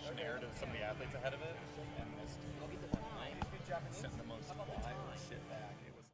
questionnaire to some of the athletes ahead of it, and missed sent the most wild shit back. It was.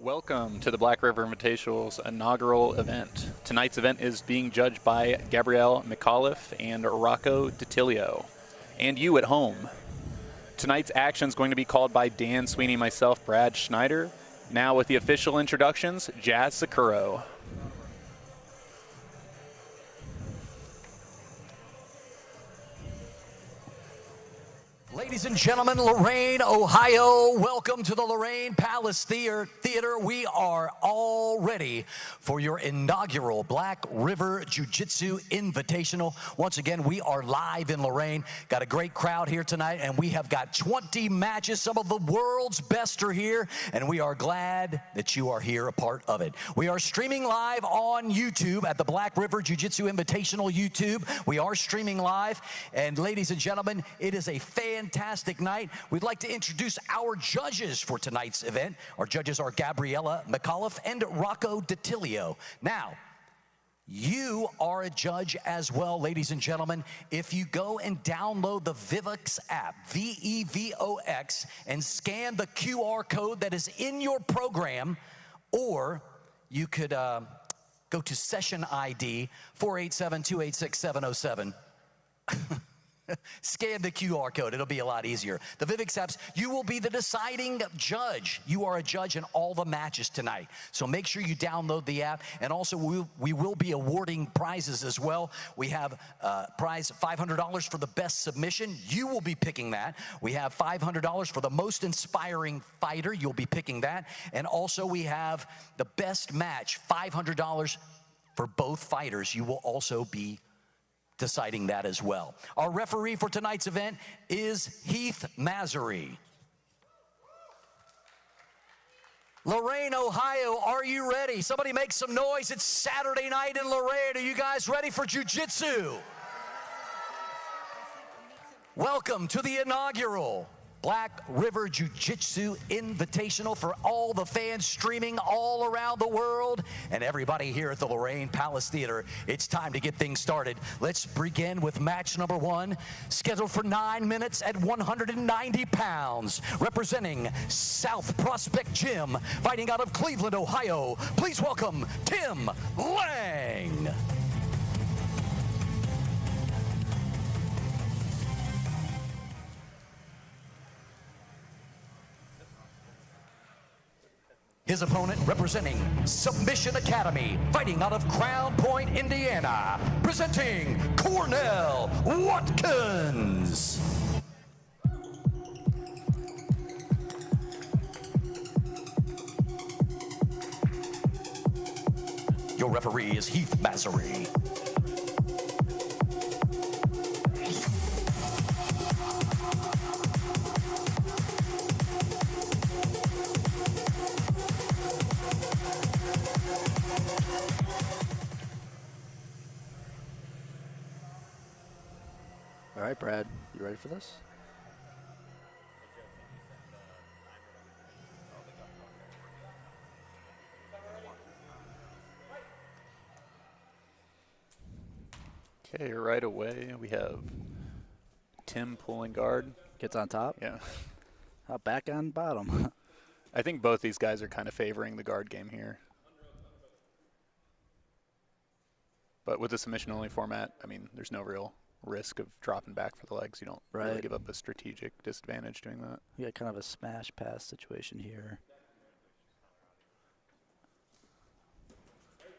Welcome to the Black River Invitational's inaugural event. Tonight's event is being judged by Gabrielle McAuliffe and Rocco DiTilio, and you at home. Tonight's action is going to be called by Dan Sweeney, myself, Brad Schneider. Now with the official introductions, Jazz Sakuro. Ladies and gentlemen, Lorain, Ohio, welcome to the Lorain Palace Theater. We are all ready for your inaugural Black River Jiu-Jitsu Invitational. Once again, we are live in Lorain. Got a great crowd here tonight, and we have got 20 matches. Some of the world's best are here, and we are glad that you are here, a part of it. We are streaming live on YouTube at the Black River Jiu-Jitsu Invitational YouTube. We are streaming live, and ladies and gentlemen, it is a fantastic night. We'd like to introduce our judges for tonight's event. Our judges are Gabriella McAuliffe and Rocco DiTilio. Now, you are a judge as well, ladies and gentlemen. If you go and download the Vivox app, V-E-V-O-X, and scan the QR code that is in your program, or you could go to session ID 487-286-707. Scan the QR code. It'll be a lot easier. The Vivix apps, you will be the deciding judge. You are a judge in all the matches tonight. So make sure you download the app. And also, we will be awarding prizes as well. We have prize $500 for the best submission. You will be picking that. We have $500 for the most inspiring fighter. You'll be picking that. And also, we have the best match, $500 for both fighters. You will also be deciding that as well. Our referee for tonight's event is Heath Masery. Lorain, Ohio, are you ready? Somebody make some noise. It's Saturday night in Lorain. Are you guys ready for jiu-jitsu? Welcome to the inaugural Black River Jiu-Jitsu Invitational for all the fans streaming all around the world and everybody here at the Lorain Palace Theater. It's time to get things started. Let's begin with match number one, scheduled for 9 minutes at 190 pounds. Representing South Prospect Gym, fighting out of Cleveland, Ohio, please welcome Tim Lange. His opponent, representing Submission Academy, fighting out of Crown Point, Indiana, presenting Cornell, Watkins. Your referee is Heath Masery. All right, Brad, you ready for this? Okay, right away we have Tim pulling guard. Gets on top? Yeah. Back on bottom. I think both these guys are kind of favoring the guard game here. But with the submission-only format, I mean, there's no real risk of dropping back for the legs. You don't really give up a strategic disadvantage doing that. You got kind of a smash pass situation here.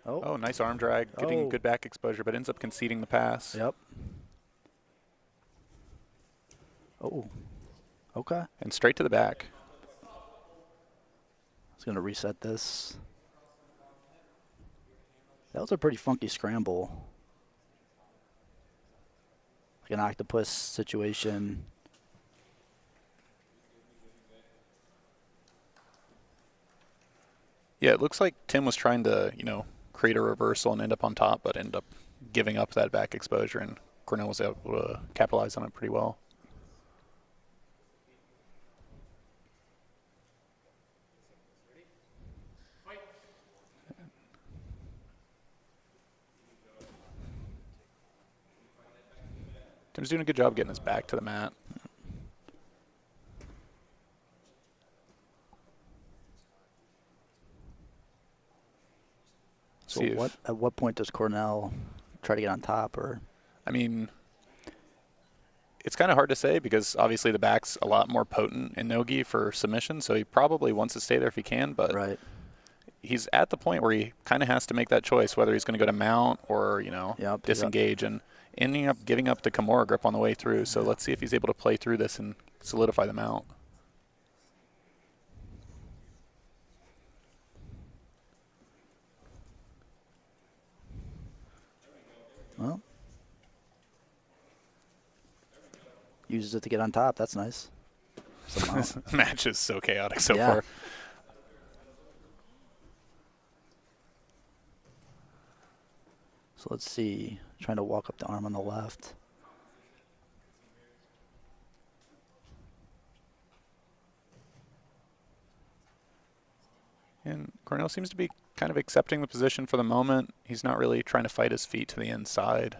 Oh, nice arm drag, getting good back exposure, but ends up conceding the pass. Yep. Oh, okay. And straight to the back. It's going to reset this. That was a pretty funky scramble. Like an octopus situation. Yeah, it looks like Tim was trying to, create a reversal and end up on top, but ended up giving up that back exposure, and Cornell was able to capitalize on it pretty well. Tim's doing a good job getting his back to the mat. So at what point does Cornell try to get on top? Or I mean, it's kind of hard to say because obviously the back's a lot more potent in no-gi for submission, so he probably wants to stay there if he can, but he's at the point where he kind of has to make that choice, whether he's going to go to mount or, disengage, and ending up giving up the Kimura grip on the way through. So let's see if he's able to play through this and solidify the mount. Well, uses it to get on top. That's nice. Match is so chaotic so far. So let's see. Trying to walk up the arm on the left. And Cornell seems to be kind of accepting the position for the moment. He's not really trying to fight his feet to the inside.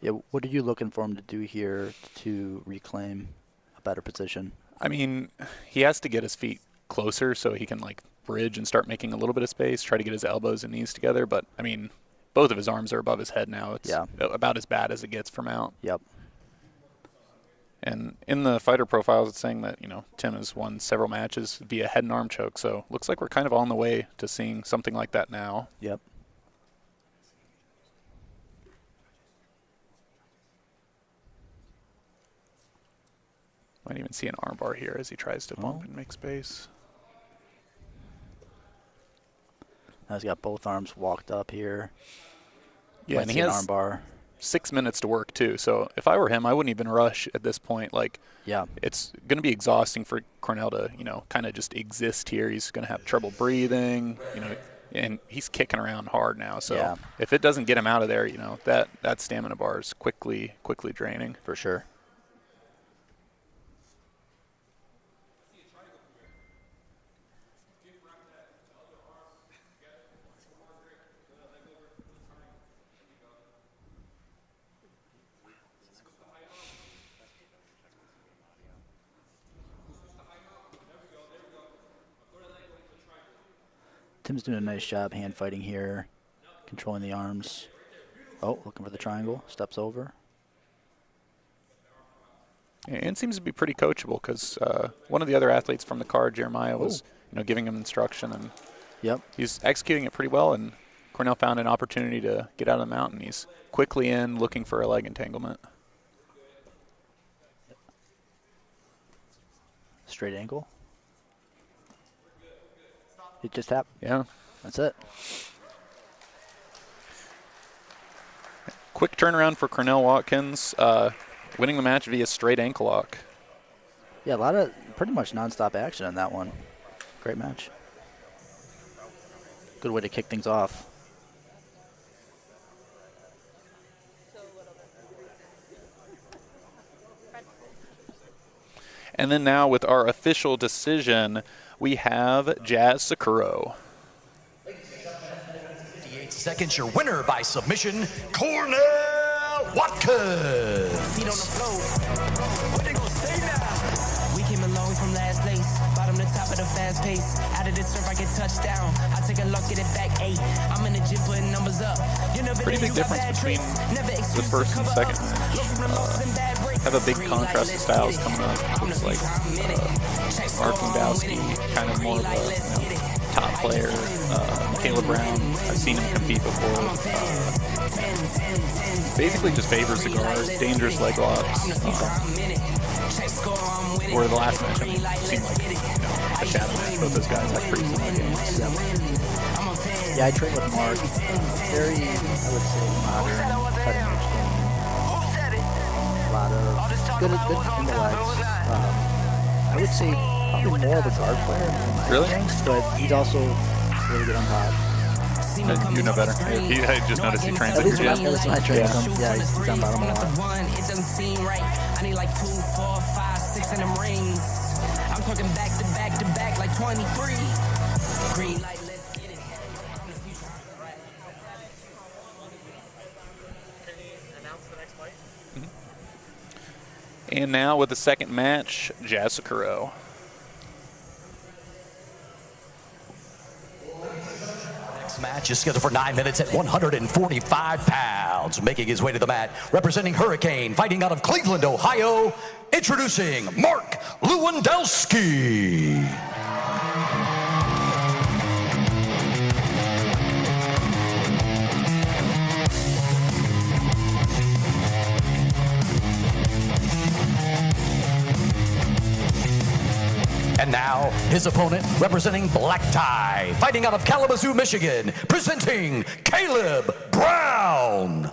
Yeah, what are you looking for him to do here to reclaim a better position? I mean, he has to get his feet closer so he can, bridge and start making a little bit of space, try to get his elbows and knees together. But, I mean, both of his arms are above his head now. It's about as bad as it gets for mount. Yep. And in the fighter profiles, it's saying that, Tim has won several matches via head and arm choke. So looks like we're kind of on the way to seeing something like that now. Yep. Might even see an armbar here as he tries to bump and make space. Now he's got both arms walked up here. Yeah, and he has armbar. 6 minutes to work too. So if I were him, I wouldn't even rush at this point. It's going to be exhausting for Cornell to, kind of just exist here. He's going to have trouble breathing, and he's kicking around hard now. So if it doesn't get him out of there, that stamina bar is quickly draining. For sure. Tim's doing a nice job hand fighting here, controlling the arms. Oh, looking for the triangle, steps over. And seems to be pretty coachable because one of the other athletes from the card, Jeremiah, was giving him instruction, and he's executing it pretty well. And Cornell found an opportunity to get out of the mountain. He's quickly in, looking for a leg entanglement. Straight ankle. It just happened. Yeah. That's it. Quick turnaround for Cornell Watkins, winning the match via straight ankle lock. Yeah, a lot of pretty much nonstop action in that one. Great match. Good way to kick things off. And then now with our official decision, we have Jazz Sakuro. 58 seconds, your winner by submission, Cornell Watkins. Feet on the floor. Where they gonna stay now? with a fast pace. Out of the surf, I get touchdown. I take a look, get it back 8. I'm in the gym putting numbers up. You never Pretty big difference between the first and second match. Have a big contrast of styles coming up. Looks like Lewandowski, kind of more of a top player. Caleb Brown, I've seen him compete before. Basically just favors the guard, dangerous leg locks. Where the last match, seemed like a shadow match. Both those guys have pretty similar games. Yeah, I trained with Mark. Very, I would say, modern, cutting edge game. A lot of good in the legs. I would say probably more of a guard player in my ranks, but he's also really good on top. You know better. I just noticed he trains at your gym. At least when I train him. Yeah, he's done bottom a lot. It doesn't seem right. I need like 2, 4, 5, 6 in them rings. I'm talking back to back to back like 23. Green light, let's get it. And now with the second match, Jasukuro. Match is scheduled for 9 minutes at 145 pounds. Making his way to the mat, representing Hurricane, fighting out of Cleveland, Ohio, introducing Mark Lewandowski. And now, his opponent, representing Black Tie, fighting out of Kalamazoo, Michigan, presenting Caleb Brown.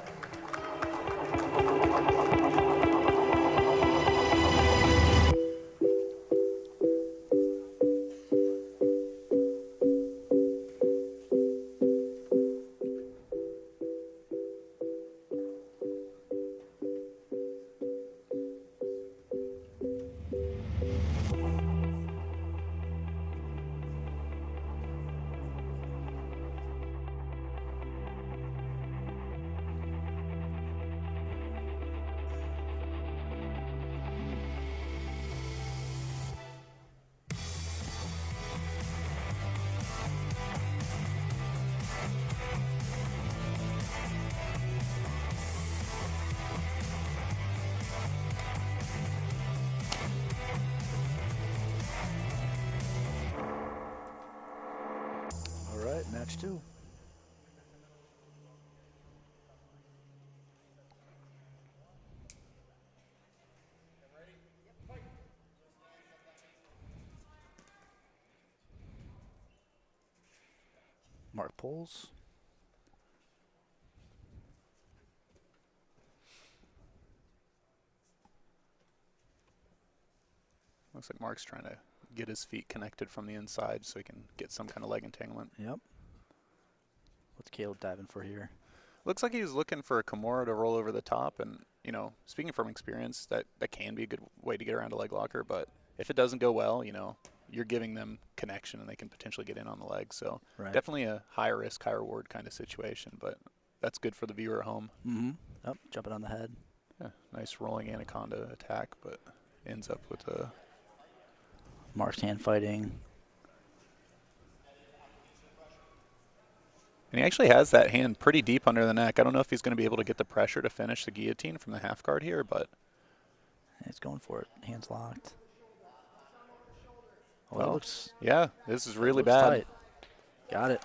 Match 2. Mark pulls. Looks like Mark's trying to get his feet connected from the inside so he can get some kind of leg entanglement. Yep. What's Caleb diving for here? Looks like he was looking for a Kimura to roll over the top, and, you know, speaking from experience, that can be a good way to get around a leg locker, but if it doesn't go well, you know, you're giving them connection and they can potentially get in on the leg. So definitely a high risk, high reward kind of situation, but that's good for the viewer at home. Mm-hmm. Yep, jumping on the head. Yeah, nice rolling anaconda attack, but ends up with a... Mark's hand fighting. And he actually has that hand pretty deep under the neck. I don't know if he's going to be able to get the pressure to finish the guillotine from the half guard here, but... He's going for it. Hands locked. Oh, well, that looks... Yeah, this is really looks bad. Tight. Got it.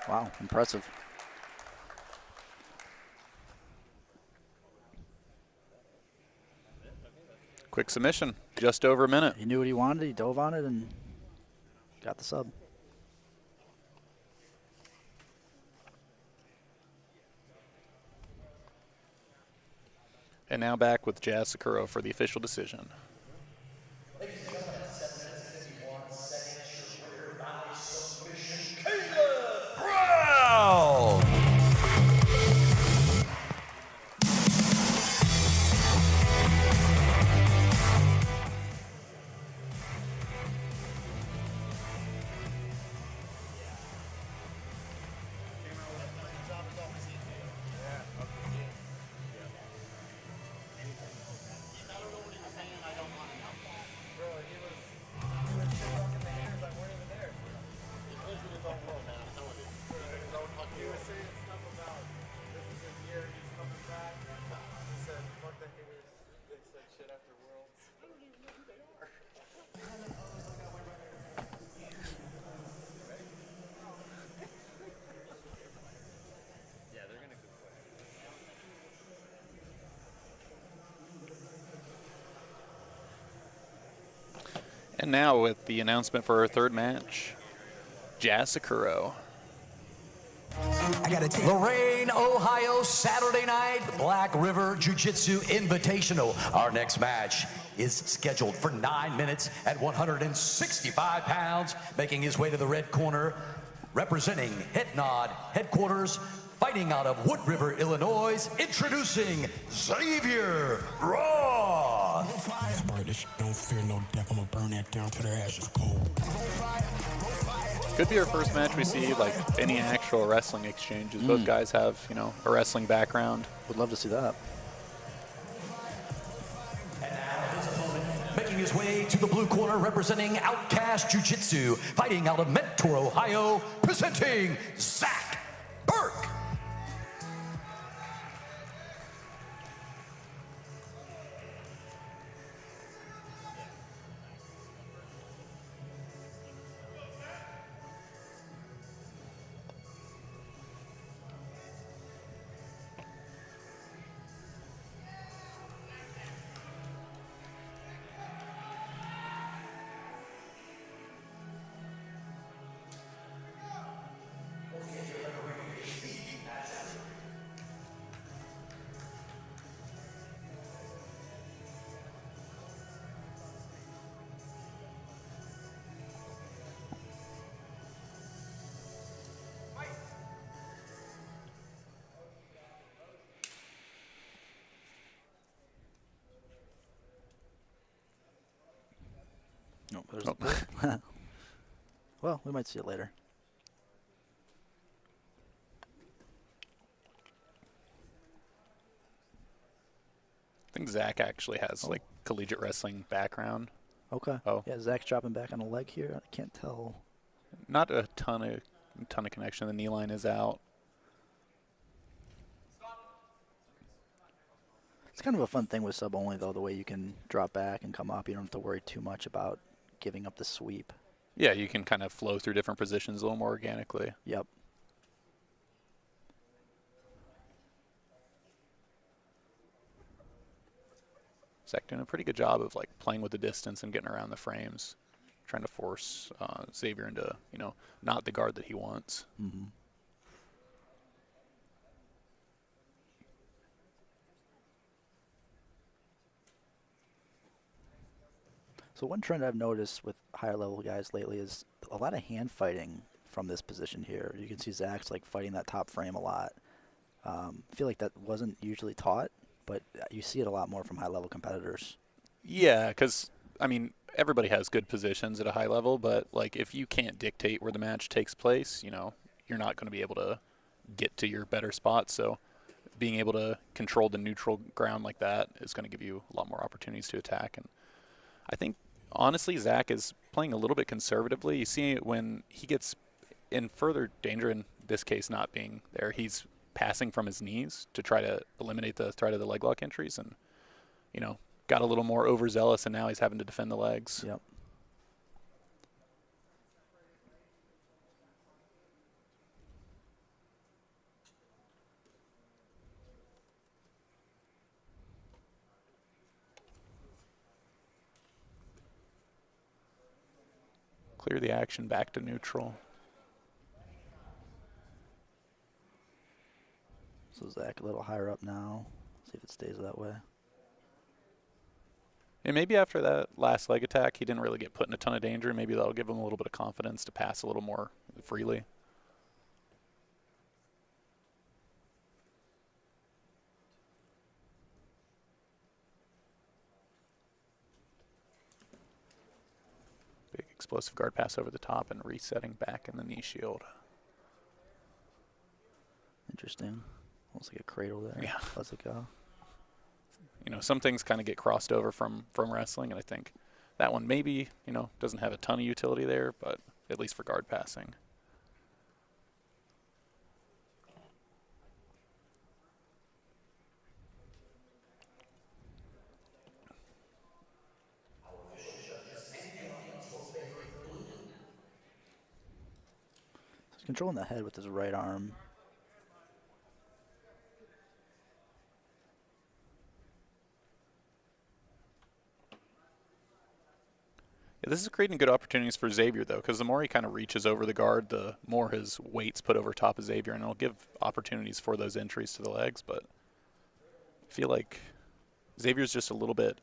Wow, impressive. Quick submission, just over a minute. He knew what he wanted. He dove on it and got the sub. And now back with Jasukuro for the official decision. Brown! And now with the announcement for our third match, Jazz Sakuro. Lorain, Ohio, Saturday night, Black River Jiu-Jitsu Invitational. Our next match is scheduled for 9 minutes at 165 pounds, making his way to the red corner, representing Head Nod Headquarters, fighting out of Wood River, Illinois, introducing Xavier Rothe. Don't fear no death, I'm gonna burn that down to their ashes cold. Could be our first match we see like any actual wrestling exchanges. Both guys have, you know, a wrestling background. Would love to see that. Making his way to the blue corner, representing Outcast Jiu-Jitsu, fighting out of Mentor, Ohio, presenting Zach Burke. No, well, we might see it later. I think Zach actually has like collegiate wrestling background. Okay. Oh. Yeah, Zach's dropping back on a leg here. I can't tell. Not a ton of connection. The knee line is out. It's kind of a fun thing with sub only though, the way you can drop back and come up. You don't have to worry too much about giving up the sweep. Yeah, you can kind of flow through different positions a little more organically. Yep. Zach doing a pretty good job of like playing with the distance and getting around the frames, trying to force Xavier into, you know, not the guard that he wants. Mm-hmm. So one trend I've noticed with higher level guys lately is a lot of hand fighting from this position here. You can see Zach's like fighting that top frame a lot. I feel like that wasn't usually taught, but you see it a lot more from high level competitors. Yeah, because, I mean, everybody has good positions at a high level, but like if you can't dictate where the match takes place, you know, you're not going to be able to get to your better spot. So being able to control the neutral ground like that is going to give you a lot more opportunities to attack. And I think, honestly, Zach is playing a little bit conservatively. You see it when he gets in further danger, in this case not being there, he's passing from his knees to try to eliminate the threat of the leg lock entries and, you know, got a little more overzealous and now he's having to defend the legs. Yep. Clear the action back to neutral. So Zach a little higher up now. See if it stays that way. And maybe after that last leg attack, he didn't really get put in a ton of danger. Maybe that'll give him a little bit of confidence to pass a little more freely. Big explosive guard pass over the top and resetting back in the knee shield. Interesting. Almost like a cradle there. Yeah. Let's it go. You know, some things kind of get crossed over from wrestling, and I think that one maybe, you know, doesn't have a ton of utility there, but at least for guard passing. He's controlling the head with his right arm. Yeah, this is creating good opportunities for Xavier, though, because the more he kind of reaches over the guard, the more his weight's put over top of Xavier, and it'll give opportunities for those entries to the legs. But I feel like Xavier's just a little bit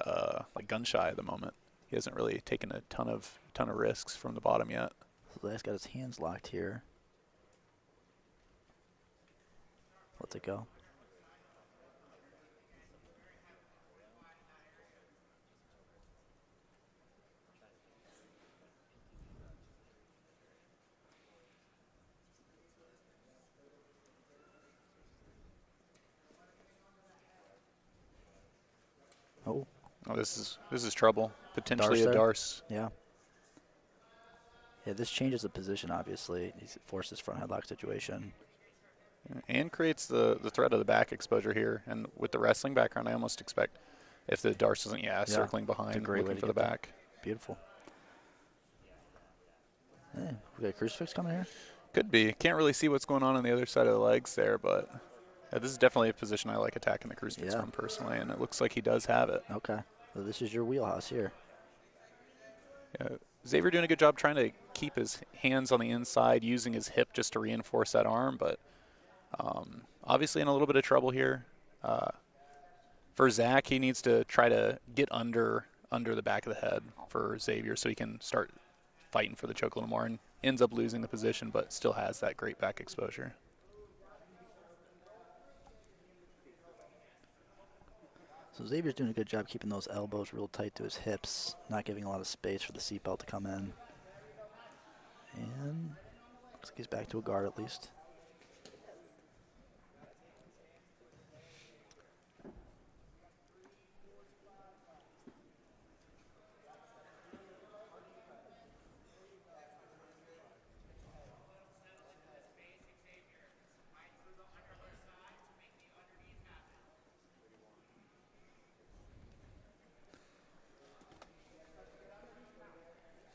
like gun shy at the moment. He hasn't really taken a ton of risks from the bottom yet. So the guy's got his hands locked here. Lets it go. Oh, this is trouble. Potentially Darce a Darce. Yeah. Yeah, this changes the position, obviously. He forces front headlock situation. And creates the threat of the back exposure here. And with the wrestling background, I almost expect if the Darce isn't, circling behind, looking for the back. Beautiful. Yeah, we got a crucifix coming here? Could be. Can't really see what's going on the other side of the legs there, but this is definitely a position I like attacking the crucifix from personally, and it looks like he does have it. Okay. So this is your wheelhouse here. Yeah. Xavier doing a good job trying to keep his hands on the inside, using his hip just to reinforce that arm, but obviously in a little bit of trouble here. For Zach, he needs to try to get under the back of the head for Xavier so he can start fighting for the choke a little more, and ends up losing the position, but still has that great back exposure. So Xavier's doing a good job keeping those elbows real tight to his hips, not giving a lot of space for the seatbelt to come in. And looks like he's back to a guard at least.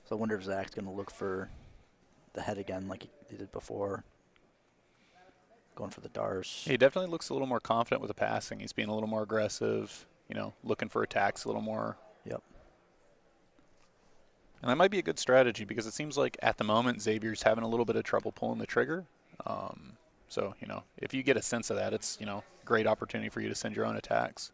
So I wonder if Zach's going to look for the head again like he did before. Going for the Darce. He definitely looks a little more confident with the passing. He's being a little more aggressive, looking for attacks a little more. Yep. And that might be a good strategy because it seems like at the moment Xavier's having a little bit of trouble pulling the trigger. So, if you get a sense of that, it's, great opportunity for you to send your own attacks.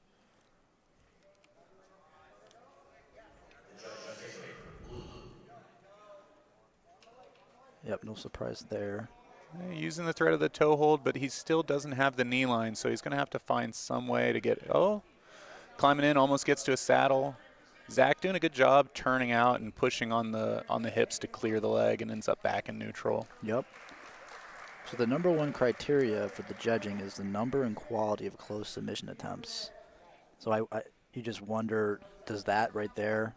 Yep, no surprise there. Using the threat of the toe hold, but he still doesn't have the knee line, so he's going to have to find some way to get, climbing in, almost gets to a saddle. Zach doing a good job turning out and pushing on the hips to clear the leg and ends up back in neutral. Yep. So the number one criteria for the judging is the number and quality of close submission attempts. So you just wonder, does that right there,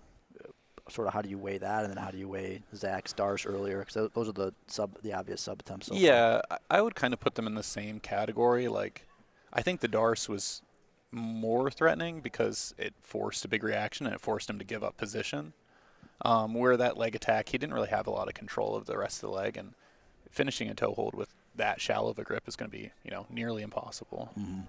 sort of how do you weigh that, and then how do you weigh Zach's Darce earlier? Because those are the obvious sub attempts. So yeah, I would kind of put them in the same category. Like, I think the Darce was more threatening because it forced a big reaction and it forced him to give up position. Where that leg attack, he didn't really have a lot of control of the rest of the leg, and finishing a toe hold with that shallow of a grip is going to be, nearly impossible. Mm-hmm.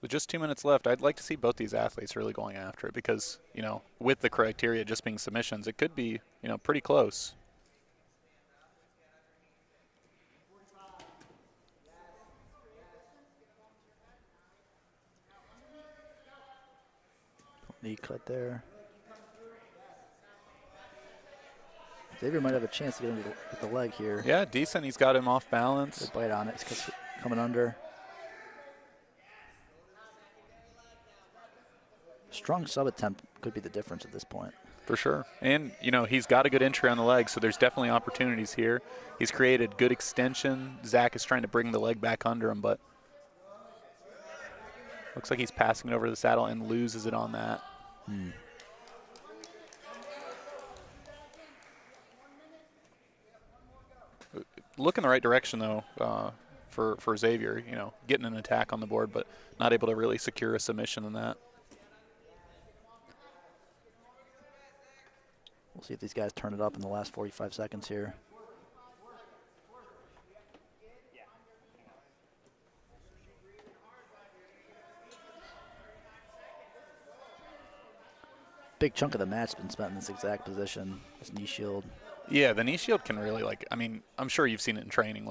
With just 2 minutes left, I'd like to see both these athletes really going after it because, with the criteria just being submissions, it could be, pretty close. Knee cut there. Xavier might have a chance to get him with the leg here. Yeah, decent. He's got him off balance. Good bite on it. It's coming under. Strong sub attempt could be the difference at this point. For sure. And, he's got a good entry on the leg, so there's definitely opportunities here. He's created good extension. Zach is trying to bring the leg back under him, but looks like he's passing it over the saddle and loses it on that. Look in the right direction, though, for Xavier, getting an attack on the board, but not able to really secure a submission in that. We'll see if these guys turn it up in the last 45 seconds here. big chunk of the match has been spent in this exact position, this knee shield. Yeah, the knee shield can really, I'm sure you've seen it in training,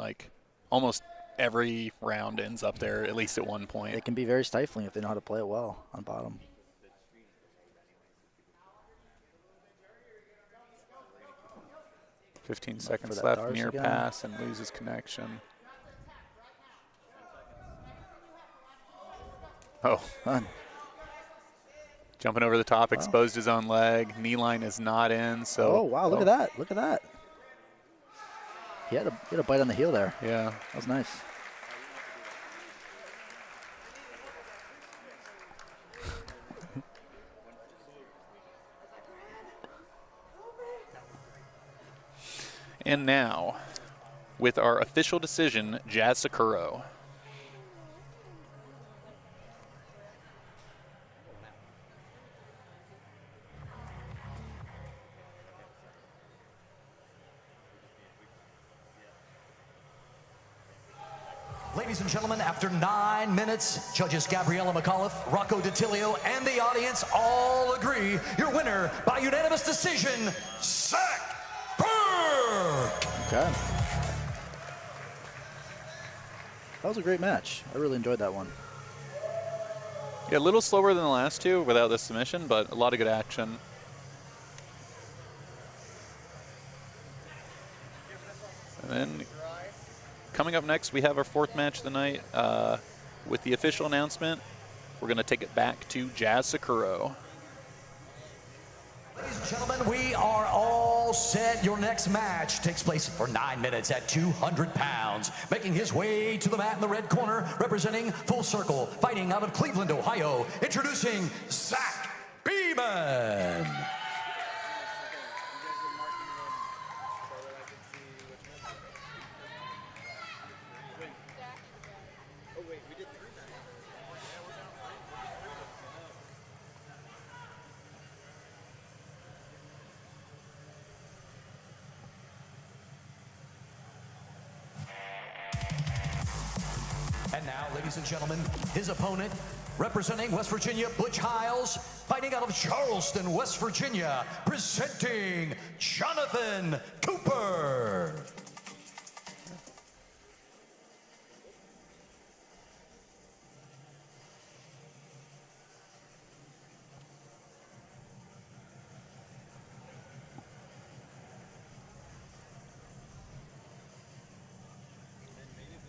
almost every round ends up there, at least at one point. It can be very stifling if they know how to play it well on bottom. Fifteen seconds left, near pass, and loses connection. Oh. Fun. Jumping over the top, exposed his own leg. Knee line is not in, so. Oh, wow, look at that. Look at that. He had a bite on the heel there. Yeah. That was nice. And now, with our official decision, Jazz Sakuro. Ladies and gentlemen, after 9 minutes, judges Gabriella McAuliffe, Rocco DiTilio, and the audience all agree your winner by unanimous decision, Zach Burke. Okay. That was a great match. I really enjoyed that one. Yeah, a little slower than the last two without the submission, but a lot of good action. And then coming up next, we have our fourth match of the night. With the official announcement, we're going to take it back to Jazz Sakuro. Ladies and gentlemen, we are all set. Your next match takes place for 9 minutes at 200 pounds. Making his way to the mat in the red corner, representing Full Circle, fighting out of Cleveland, Ohio, introducing Zach Beeman. And now, ladies and gentlemen, his opponent, representing West Virginia, Butch Hiles, fighting out of Charleston, West Virginia, presenting Jonathan Cooper.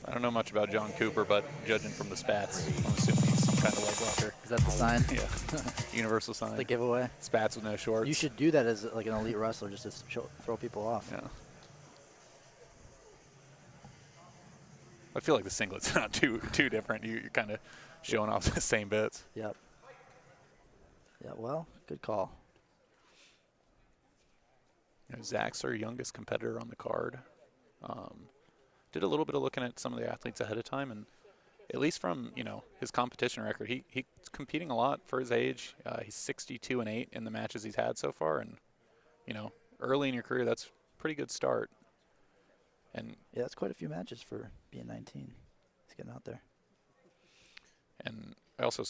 I don't know much about John Cooper, but judging from the spats, I'm assuming he's some kind of leg walker. Is that the sign? Yeah. Universal sign. The giveaway? Spats with no shorts. You should do that as like an elite wrestler, just to throw people off. Yeah. I feel like the singlet's not too different. You're kind of showing off the same bits. Yep. Yeah, well, good call. You know, Zach's our youngest competitor on the card. Did a little bit of looking at some of the athletes ahead of time, and at least from, his competition record, he's competing a lot for his age. He's 62-8 in the matches he's had so far, and early in your career, that's a pretty good start. And yeah, that's quite a few matches for being 19. He's getting out there. And I also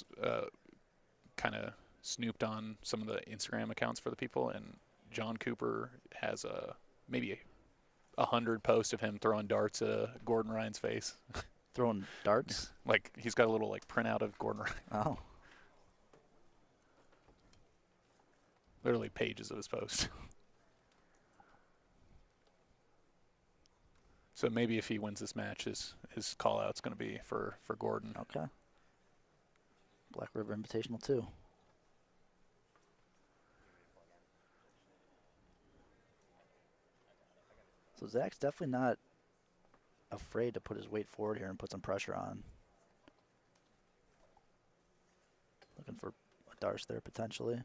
kind of snooped on some of the Instagram accounts for the people, and John Cooper has maybe 100 posts of him throwing darts at Gordon Ryan's face. Throwing darts? Like, he's got a little, printout of Gordon Ryan. Oh. Literally pages of his post. So maybe if he wins this match, his call-out's going to be for Gordon. Okay. Black River Invitational 2. So Zach's definitely not afraid to put his weight forward here and put some pressure on. Looking for a darce there potentially.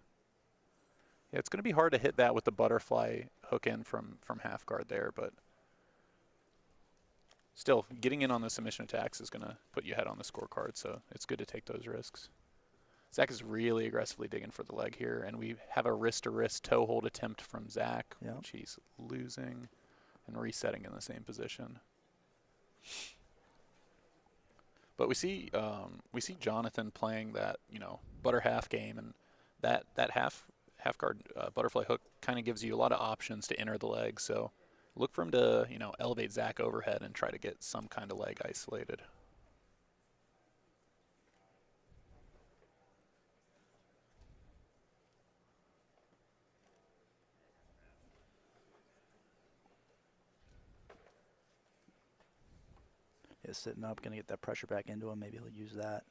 Yeah, it's going to be hard to hit that with the butterfly hook in from half guard there, but still, getting in on the submission attacks is going to put you ahead on the scorecard, so it's good to take those risks. Zach is really aggressively digging for the leg here, and we have a wrist-to-wrist toe hold attempt from Zach, which he's losing and resetting in the same position. But we see Jonathan playing that, butter half game, and that half half guard butterfly hook kind of gives you a lot of options to enter the leg. So look for him to, you know, elevate Zach overhead and try to get some kind of leg isolated. Yeah, sitting up, going to get that pressure back into him. Maybe he'll use that.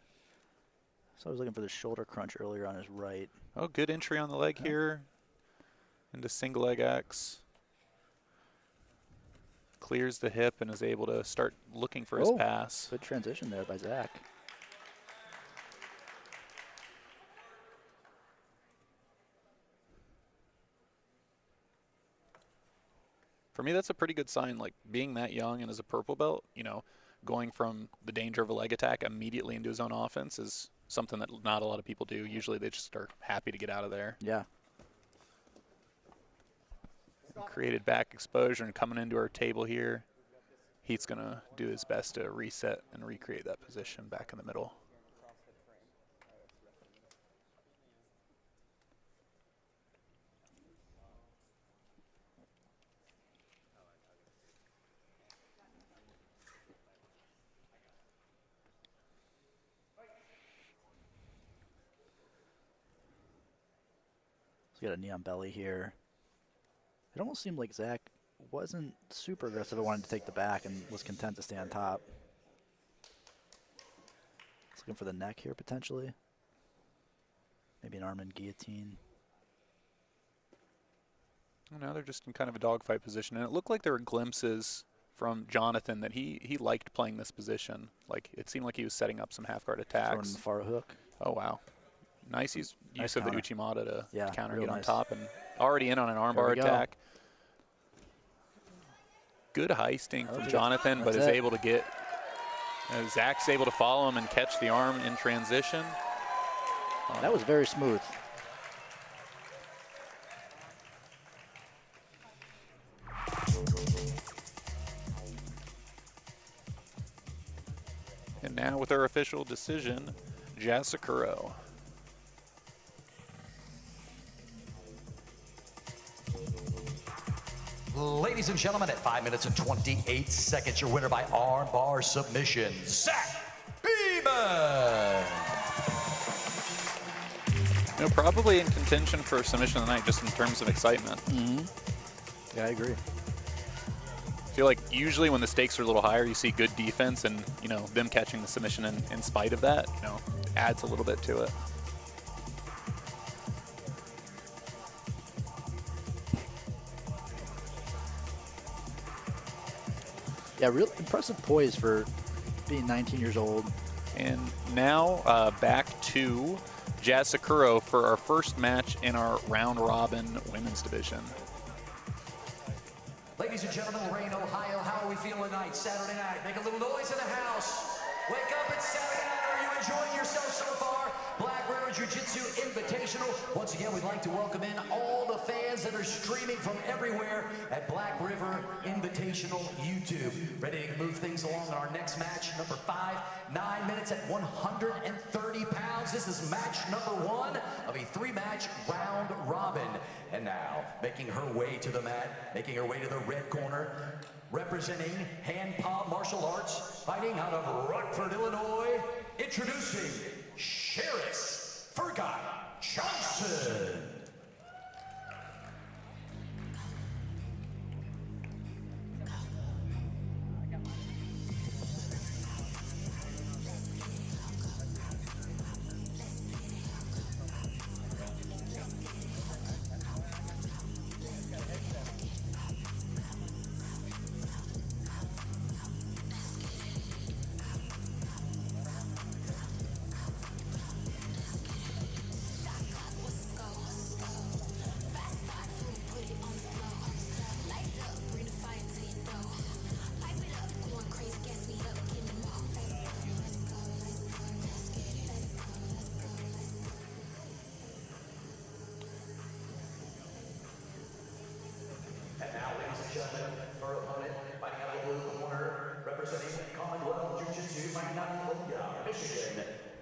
So I was looking for the shoulder crunch earlier on his right. Oh, good entry on the leg here into single leg X. Clears the hip and is able to start looking for his pass. Good transition there by Zach. For me, that's a pretty good sign. Like, being that young and as a purple belt, you know, going from the danger of a leg attack immediately into his own offense is something that not a lot of people do. Usually they just are happy to get out of there. Yeah. Created back exposure, and coming into our table here, Heat's going to do his best to reset and recreate that position back in the middle. He's got a knee on belly here. It almost seemed like Zach wasn't super aggressive. He wanted to take the back and was content to stay on top. He's looking for the neck here potentially. Maybe an arm in guillotine. Now they're just in kind of a dogfight position, and it looked like there were glimpses from Jonathan that he liked playing this position. Like, it seemed like he was setting up some half guard attacks. Throwing the Varro hook. Oh wow, nice use of the Uchimata to counter, get on nice. Top, and already in on an armbar attack. Good heisting from Jonathan, but is able to get, Zach's able to follow him and catch the arm in transition. That was very smooth. And now with our official decision, Jasakuro. Ladies and gentlemen, at 5 minutes and 28 seconds, your winner by armbar submission, Zach Beeman. You know, probably in contention for submission of the night, just in terms of excitement. Yeah, I agree. I feel like usually when the stakes are a little higher, you see good defense, and you know, them catching the submission in spite of that, you know, adds a little bit to it. Yeah, real impressive poise for being 19 years old. And now back to Jasakuro for our first match in our round robin women's division. Ladies and gentlemen, Lorraine, Ohio, how are we feeling tonight? Saturday night. Make a little noise in the house. Wake up, it's Saturday night. Are you enjoying yourself so far? Black River Jiu-Jitsu Invitational. Once again, we'd like to welcome in all the fans that are streaming from everywhere at Black River Invitational YouTube. Ready to move things along in our next match, number 5, 9 minutes at 130 pounds. This is match number 1 of a 3-match round robin. And now, making her way to the mat, making her way to the red corner, representing Hand Palm Martial Arts, fighting out of Rockford, Illinois, introducing Charis Furgat-Johnson.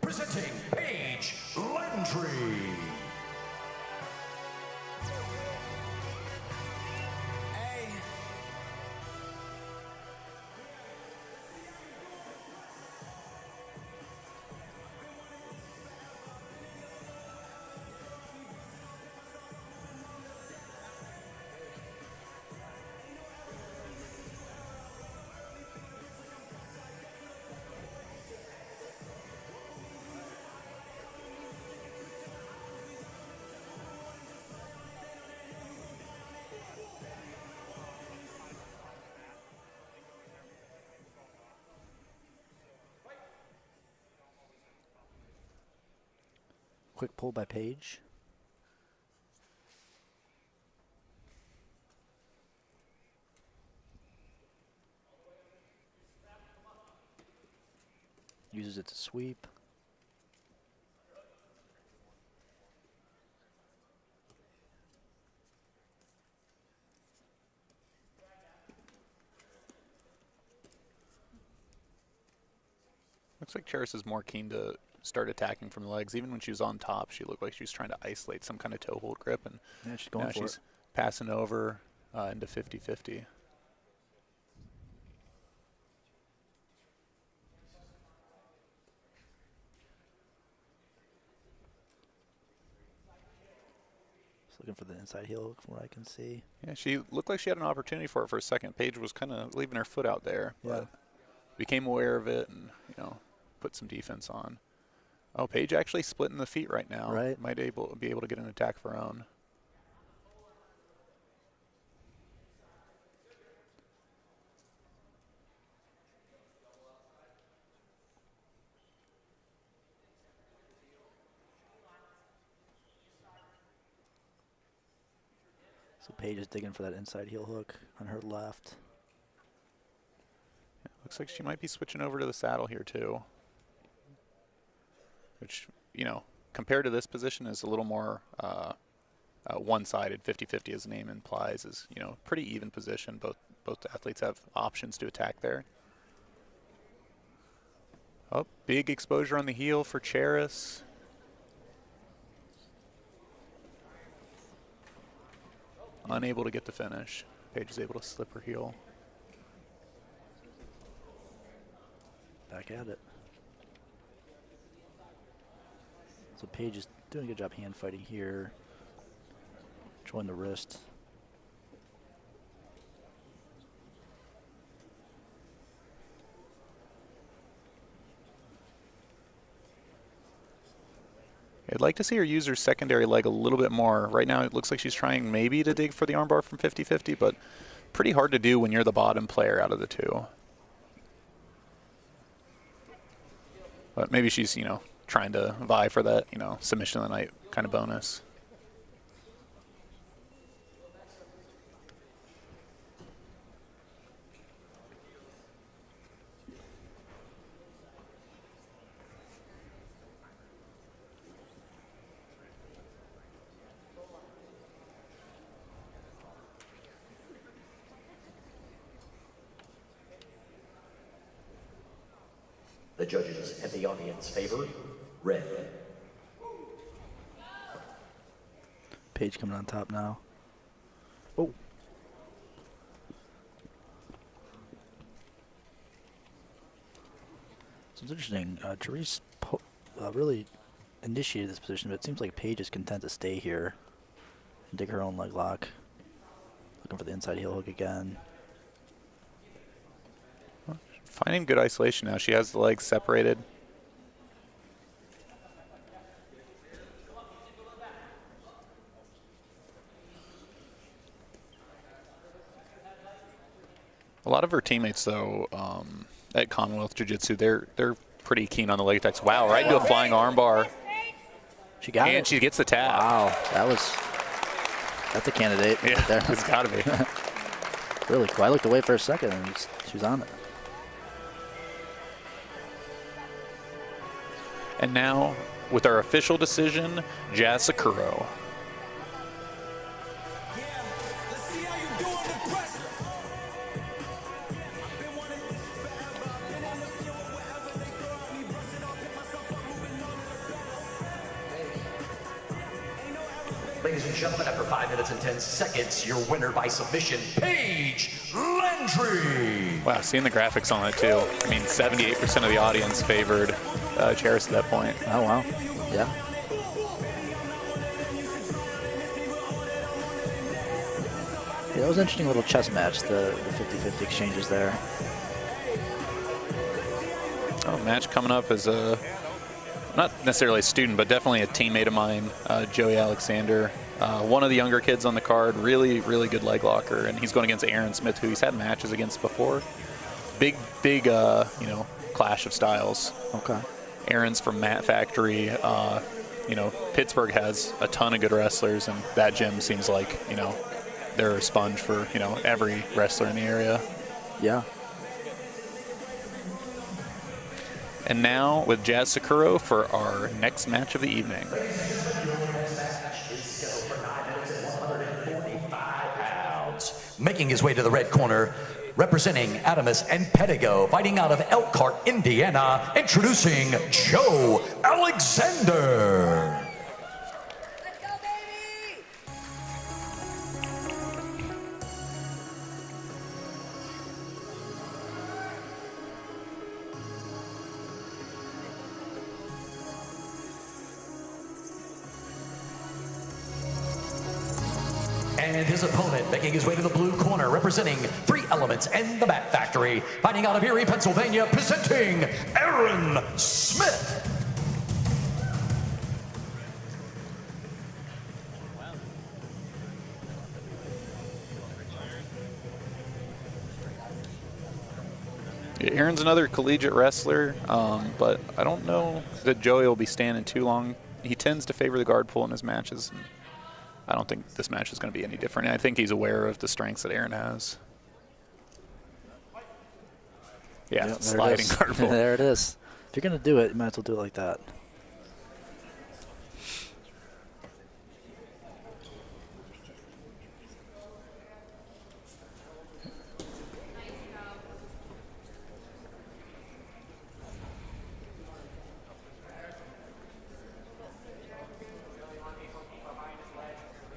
Presenting Paige, Landry. quick pull by Paige. Uses it to sweep. Looks like Charis is more keen to start attacking from the legs. Even when she was on top, she looked like she was trying to isolate some kind of toe hold grip, and yeah, she's going now for she's it. passing over into 50-50. Looking for the inside heel from what I can see. Yeah, she looked like she had an opportunity for it for a second. Paige was kind of leaving her foot out there, but became aware of it and, put some defense on. Oh, Paige actually splitting the feet right now. Right. Might be able to get an attack of her own. So Paige is digging for that inside heel hook on her left. Yeah, looks like she might be switching over to the saddle here too. Which, compared to this position is a little more one-sided. 50-50 as the name implies is, pretty even position. Both athletes have options to attack there. Oh, big exposure on the heel for Charis. Unable to get the finish. Paige is able to slip her heel. Back at it. So Paige is doing a good job hand fighting here. Controlling the wrist. I'd like to see her use her secondary leg a little bit more. Right now it looks like she's trying maybe to dig for the armbar from 50-50, but pretty hard to do when you're the bottom player out of the two. But maybe she's, trying to vie for that, submission of the night kind of bonus. The judges and the audience favor red. Paige coming on top now. Oh. So it's interesting. Charis really initiated this position, but it seems like Paige is content to stay here and dig her own leg lock. Looking for the inside heel hook again. Finding good isolation now. She has the legs separated. A lot of her teammates, though, at Commonwealth Jiu-Jitsu, they're pretty keen on the leg attacks. Wow, right into a flying armbar. She got it. And she gets the tap. Wow, that's a candidate. Yeah, right there. It's got to be. Really cool. I looked away for a second and she was on it. And now, with our official decision, Jazz Sakuro. Ladies and gentlemen, after 5 minutes and 10 seconds, your winner by submission, Paige Landry. Wow, seeing the graphics on it too. I mean, 78% of the audience favored Charis at that point. Oh, wow. Yeah. Yeah, that was an interesting little chess match, the 50-50 exchanges there. Oh, match coming up as a, not necessarily a student, but definitely a teammate of mine, Joey Alexander. One of the younger kids on the card, really, really good leg locker, and he's going against Aaron Smith, who he's had matches against before. Big, clash of styles. Okay. Aaron's from Mat Factory, you know, Pittsburgh has a ton of good wrestlers, and that gym seems like, you know, they're a sponge for, you know, every wrestler in the area. Yeah. And now with Jazz Sakuro for our next match of the evening. Making his way to the red corner, representing Adamus and Pedigo, fighting out of Elkhart, Indiana, introducing Joe Alexander. And his opponent making his way to the blue corner, representing 3 Elements and the Bat Factory, fighting out of Erie, Pennsylvania, presenting Aaron Smith. Aaron's another collegiate wrestler, but I don't know that Joey will be standing too long. He tends to favor the guard pull in his matches. And I don't think this match is going to be any different. I think he's aware of the strengths that Aaron has. Yeah, Yep, sliding guard pull. There it is. If you're going to do it, you might as well do it like that.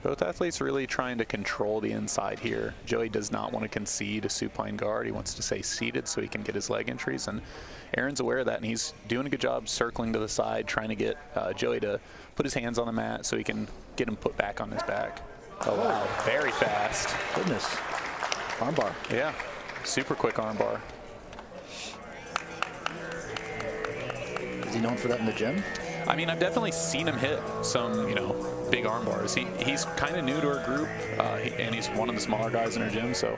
Both athletes really trying to control the inside here. Joey does not want to concede a supine guard. He wants to stay seated so he can get his leg entries, and Aaron's aware of that, and he's doing a good job circling to the side, trying to get Joey to put his hands on the mat so he can get him put back on his back. Oh, wow. Very fast. Goodness. Armbar. Yeah. Super quick armbar. Is he known for that in the gym? I mean, I've definitely seen him hit some, you know, big arm bars. He's kind of new to our group, and he's one of the smaller guys in our gym, so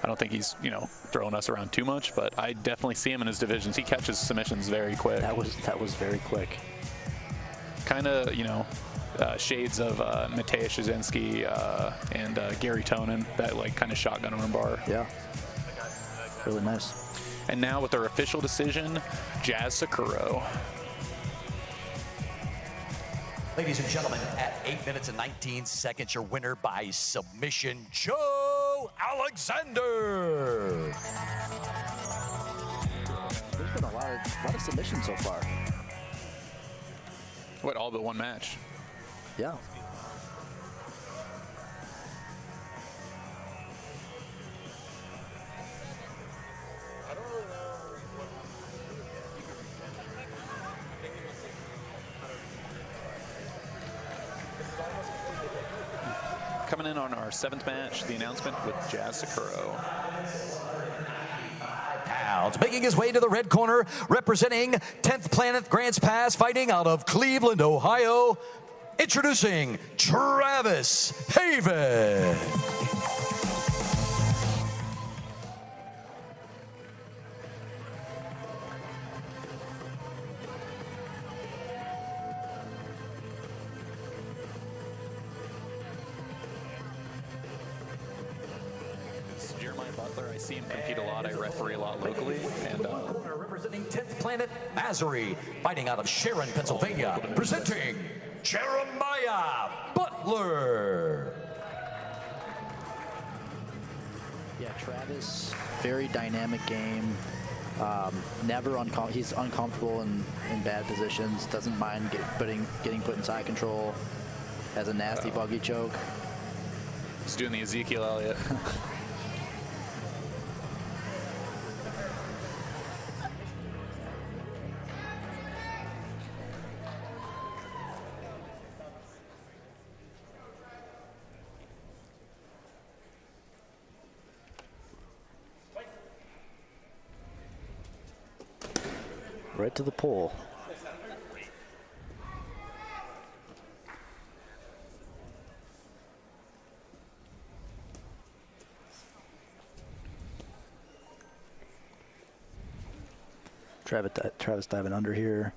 I don't think he's, you know, throwing us around too much, but I definitely see him in his divisions. He catches submissions very quick. That was very quick. Kind of, you know, shades of Mateusz Jasinski and Gary Tonin, that, like, kind of shotgun arm bar. Yeah. Really nice. And now with our official decision, Jazz Sakuro. Ladies and gentlemen, at 8 minutes and 19 seconds, your winner by submission, Joe Alexander. There's been a lot of submissions so far. What, all but one match? Yeah. Coming in on our 7th match, the announcement with Jazz Sakuro. Pounds, making his way to the red corner, representing 10th Planet Grants Pass, fighting out of Cleveland, Ohio, introducing Travis Haven. Butler. I see him compete a lot. I referee a lot locally. And representing 10th Planet Massery, fighting out of Sharon, Pennsylvania, presenting Jeremiah Butler. Yeah, Travis, very dynamic game. Never he's uncomfortable in bad positions. Doesn't mind getting put in side control. Has a nasty buggy choke. He's doing the Ezekiel Elliott. Right to the pole. Travis diving under here.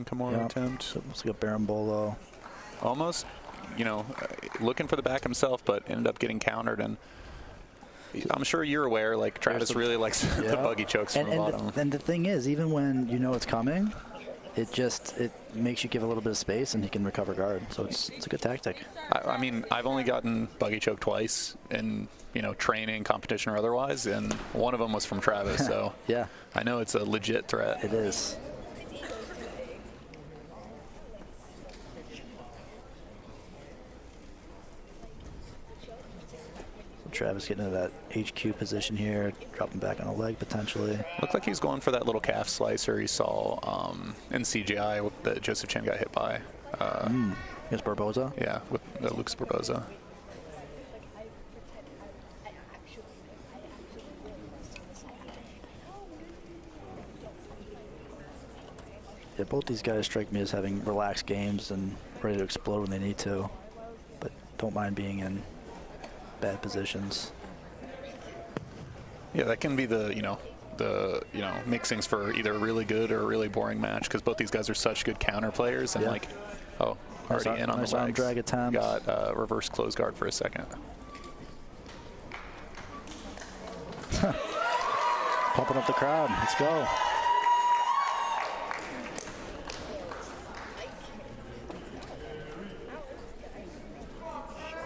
throwing Kimura attempt. So looks like a Barambolo. Almost, you know, looking for the back himself, but ended up getting countered. And I'm sure you're aware, like, Travis really likes the buggy chokes from the bottom. And the thing is, even when you know it's coming, it makes you give a little bit of space, and he can recover guard. So it's a good tactic. I mean, I've only gotten buggy choke twice in, you know, training, competition, or otherwise, and one of them was from Travis. So yeah, I know it's a legit threat. It is. Travis getting into that HQ position here, dropping back on a leg potentially. Looked like he's going for that little calf slicer he saw in CGI that Joseph Chen got hit by. Against Barboza? Yeah, with Lucas Barboza. Yeah, both these guys strike me as having relaxed games and ready to explode when they need to, but don't mind being in bad positions. Yeah, that can be the mixings for either a really good or a really boring match, because both these guys are such good counter players, and already in on the legs. Drag attempt. Got reverse close guard for a second. Pumping up the crowd. Let's go.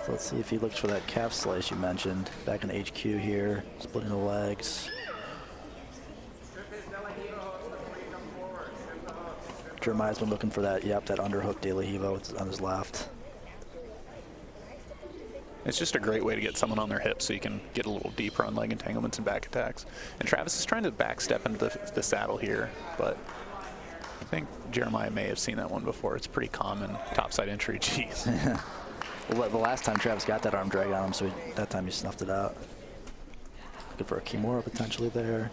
So let's see if he looks for that calf slice you mentioned. Back in HQ here, splitting the legs. Jeremiah's been looking for that, that underhook De La Hivo on his left. It's just a great way to get someone on their hips so you can get a little deeper on leg entanglements and back attacks. And Travis is trying to back step into the saddle here, but I think Jeremiah may have seen that one before. It's pretty common topside entry. Jeez. Well, the last time Travis got that arm drag on him, so that time he snuffed it out. Looking for a Kimura potentially there.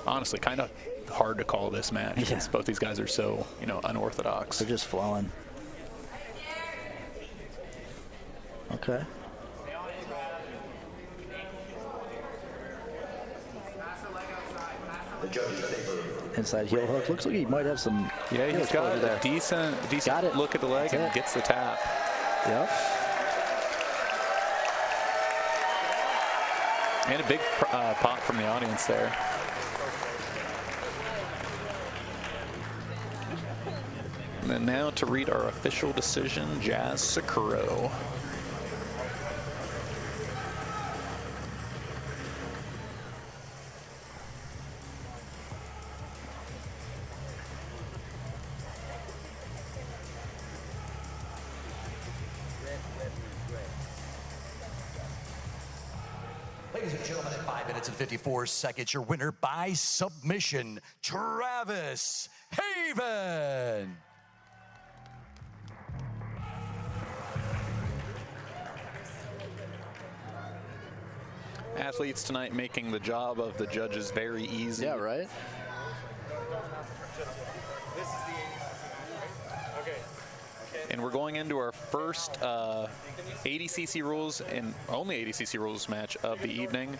Honestly, kind of hard to call this match because both these guys are so, unorthodox. They're just flowing. Okay. Inside heel hook. Looks like he might have some. Yeah, he's got a decent look at the leg and gets the tap. Yep. And a big pop from the audience there. And then now to read our official decision, Jazz Sakuro. Ladies and gentlemen, at 5 minutes and 54 seconds, your winner by submission, Travis Haven. Athletes tonight making the job of the judges very easy. Yeah, right? And we're going into our first 80cc rules and only 80cc rules match of the evening.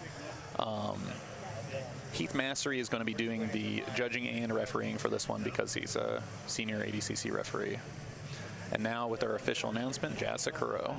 Heath Massery is going to be doing the judging and refereeing for this one because he's a senior 80cc referee. And now with our official announcement, Jazz Sakuro.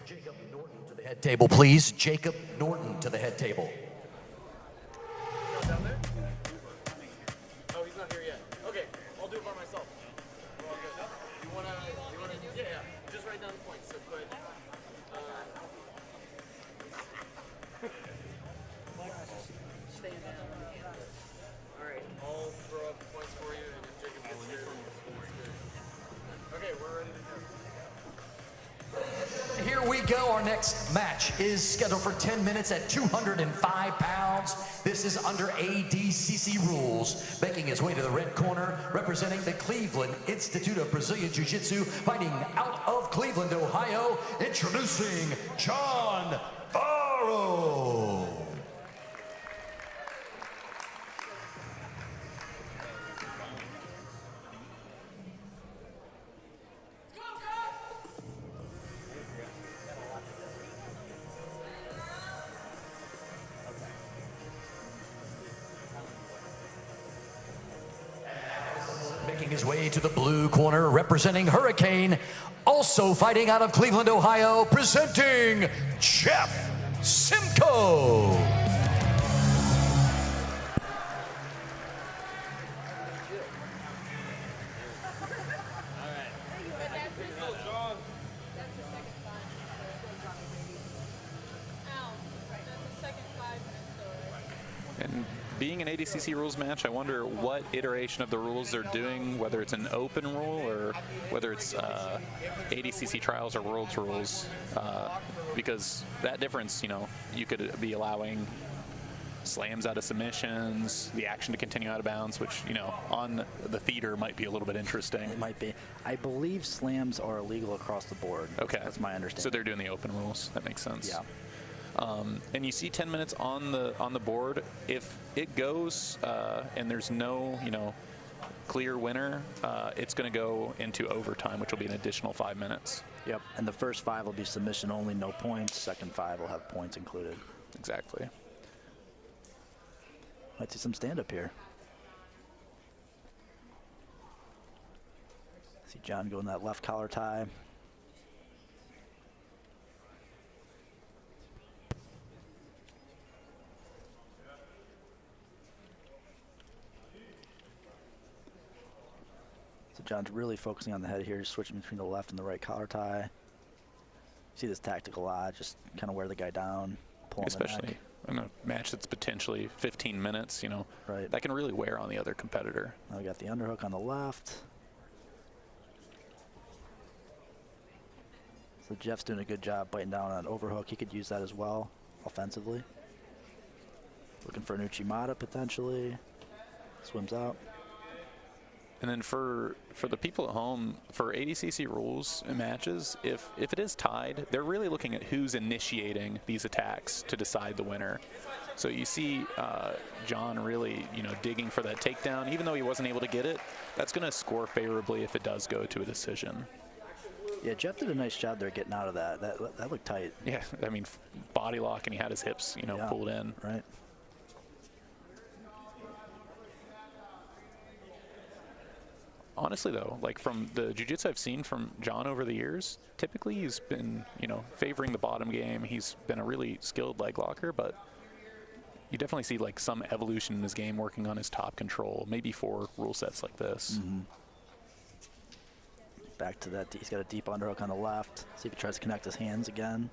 Jacob Norton to the head table, please. Jacob Norton to the head table. Down there? Oh, he's not here yet. Okay, I'll do it by myself. You wanna, yeah, just write down the points. So put go. Our next match is scheduled for 10 minutes at 205 pounds. This is under ADCC rules. Making his way to the red corner, representing the Cleveland Institute of Brazilian Jiu-Jitsu, fighting out of Cleveland, Ohio, introducing John Varro. Making his way to the blue corner, representing Hurricane, also fighting out of Cleveland, Ohio, presenting Jeff Simko. And being an ADCC rules match, I wonder what iteration of the rules they're doing, whether it's an open rule or whether it's ADCC trials or world's rules, because that difference, you know, you could be allowing slams out of submissions, the action to continue out of bounds, which, you know, on the theater might be a little bit interesting. It might be. I believe slams are illegal across the board. Okay. That's my understanding. So they're doing the open rules. That makes sense. Yeah. And you see 10 minutes on the board. If it goes and there's no, you know, clear winner, it's going to go into overtime, which will be an additional 5 minutes. Yep. And the first 5 will be submission only, no points. Second 5 will have points included. Exactly. Might see some stand-up here. See John go in that left collar tie. So John's really focusing on the head here, switching between the left and the right collar tie. See this tactical lot, just kind of wear the guy down, pull on the neck. Especially in a match that's potentially 15 minutes, you know, Right. that can really wear on the other competitor. Now we got the underhook on the left. So Jeff's doing a good job biting down on an overhook. He could use that as well, offensively. Looking for an Uchimata potentially. Swims out. And then for the people at home, for ADCC rules and matches, if it is tied, they're really looking at who's initiating these attacks to decide the winner. So you see John really, you know, digging for that takedown. Even though he wasn't able to get it, that's going to score favorably if it does go to a decision. Yeah, Jeff did a nice job there getting out of that. That looked tight. Yeah, I mean, body lock, and he had his hips, you know, Yeah, pulled in. Right. Honestly, though, like from the jiu-jitsu I've seen from John over the years, typically he's been, you know, favoring the bottom game. He's been a really skilled leg locker, but you definitely see like some evolution in his game working on his top control, maybe for rule sets like this. Mm-hmm. Back to that. He's got a deep underhook on the left. See if he tries to connect his hands again.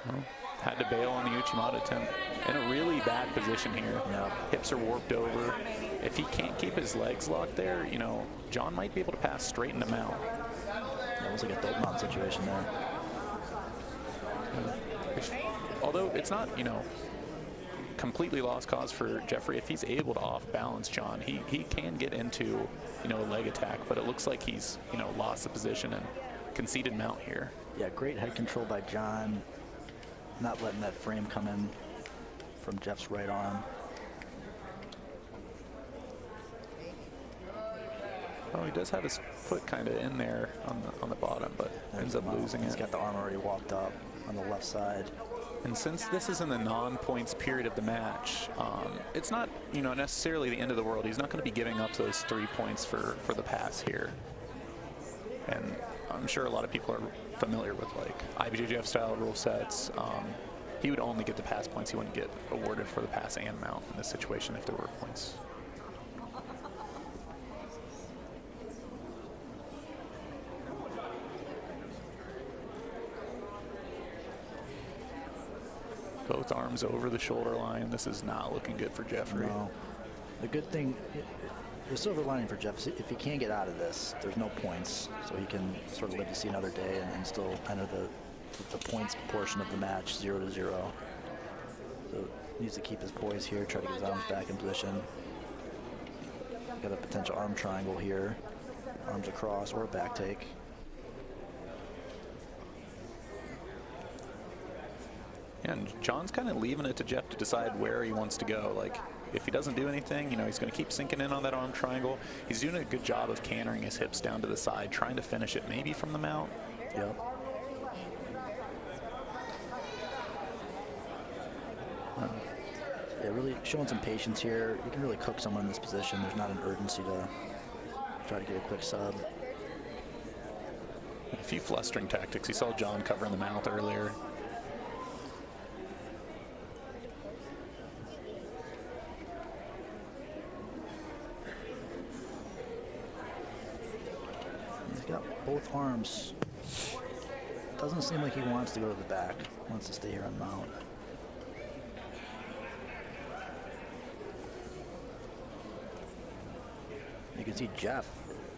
Well, had to bail on the Uchimata attempt. In a really bad position here. Yeah. Hips are warped over. If he can't keep his legs locked there, you know, John might be able to pass straight in the mount. That was like a dope mount situation there. Although it's not, you know, completely lost cause for Jeffrey. If he's able to off-balance John, he can get into, you know, a leg attack, but it looks like he's, you know, lost the position and conceded mount here. Yeah, great head control by John. Not letting that frame come in from Jeff's right arm. Oh, he does have his foot kind of in there on the bottom, but ends up losing it. He's got the arm already walked up on the left side. And since this is in the non-points period of the match, it's not, you know, necessarily the end of the world. He's not going to be giving up those 3 points for the pass here. And I'm sure a lot of people are familiar with like IBJJF style rule sets. He would only get the pass points. He wouldn't get awarded for the pass and mount in this situation if there were points. Both arms over the shoulder line. This is not looking good for Jeffrey. No. The good thing, The silver lining for Jeff is if he can get out of this, there's no points, so he can sort of live to see another day and still enter the points portion of the match 0-0. So needs to keep his poise here, try to get his arms back in position. Got a potential arm triangle here, arms across or a back take. And John's kind of leaving it to Jeff to decide where he wants to go. Like, if he doesn't do anything, you know, he's going to keep sinking in on that arm triangle. He's doing a good job of cantering his hips down to the side, trying to finish it maybe from the mount. Yep. Yeah, really showing some patience here. You can really cook someone in this position. There's not an urgency to try to get a quick sub. A few flustering tactics. You saw John covering the mouth earlier. He's got both arms. Doesn't seem like he wants to go to the back. Wants to stay here on mount. You can see Jeff,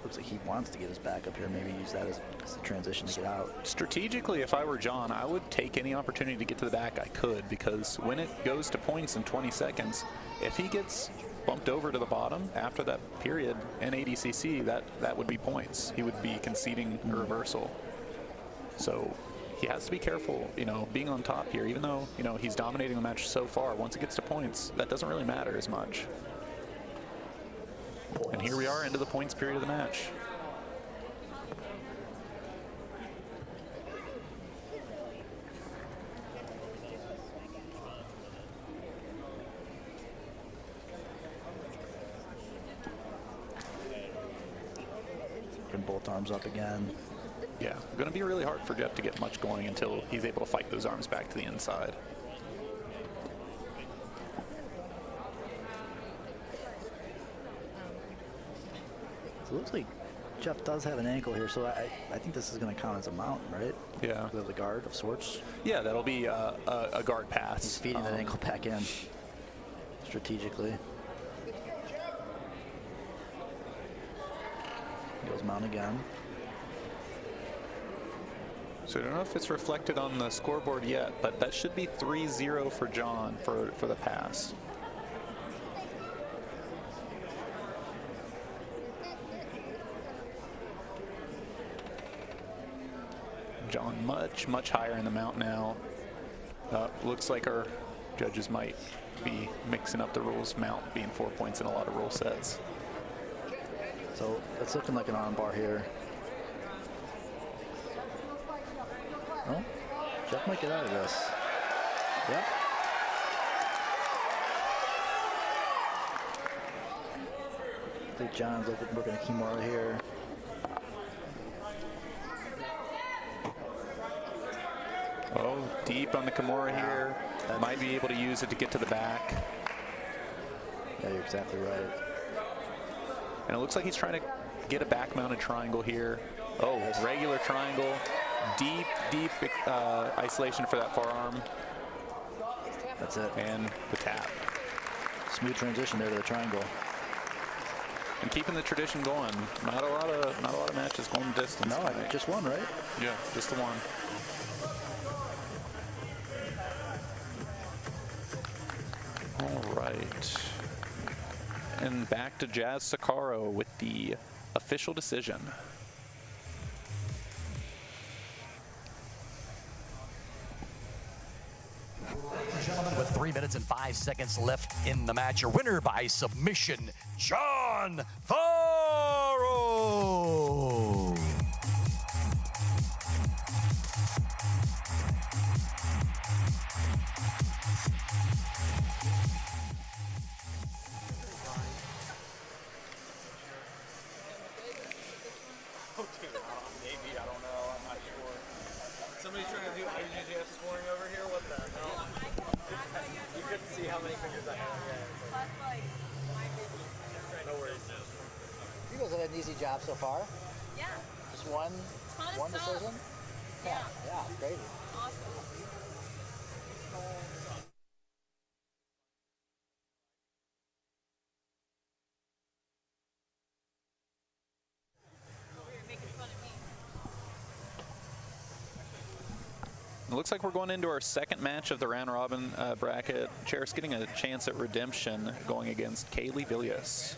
looks like he wants to get his back up here, maybe use that as a transition to get out. Strategically, if I were John, I would take any opportunity to get to the back I could, because when it goes to points in 20 seconds, if he gets bumped over to the bottom after that period in ADCC, that would be points. He would be conceding a reversal. So he has to be careful, you know, being on top here, even though, you know, he's dominating the match so far. Once it gets to points, that doesn't really matter as much. And here we are into the points period of the match. Getting both arms up again. Yeah, going to be really hard for Jeff to get much going until he's able to fight those arms back to the inside. So it looks like Jeff does have an ankle here, so I think this is going to count as a mount, right? Yeah. With the guard of sorts. Yeah, that'll be a guard pass. He's feeding that ankle back in strategically. Goes mount again. So I don't know if it's reflected on the scoreboard yet, but that should be 3-0 for John for the pass. John much higher in the mount now. Looks like our judges might be mixing up the rules, mount being 4 points in a lot of rule sets. So it's looking like an arm bar here. Oh, Jeff might get out of this. Yep. I think John's looking at Kimura here. Oh, deep on the Kimura here. Might be able to use it to get to the back. Yeah, you're exactly right. And it looks like he's trying to get a back-mounted triangle here. Oh, regular triangle. Deep isolation for that forearm. That's it. And the tap. Smooth transition there to the triangle. And keeping the tradition going. Not a lot of matches going the distance. No, tonight. just one, right? Yeah, just the one. All right. And back to Jazz Sakaro with the official decision. Gentlemen, with 3 minutes and 5 seconds left in the match, your winner by submission, John Varro. Maybe, I don't know, I'm not sure. Somebody's trying to do IGGF scoring over here? What the hell? You couldn't see how many fingers I have. No worries. You guys have had an easy job so far. Yeah. Just one decision? Yeah. Yeah, great. Awesome. looks like we're going into our second match of the round robin bracket. Charis getting a chance at redemption going against Kailey Vilyus.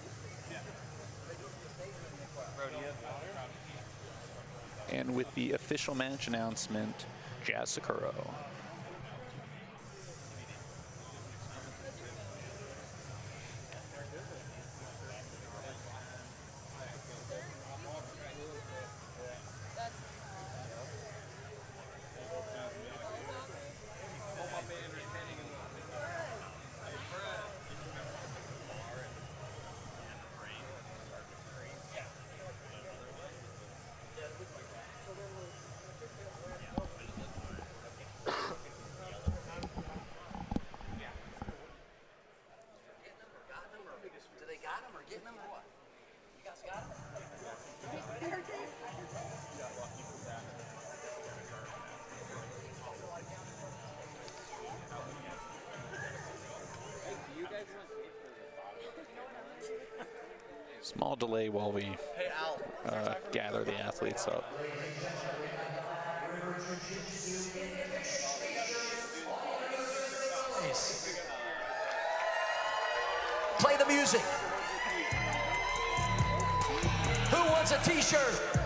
And with the official match announcement, Jazz Sakuro. Small delay while we gather the athletes up. Play the music. Who wants a t-shirt?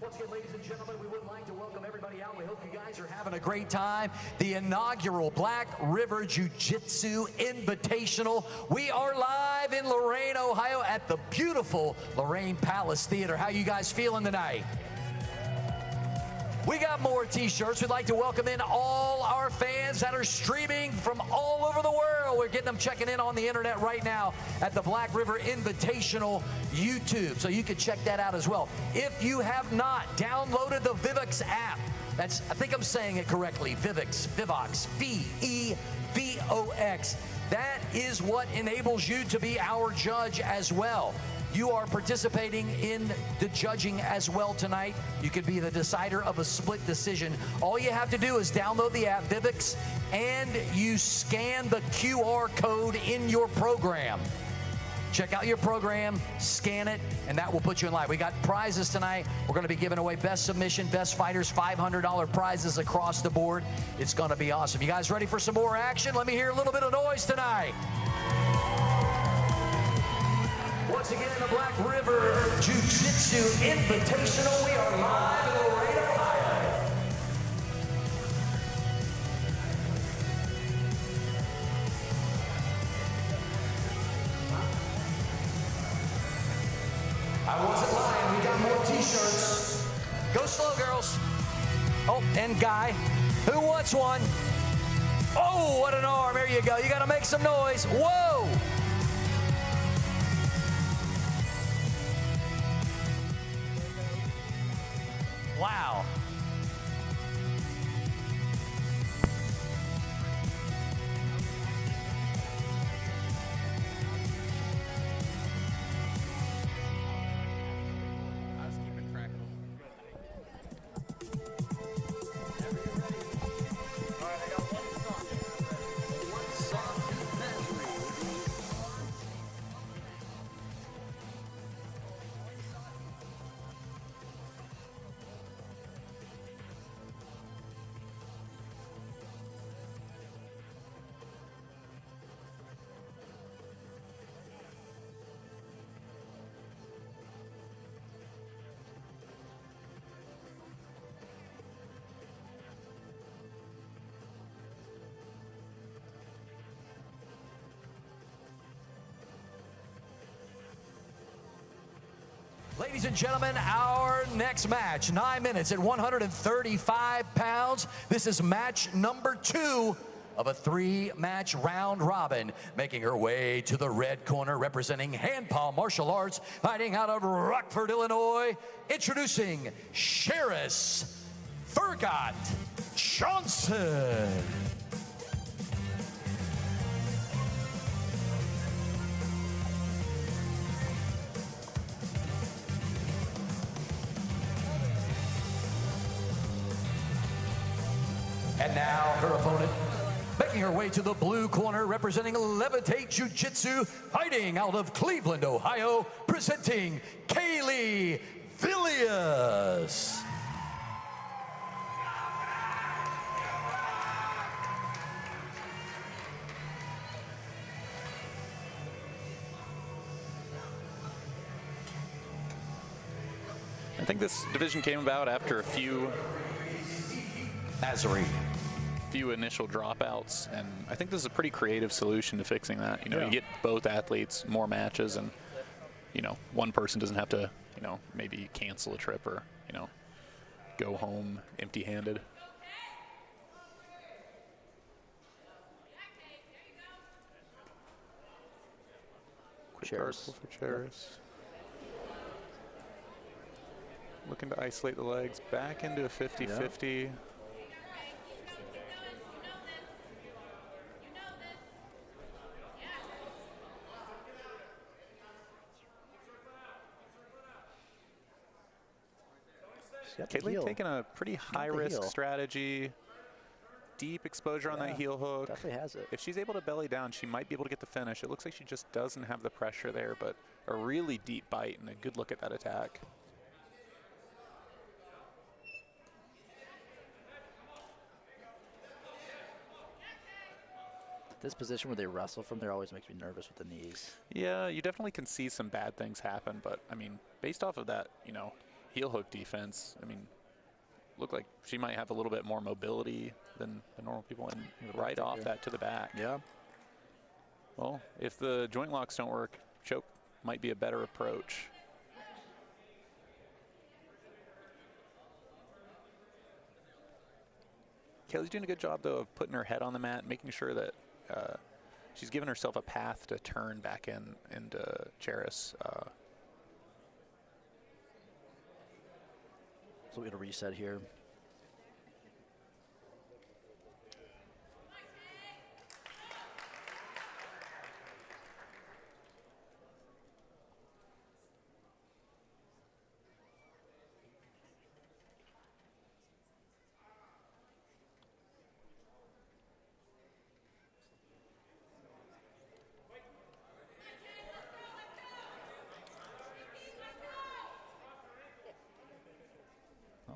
Once again, ladies and gentlemen, we would like to welcome everybody out. We hope you guys are having a great time. The inaugural Black River Jiu-Jitsu Invitational. We are live in Lorain, Ohio at the beautiful Lorain Palace Theater. How you guys feeling tonight? We got more t-shirts. We'd like to welcome in all our fans that are streaming from all over the world. We're getting them checking in on the internet right now at the Black River Invitational YouTube. So you can check that out as well. If you have not downloaded the Vivox app, that's, I think I'm saying it correctly, Vivox, V-E-V-O-X. That is what enables you to be our judge as well. You are participating in the judging as well tonight. You could be the decider of a split decision. All you have to do is download the app, Vivox, and you scan the QR code in your program. Check out your program, scan it, and that will put you in live. We got prizes tonight. We're going to be giving away best submission, best fighters, $500 prizes across the board. It's going to be awesome. You guys ready for some more action? Let me hear a little bit of noise tonight. Once again, the Black River Jiu-Jitsu Invitational. We are live in Lorain, Ohio. I wasn't lying. We got more t-shirts. Go slow, girls. Oh, and guy. Who wants one? Oh, what an arm. There you go. You got to make some noise. Whoa. Wow. I was keeping track of them. All right, I got one song. One song documentary. Ladies and gentlemen, our next match, 9 minutes at 135 pounds. This is match number 2 of a 3-match round robin. Making her way to the red corner, representing Hand Palm Martial Arts, fighting out of Rockford, Illinois. Introducing Charis, Furgat-Johnson. Furgat-Johnson. And now her opponent, making her way to the blue corner, representing Levitate Jiu-Jitsu, fighting out of Cleveland, Ohio, presenting Kailey, Vilyus. I think this division came about after a few initial dropouts, and I think this is a pretty creative solution to fixing that. You know, you get both athletes more matches, and you know, one person doesn't have to, you know, maybe cancel a trip or, you know, go home empty-handed. Charis. For Charis. Looking to isolate the legs back into a 50-50. Kailey taking a pretty high-risk strategy. Deep exposure on that heel hook. Definitely has it. If she's able to belly down, she might be able to get the finish. It looks like she just doesn't have the pressure there, but a really deep bite and a good look at that attack. This position where they wrestle from there always makes me nervous with the knees. Yeah, you definitely can see some bad things happen, but I mean, based off of that, you know, heel hook defense, I mean, look like she might have a little bit more mobility than the normal people, and right off that to the back. Yeah. Well, if the joint locks don't work, choke might be a better approach. Kailey's doing a good job, though, of putting her head on the mat, making sure that she's given herself a path to turn back into Charis. So we got a reset here.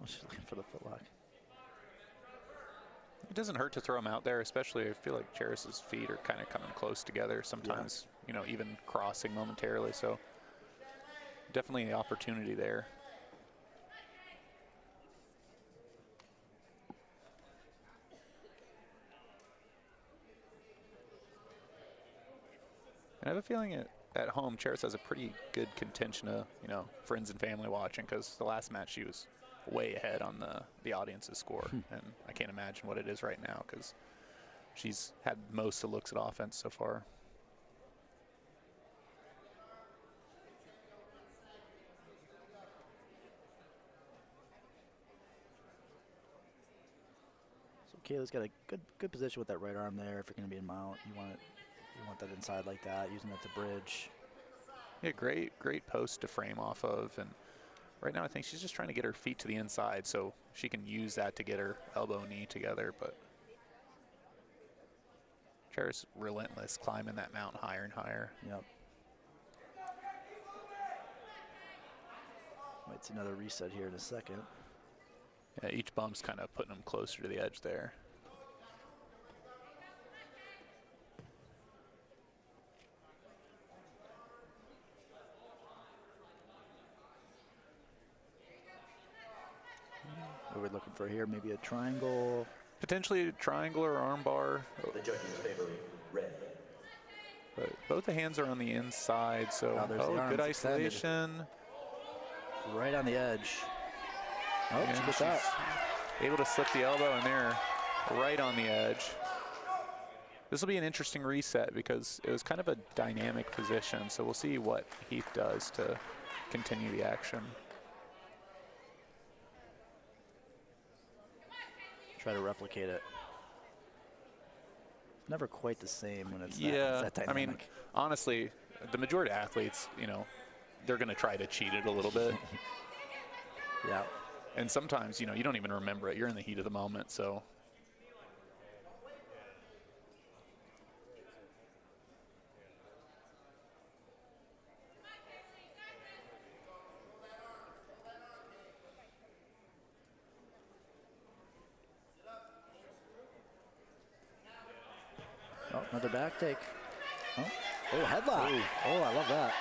She's looking for the footlock. It doesn't hurt to throw them out there, especially I feel like Charis's feet are kind of coming close together. Sometimes, you know, even crossing momentarily. So definitely the opportunity there. And I have a feeling at home, Charis has a pretty good contingent of, you know, friends and family watching, because the last match she was way ahead on the audience's score, and I can't imagine what it is right now because she's had most of the looks at offense so far. So Kailey's got a good position with that right arm there. If you're going to be in mount, you want that inside like that, using that to bridge. Yeah, great post to frame off of, and right now I think she's just trying to get her feet to the inside so she can use that to get her elbow knee together. But Charis relentless, climbing that mountain higher and higher. Yep. Might see another reset here in a second. Yeah, each bump's kind of putting them closer to the edge there. What are we looking for here? Maybe a triangle? Potentially a triangle or armbar. The judges favor red. But both the hands are on the inside, so good isolation. Extended. Right on the edge. Oh, and she gets out. Able to slip the elbow in there, right on the edge. This will be an interesting reset because it was kind of a dynamic position, so we'll see what Heath does to continue the action. Try to replicate it. Never quite the same when it's yeah, that dynamic. I mean, honestly, the majority of athletes, you know, they're going to try to cheat it a little bit. Yeah. And sometimes, you know, you don't even remember it. You're in the heat of the moment, so. Oh, another back take. Oh, headlock. Ooh. Oh, I love that.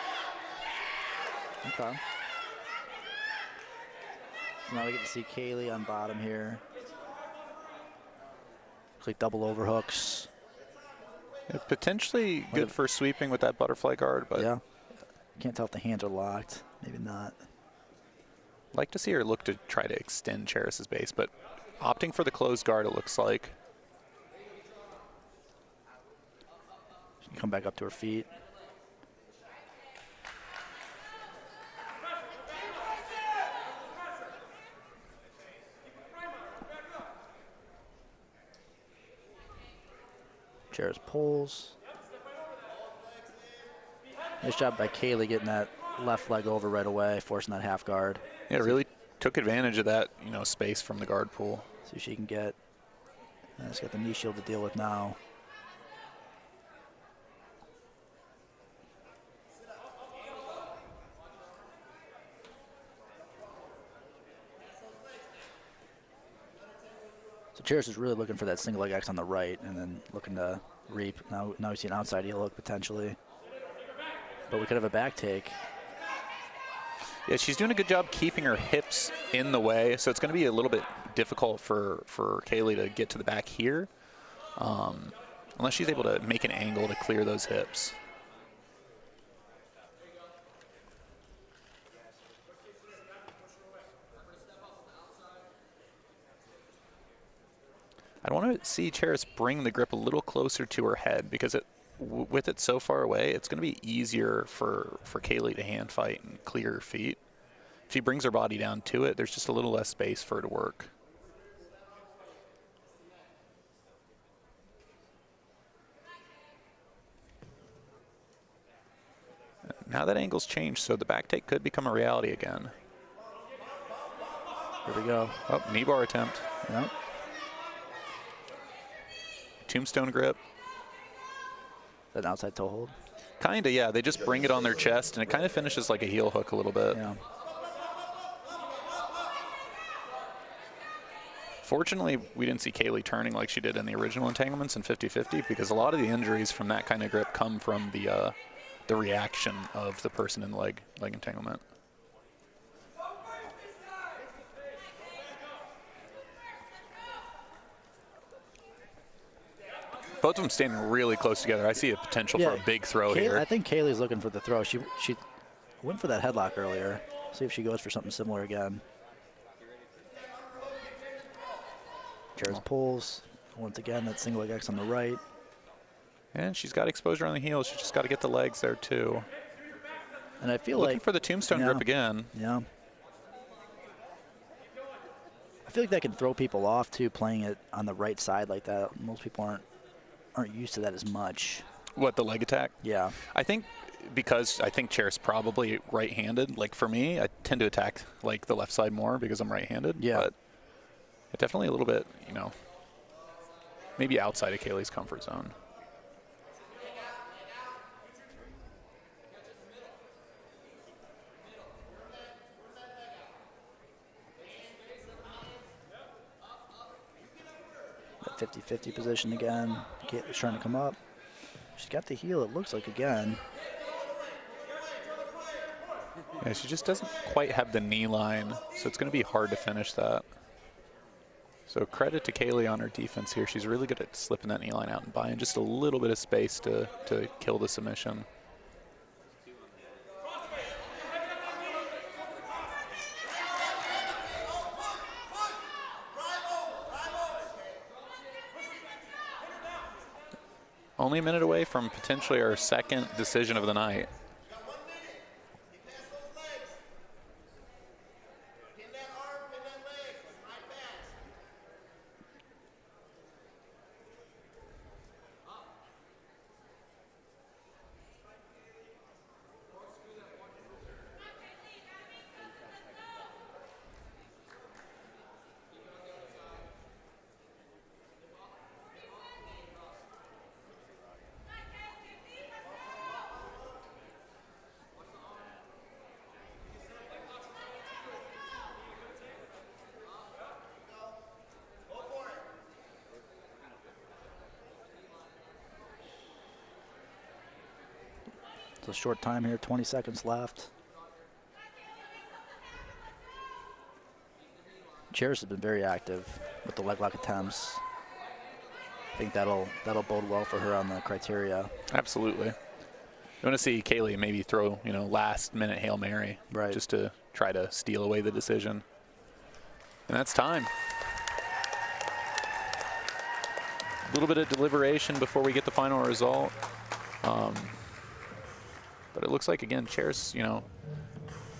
Okay. So now we get to see Kailey on bottom here. Click double overhooks. Yeah, potentially good for sweeping with that butterfly guard, but yeah. Can't tell if the hands are locked. Maybe not. Like to see her look to try to extend Charis's base, but opting for the closed guard, it looks like. She can come back up to her feet. Charis pulls. Nice job by Kailey getting that left leg over right away, forcing that half guard. Yeah, really took advantage of that, you know, space from the guard pull. See if she can get. She's got the knee shield to deal with now. So Charis is really looking for that single leg X on the right, and then looking to reap. Now we see an outside heel hook potentially, but we could have a back take. Yeah, she's doing a good job keeping her hips in the way, so it's going to be a little bit difficult for Kailey to get to the back here, unless she's able to make an angle to clear those hips. I want to see Charis bring the grip a little closer to her head, because with it so far away, it's going to be easier for Kailey to hand fight and clear her feet. If she brings her body down to it, there's just a little less space for her to work. Now that angle's changed, so the back take could become a reality again. Here we go. Oh, knee bar attempt. Yep. Tombstone grip. That outside toe hold? Kind of, yeah. They just bring it on their chest, and it kind of finishes like a heel hook a little bit. Yeah. Fortunately, we didn't see Kailey turning like she did in the original entanglements in 50-50, because a lot of the injuries from that kind of grip come from the reaction of the person in the leg entanglement. Both of them standing really close together. I see a potential for a big throw here. I think Kailey's looking for the throw. She went for that headlock earlier. See if she goes for something similar again. Charis pulls. Once again, that single leg X on the right. And she's got exposure on the heels. She's just got to get the legs there, too. And I feel looking like... for the tombstone grip again. Yeah. I feel like that can throw people off, too, playing it on the right side like that. Most people aren't used to that as much. What, the leg attack? Yeah. I think because Charis probably right-handed. Like, for me, I tend to attack, like, the left side more because I'm right-handed. Yeah. But definitely a little bit, you know, maybe outside of Kailey's comfort zone. That 50-50 position again. Kailey's trying to come up. She's got the heel, it looks like, again. Yeah, she just doesn't quite have the knee line, so it's going to be hard to finish that. So credit to Kailey on her defense here. She's really good at slipping that knee line out and buying just a little bit of space to kill the submission. Only a minute away from potentially our second decision of the night. It's a short time here, 20 seconds left. Charis has been very active with the leg lock attempts. I think that'll bode well for her on the criteria. Absolutely. You want to see Kailey maybe throw, last minute Hail Mary, right, just to try to steal away the decision. And that's time. A little bit of deliberation before we get the final result. But it looks like, again, Charis,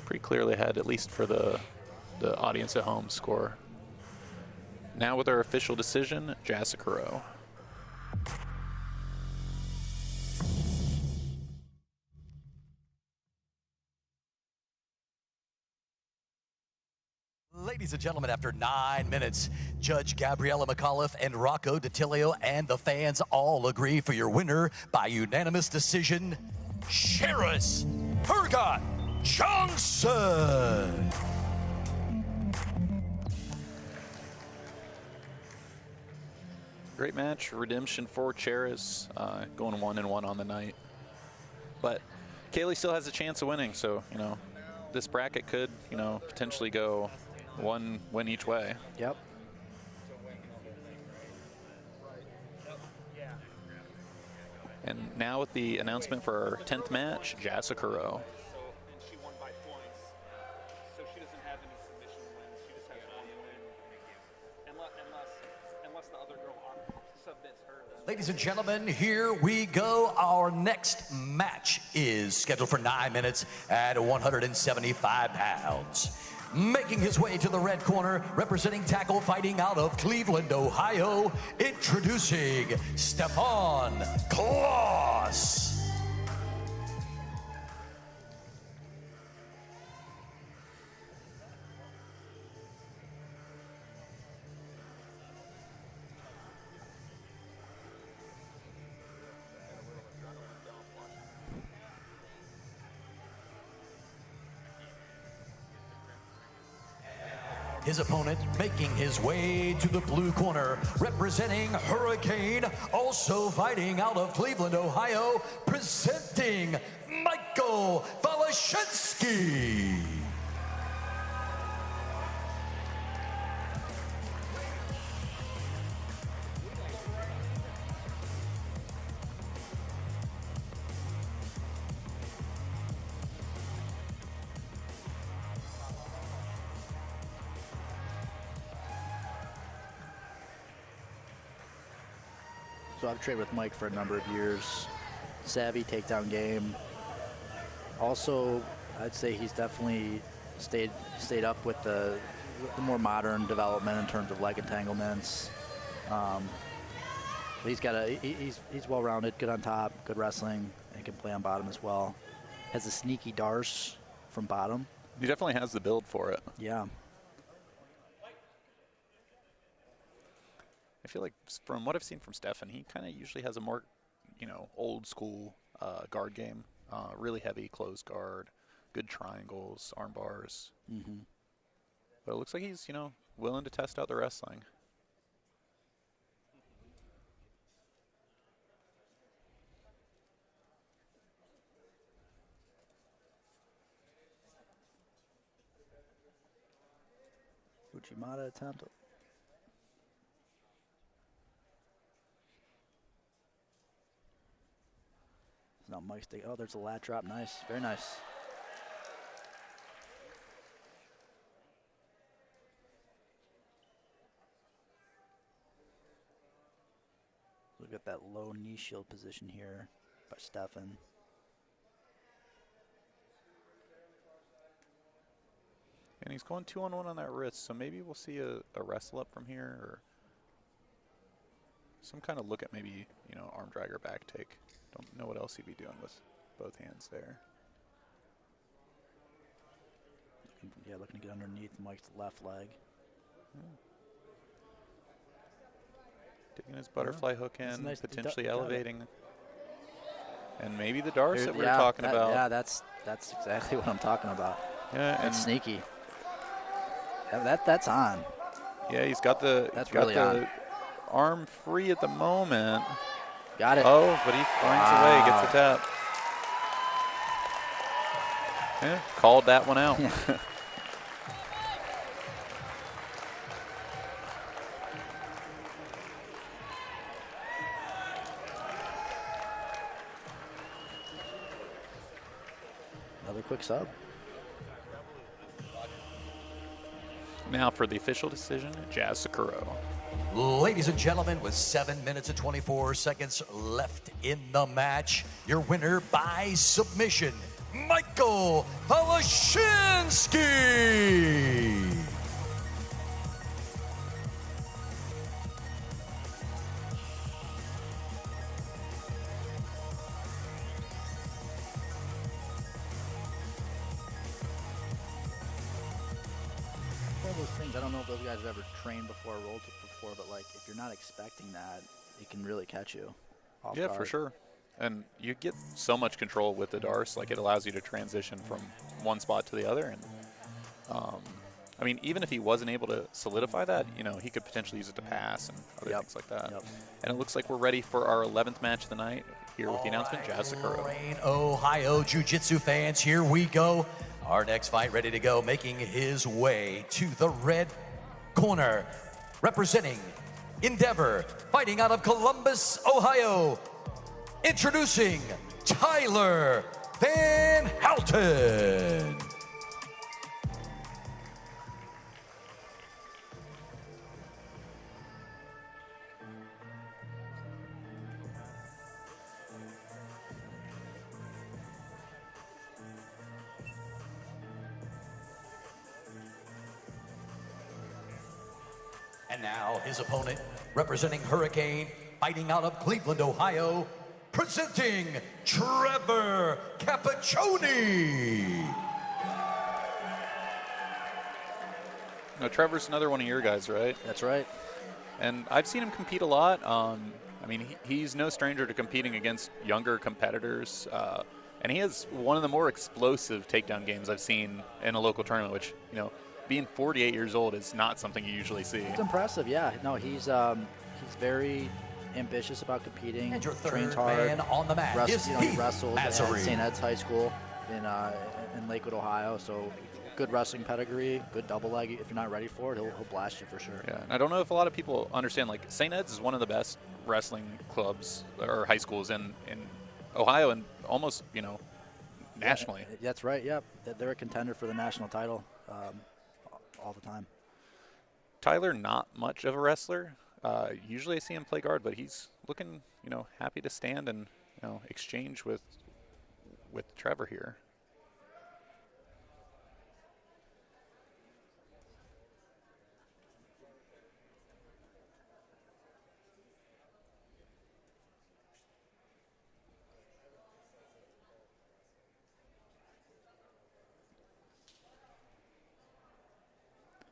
pretty clearly ahead, at least for the audience at home score. Now with our official decision, Jasicaro. Ladies and gentlemen, after 9 minutes, Judge Gabriella McAuliffe and Rocco DiTilio and the fans all agree for your winner by unanimous decision, Charis Furgat-Johnson. Great match, redemption for Charis, going 1-1 on the night. But Kailey still has a chance of winning, so, this bracket could, potentially go one win each way. Yep. And now with the announcement for our 10th match, Jasicaro. And she won by points, so she doesn't have any submission wins. She just has one win, unless the other girl submits her. Ladies and gentlemen, here we go. Our next match is scheduled for 9 minutes at 175 pounds. Making his way to the red corner, representing tackle fighting out of Cleveland, Ohio, introducing Stefan Kloss. His opponent making his way to the blue corner, representing Hurricane, also fighting out of Cleveland, Ohio, presenting Michael Falacienski. So I've trained with Mike for a number of years. Savvy takedown game. Also, I'd say he's definitely stayed up with the more modern development in terms of leg entanglements. He's well-rounded, good on top, good wrestling, and can play on bottom as well. Has a sneaky darce from bottom. He definitely has the build for it. Yeah. I feel like from what I've seen from Stefan, he kind of usually has a more, old school guard game. Really heavy closed guard, good triangles, arm bars. Mm-hmm. But it looks like he's, willing to test out the wrestling. Uchimata attempt. Now Mike's taking, oh, there's a lat drop. Nice, very nice. Look at that low knee shield position here by Stefan. And he's going 2-on-1 on that wrist, so maybe we'll see a wrestle up from here, or some kind of look at maybe, arm drag or back take. Don't know what else he'd be doing with both hands there. Yeah, looking to get underneath Mike's left leg. Taking his butterfly hook in, nice, potentially elevating. And maybe the darce that we were talking about. Yeah, that's exactly what I'm talking about. Yeah, and sneaky. Yeah, that's on. Yeah, he's got the on. Arm free at the moment. Got it. Oh, but he finds a way, gets the tap. Yeah, called that one out. Yeah. Another quick sub. Now for the official decision, Jazz Sakuro. Ladies and gentlemen, with 7 minutes and 24 seconds left in the match, your winner by submission, Michael Falacienski. One of those things, I don't know if those guys have ever trained before or rolled before, but like if you're not expecting that, it can really catch you off Yeah, guard. for sure. And you get so much control with the Darce, like it allows you to transition from one spot to the other. And I mean, even if he wasn't able to solidify that, you know, he could potentially use it to pass and other things like that. And it looks like we're ready for our 11th match of the night here with the announcement, Jazz Sakuro. Lorraine, Ohio Jiu-Jitsu fans, here we go. Our next fight ready to go, making his way to the red corner, representing Endeavor, fighting out of Columbus, Ohio. Introducing Tyler Van Houten. And now his opponent, representing Hurricane, fighting out of Cleveland, Ohio, presenting Trevor Capiccioni. Now, Trevor's another one of your guys, right? That's right. And I've seen him compete a lot. I mean, he's no stranger to competing against younger competitors. And he has one of the more explosive takedown games I've seen in a local tournament, which, you know, being 48 years old is not something you usually see. It's impressive, yeah. No, he's very ambitious about competing. And your third trains hard. man on the mat is he wrestled at Nazarene. St. Ed's High School in Lakewood, Ohio. So good wrestling pedigree, good double leg. If you're not ready for it, he'll blast you for sure. Yeah, and I don't know if a lot of people understand, like, St. Ed's is one of the best wrestling clubs or high schools in Ohio and almost, you know, nationally. Yeah, that's right, yeah. They're a contender for the national title all the time. Tyler, not much of a wrestler. Usually I see him play guard, but he's looking, you know, happy to stand and, you know, exchange with Trevor here.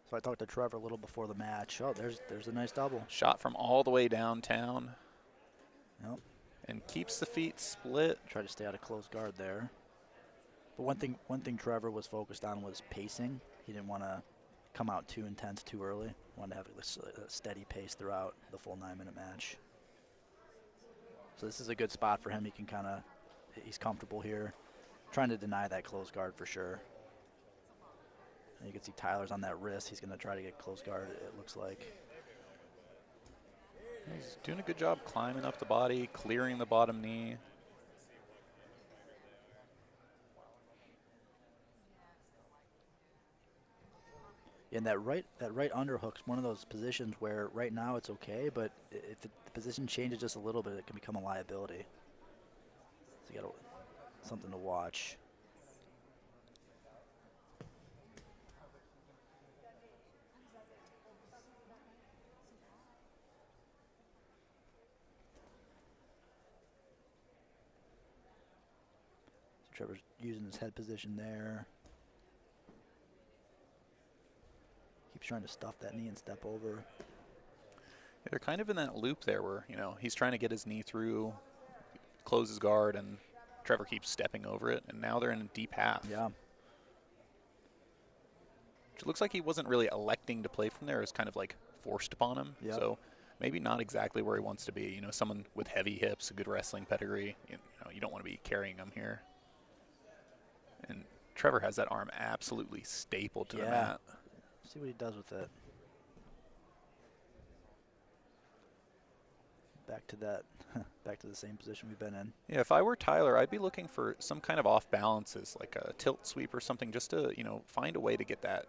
So I talked to Trevor a little before the match. Oh, there's a nice double. Shot from all the way downtown. Yep. And keeps the feet split. Try to stay out of close guard there. But one thing Trevor was focused on was pacing. He didn't want to come out too intense too early. Wanted to have a steady pace throughout the full 9-minute match. So this is a good spot for him. He can he's comfortable here. Trying to deny that close guard for sure. And you can see Tyler's on that wrist. He's going to try to get close guard, it looks like. He's doing a good job climbing up the body, clearing the bottom knee. And that right underhook's one of those positions where right now it's okay, but if the position changes just a little bit, it can become a liability. So you got something to watch. Trevor's using his head position there. Keeps trying to stuff that knee and step over. They're kind of in that loop there where, you know, he's trying to get his knee through, close his guard, and Trevor keeps stepping over it, and now they're in a deep half. Yeah. It looks like he wasn't really electing to play from there. It was kind of like forced upon him. Yep. So maybe not exactly where he wants to be. You know, someone with heavy hips, a good wrestling pedigree. You know, you don't want to be carrying him here. And Trevor has that arm absolutely stapled to the mat. See what he does with it. Back to that, back to the same position we've been in. Yeah, if I were Tyler, I'd be looking for some kind of off balances, like a tilt sweep or something, just to, find a way to get that,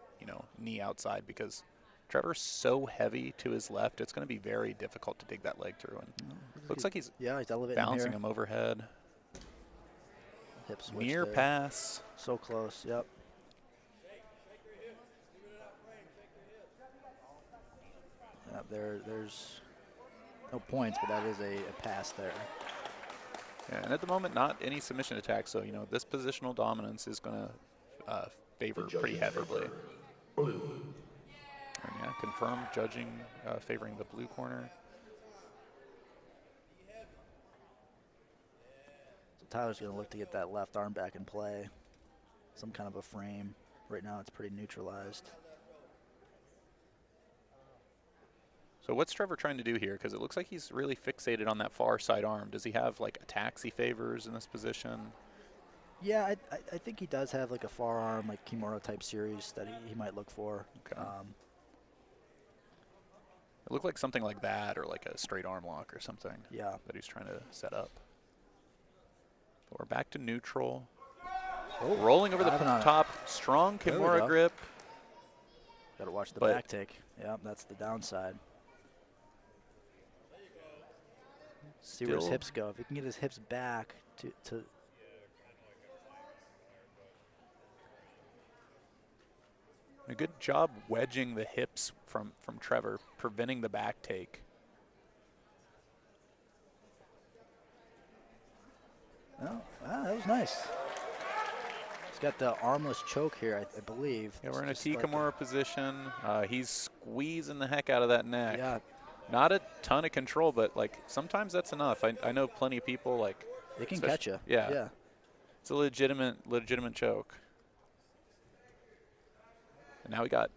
knee outside, because Trevor's so heavy to his left, it's going to be very difficult to dig that leg through. And looks like he's elevating bouncing here. him overhead. Hip switch Near there. pass. So close, yep. Yep, there's no points, but that is a pass there. Yeah, and at the moment, not any submission attack, so, this positional dominance is going to favor pretty heavily. And yeah, confirmed judging favoring the blue corner. So Tyler's going to look to get that left arm back in play. Some kind of a frame. Right now it's pretty neutralized. So what's Trevor trying to do here? Because it looks like he's really fixated on that far side arm. Does he have like attacks he favors in this position? Yeah, I think he does have like a far arm, like Kimura type series that he might look for. Okay. It looked like something like that, or like a straight arm lock or something. Yeah. That he's trying to set up. But we're back to neutral. Oh, rolling over the top, strong Kimura grip. Got to watch the back take. Yeah, that's the downside. See where his hips go. If he can get his hips back to a good job wedging the hips from Trevor, preventing the back take. Oh, that was nice. He's got the armless choke here, I believe. Yeah, we're in a T Kimura position. He's squeezing the heck out of that neck. Yeah. Not a ton of control, but like sometimes that's enough. I know plenty of people like they can catch you. Yeah. It's a legitimate choke. And now we got,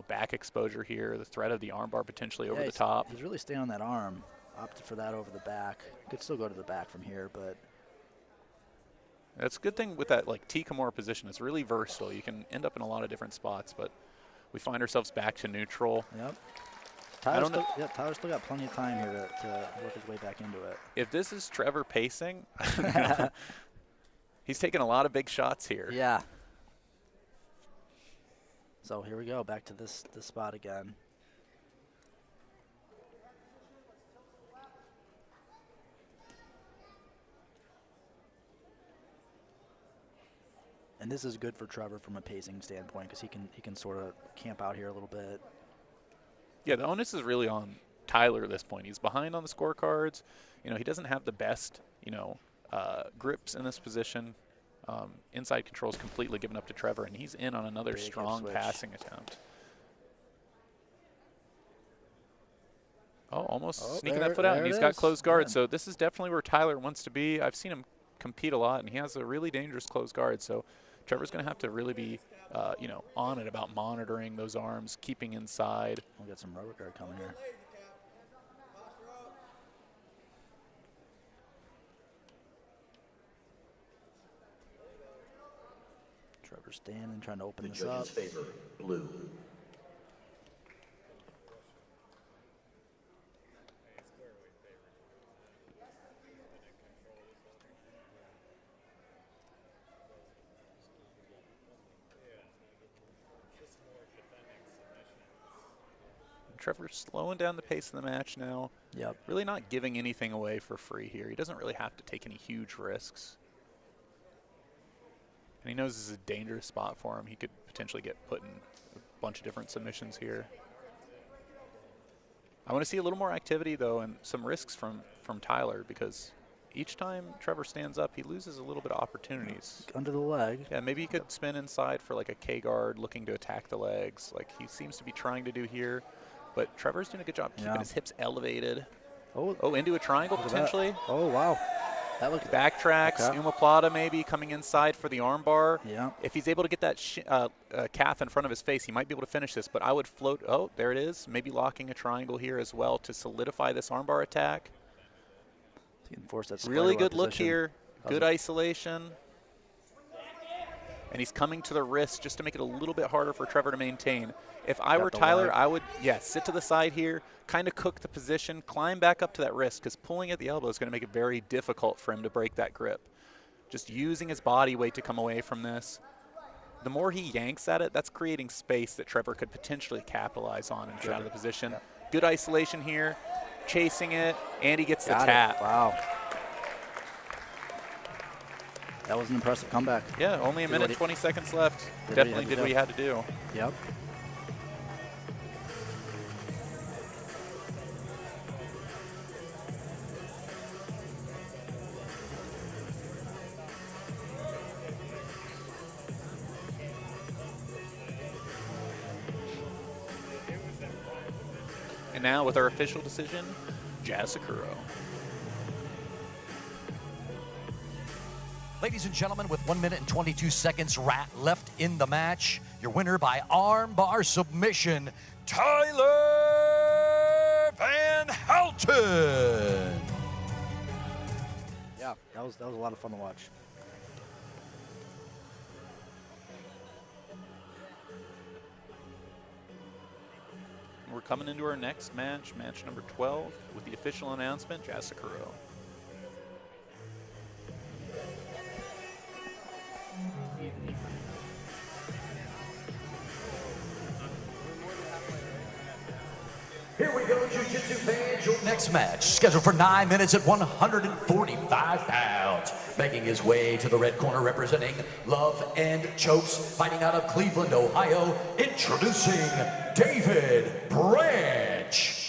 back exposure here, the threat of the armbar potentially over the top. He's really staying on that arm. Opted for that over the back. Could still go to the back from here, but that's a good thing with that like T Kimura position. It's really versatile. You can end up in a lot of different spots, but we find ourselves back to neutral. Yep. Tyler's still got plenty of time here to work his way back into it. If this is Trevor pacing, he's taking a lot of big shots here. Yeah. So here we go, back to this spot again. And this is good for Trevor from a pacing standpoint because he can sort of camp out here a little bit. Yeah, the onus is really on Tyler at this point. He's behind on the scorecards. He doesn't have the best, grips in this position. Inside control is completely given up to Trevor, and he's in on another strong passing attempt. Oh, almost sneaking that foot out, and he's got closed guard. So this is definitely where Tyler wants to be. I've seen him compete a lot, and he has a really dangerous closed guard. So Trevor's going to have to really be, on it about monitoring those arms, keeping inside. We'll get some rubber guard coming here. Trevor's standing, trying to open this up. The judges favor blue. Trevor's slowing down the pace of the match now. Yep. Really not giving anything away for free here. He doesn't really have to take any huge risks. And he knows this is a dangerous spot for him. He could potentially get put in a bunch of different submissions here. I want to see a little more activity, though, and some risks from Tyler, because each time Trevor stands up, he loses a little bit of opportunities. Under the leg. Yeah, maybe he could spin inside for like a K guard looking to attack the legs, like he seems to be trying to do here. But Trevor's doing a good job keeping his hips elevated. Oh, into a triangle potentially. Oh, wow. That looks backtracks, omoplata maybe coming inside for the armbar. Yeah. If he's able to get that calf in front of his face, he might be able to finish this. But I would float. Oh, there it is. Maybe locking a triangle here as well to solidify this armbar attack. He can force that really good look position. here. Good isolation. and he's coming to the wrist just to make it a little bit harder for Trevor to maintain. If I Got were the Tyler, leg. I would, sit to the side here, kind of cook the position, climb back up to that wrist, because pulling at the elbow is going to make it very difficult for him to break that grip. Just using his body weight to come away from this. The more he yanks at it, that's creating space that Trevor could potentially capitalize on and get out of the position. Yeah. Good isolation here, chasing it, and he gets the Got it. tap. Wow. That was an impressive comeback. Yeah, only a minute, 20 seconds left. Definitely did what he had to do. Yep. And now with our official decision, Jazz Sakuro. Ladies and gentlemen, with 1 minute and 22 seconds left in the match, your winner by armbar submission, Tyler Van Houten. Yeah, that was a lot of fun to watch. We're coming into our next match, match number 12, with the official announcement, Jazz Sakuro. Here we go, Jiu-Jitsu fans. Your next match, scheduled for 9 minutes at 145 pounds. Making his way to the red corner, representing Love and Chokes, fighting out of Cleveland, Ohio, introducing David Branch.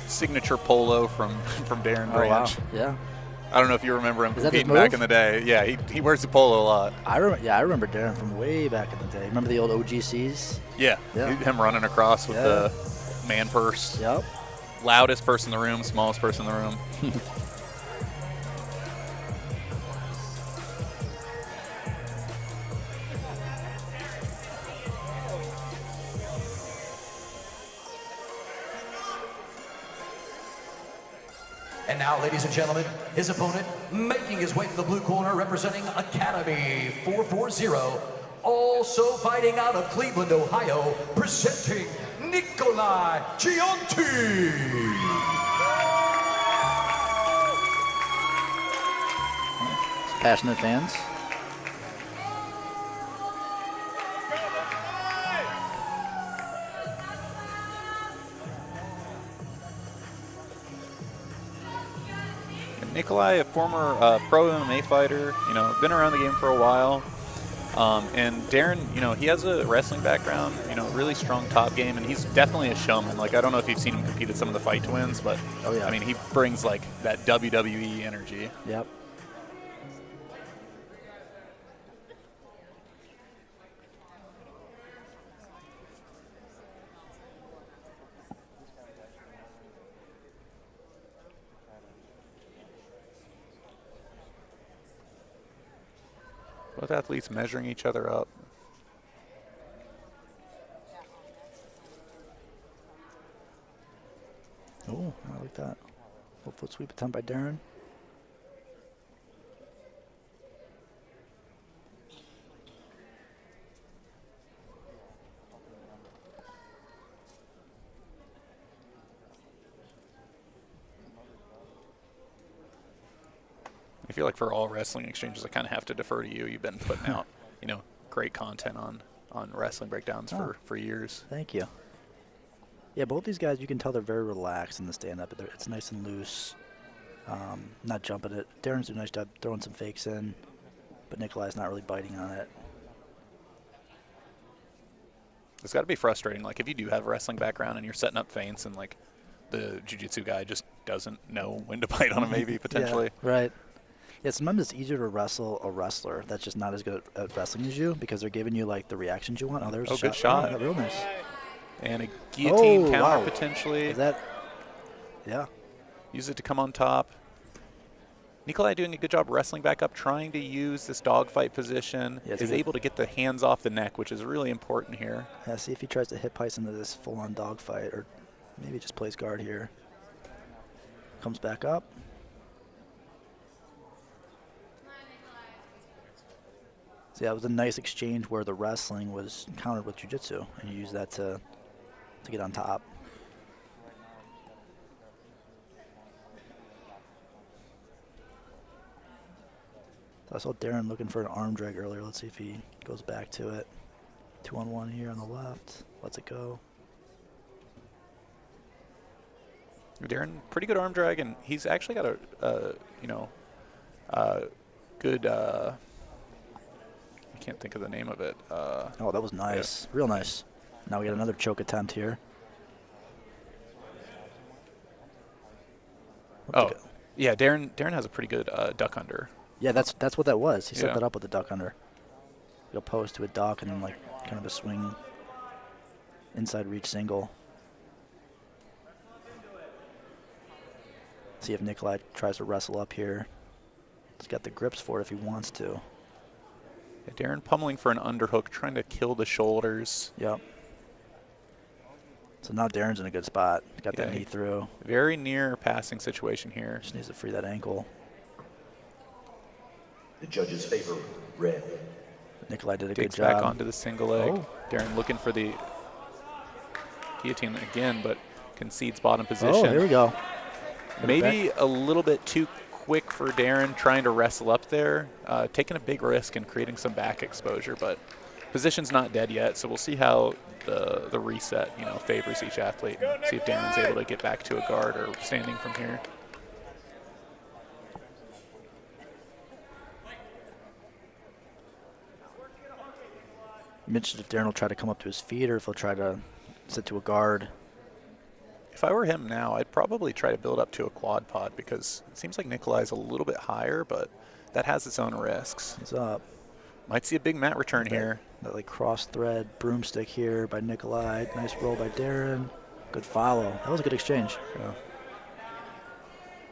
Signature polo from Darren Branch. Wow. Yeah. I don't know if you remember him Is that his competing back move? in the day. Yeah, he wears the polo a lot. I remember Darren from way back in the day. Remember the old OGCs? Yeah, Yeah. him running across with Yeah. the man purse. Yep. Loudest person in the room, smallest person in the room. And now, ladies and gentlemen, his opponent, making his way to the blue corner, representing Academy 440, also fighting out of Cleveland, Ohio, presenting Nikolai Gionti. Passionate fans. Nikolai, a former pro MMA fighter, been around the game for a while. And Darren, he has a wrestling background, really strong top game, and he's definitely a showman. Like, I don't know if you've seen him compete at some of the Fight to Wins, but Oh, yeah. I mean, he brings like that WWE energy. Yep. Both athletes measuring each other up. Oh, I like that. Little foot sweep attempt by Darren. I feel like for all wrestling exchanges, I kind of have to defer to you. You've been putting out, great content on wrestling breakdowns for years. Thank you. Yeah, both these guys, you can tell they're very relaxed in the stand-up. It's nice and loose, not jumping it. Darren's doing a nice job throwing some fakes in, but Nikolai's not really biting on it. It's got to be frustrating. Like, if you do have a wrestling background and you're setting up feints and, like, the jiu-jitsu guy just doesn't know when to bite on him, maybe, potentially. Yeah, right. Yeah, sometimes it's easier to wrestle a wrestler that's just not as good at wrestling as you because they're giving you, like, the reactions you want. Oh, there's a good shot. Oh, real nice. And a guillotine counter wow. potentially. Is that? Yeah. Use it to come on top. Nikolai doing a good job wrestling back up, trying to use this dogfight position. Yeah, is able to get the hands off the neck, which is really important here. Yeah, see if he tries to hit Pice into this full-on dogfight, or maybe just plays guard here. Comes back up. So yeah, it was a nice exchange where the wrestling was countered with jiu-jitsu, and you use that to get on top. I saw Darren looking for an arm drag earlier. Let's see if he goes back to it. 2-on-1 here on the left. Lets it go. Darren, pretty good arm drag, and he's actually got a good. I can't think of the name of it. Oh, that was nice. Yeah. Real nice. Now we got another choke attempt here. Yeah, Darren has a pretty good duck under. Yeah, that's what that was. He set that up with the duck under. He'll post to a duck and then like kind of a swing inside reach single. See if Nikolai tries to wrestle up here. He's got the grips for it if he wants to. Yeah, Darren pummeling for an underhook, trying to kill the shoulders. Yep. So now Darren's in a good spot. Got that knee through. Very near passing situation here. Just needs to free that ankle. The judges favor red. Nikolai did a Digs good job. back onto the single leg. Oh. Darren looking for the guillotine again, but concedes bottom position. Oh, here we go. Maybe a little bit too quick for Darren trying to wrestle up there, taking a big risk and creating some back exposure, but position's not dead yet, so we'll see how the reset, favors each athlete. See if Darren's able to get back to a guard or standing from here. I'm interested if Darren will try to come up to his feet or if he'll try to sit to a guard. If I were him now, I'd probably try to build up to a quad pod because it seems like Nikolai's a little bit higher, but that has its own risks. He's up. Might see a big mat return here. That like cross thread broomstick here by Nikolai. Nice roll by Darren. Good follow. That was a good exchange. Yeah.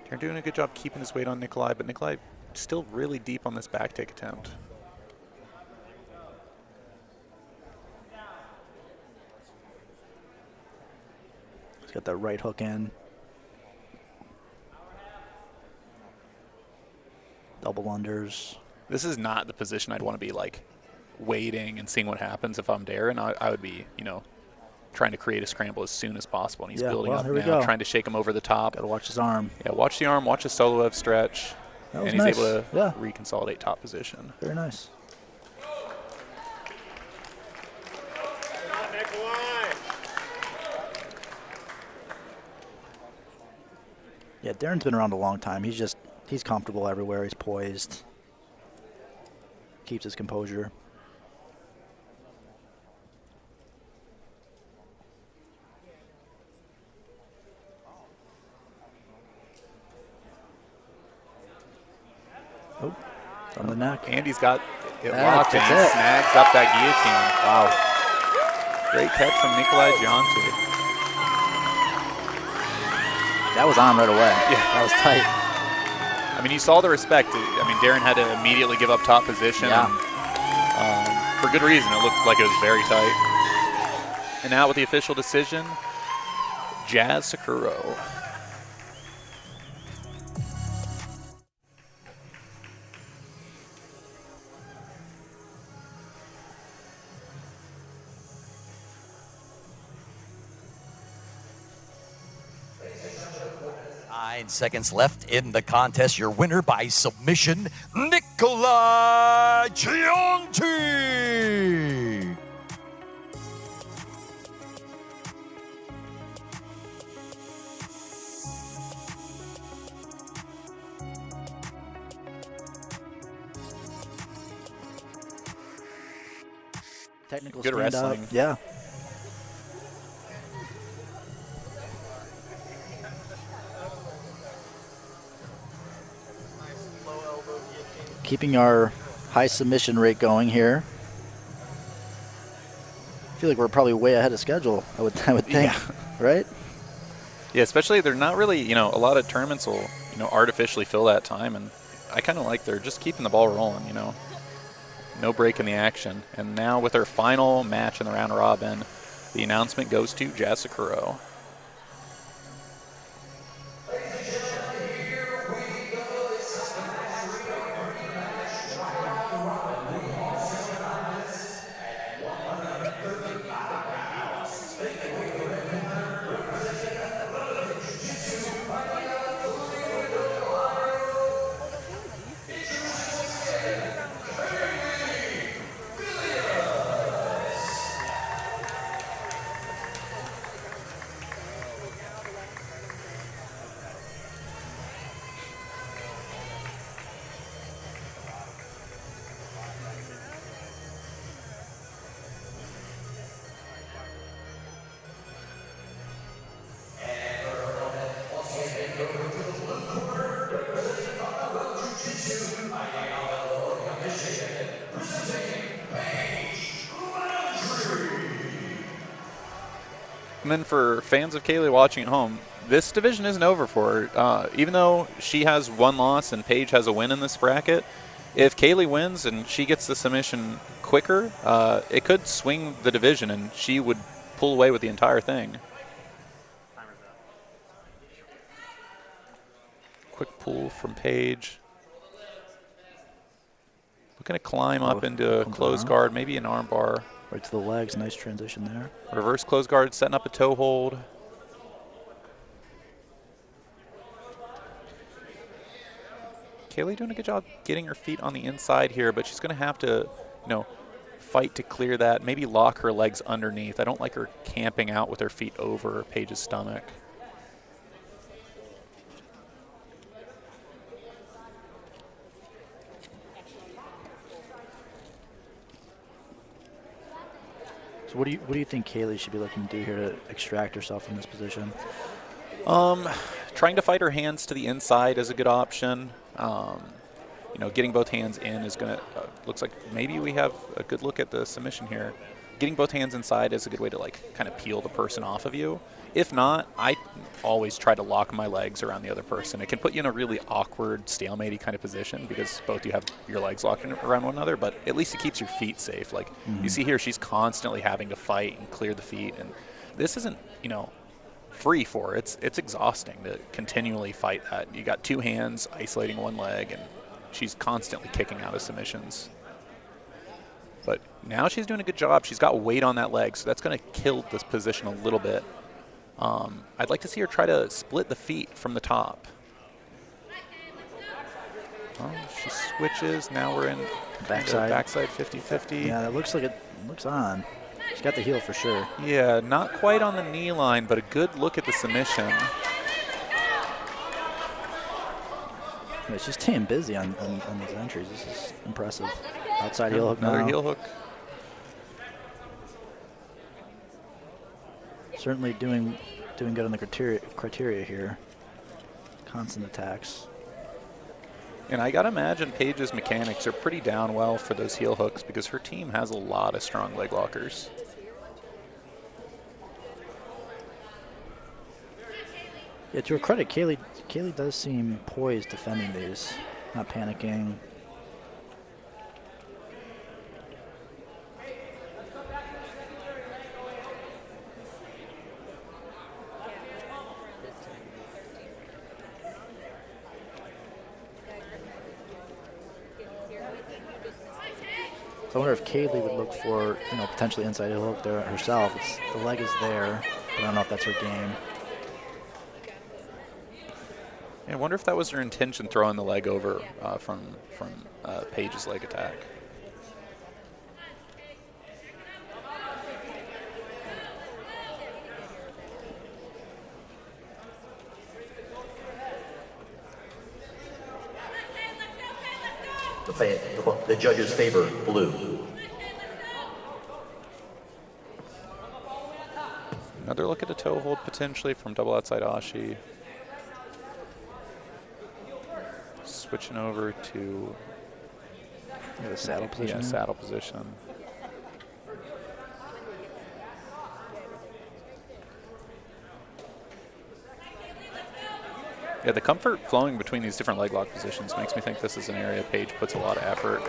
Darren doing a good job keeping his weight on Nikolai, but Nikolai still really deep on this back take attempt. Got that right hook in. Double unders. This is not the position I'd want to be like waiting and seeing what happens if I'm Darren. I would be, trying to create a scramble as soon as possible. And he's building up now, trying to shake him over the top. Got to watch his arm. Yeah, watch the arm, watch his Soloev stretch. And he's able to reconsolidate top position. Very nice. Yeah, Darren's been around a long time. He's comfortable everywhere. He's poised. Keeps his composure. Oh, it's on the neck. And he's got it locked and snags up that guillotine. Wow. Great catch from Nikolai Gionti. That was on right away. Yeah. That was tight. I mean, you saw the respect. I mean, Darren had to immediately give up top position. Yeah. And, for good reason. It looked like it was very tight. And now with the official decision, Jazz Sakuro. Seconds left in the contest. Your winner by submission, Nikolai Gionti. Technical good wrestling. Up. Yeah. Keeping our high submission rate going here. feel like we're probably way ahead of schedule, I would think, Yeah. right? Yeah, especially they're not really, a lot of tournaments will, artificially fill that time, and I kind of like they're just keeping the ball rolling, No break in the action. And now with our final match in the round robin, the announcement goes to Jessica Rowe. And then for fans of Kailey watching at home, this division isn't over for her. Even though she has one loss and Paige has a win in this bracket, if Kailey wins and she gets the submission quicker, it could swing the division and she would pull away with the entire thing. Quick pull from Paige. Looking to climb up into a close guard, maybe an arm bar. Right to the legs, nice transition there. Reverse close guard, setting up a toe hold. Kailey doing a good job getting her feet on the inside here, but she's going to have to, fight to clear that. Maybe lock her legs underneath. I don't like her camping out with her feet over Paige's stomach. So what do you think Kailey should be looking to do here to extract herself from this position? Trying to fight her hands to the inside is a good option. Getting both hands in is going to, looks like maybe we have a good look at the submission here. Getting both hands inside is a good way to kind of peel the person off of you. If not, I always try to lock my legs around the other person. It can put you in a really awkward, stalemate-y kind of position because both you have your legs locked around one another, but at least it keeps your feet safe. You see here, she's constantly having to fight and clear the feet, and this isn't, free for her. It's exhausting to continually fight that. You got two hands isolating one leg, and she's constantly kicking out of submissions. But now she's doing a good job. She's got weight on that leg, so that's going to kill this position a little bit. I'd like to see her try to split the feet from the top. She switches. Now we're in backside 50-50. Yeah, it looks like it looks on. She's got the heel for sure. Yeah, not quite on the knee line, but a good look at the submission. Yeah, she's staying busy on these entries. This is impressive. Outside heel hook now. Another heel hook. Certainly doing good on the criteria here. Constant attacks. And I got to imagine Paige's mechanics are pretty down well for those heel hooks because her team has a lot of strong leg lockers. Yeah, to her credit, Kailey does seem poised defending these, not panicking. So I wonder if Kailey would look for, potentially inside heel hook there herself. The leg is there, but I don't know if that's her game. Yeah, I wonder if that was her intention, throwing the leg over from Paige's leg attack. The judges favor blue. Another look at a toe hold potentially from double outside Ashi. Switching over to the saddle position. Yeah, saddle position. Yeah, the comfort flowing between these different leg lock positions makes me think this is an area Paige puts a lot of effort.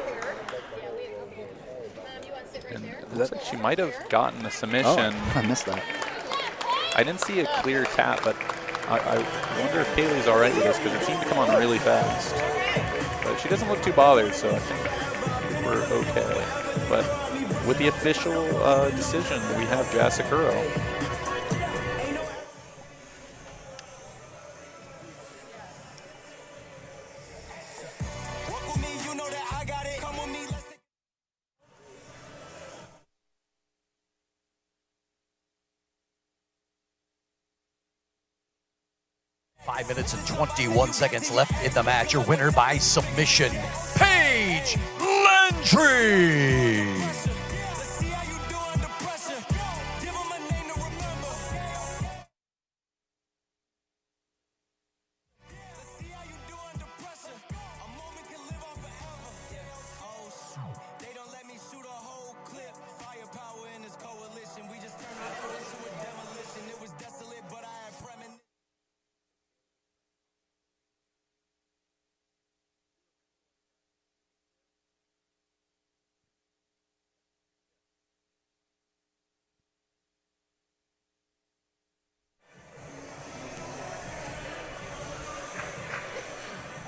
And it looks like she might have gotten the submission. Oh, I missed that. I didn't see a clear tap, but I wonder if Kailey's all right with this because it seemed to come on really fast. But she doesn't look too bothered, so I think we're okay. But with the official decision, we have Jasakuro. Five minutes and 21 seconds left in the match. Your winner by submission, Paige Landry.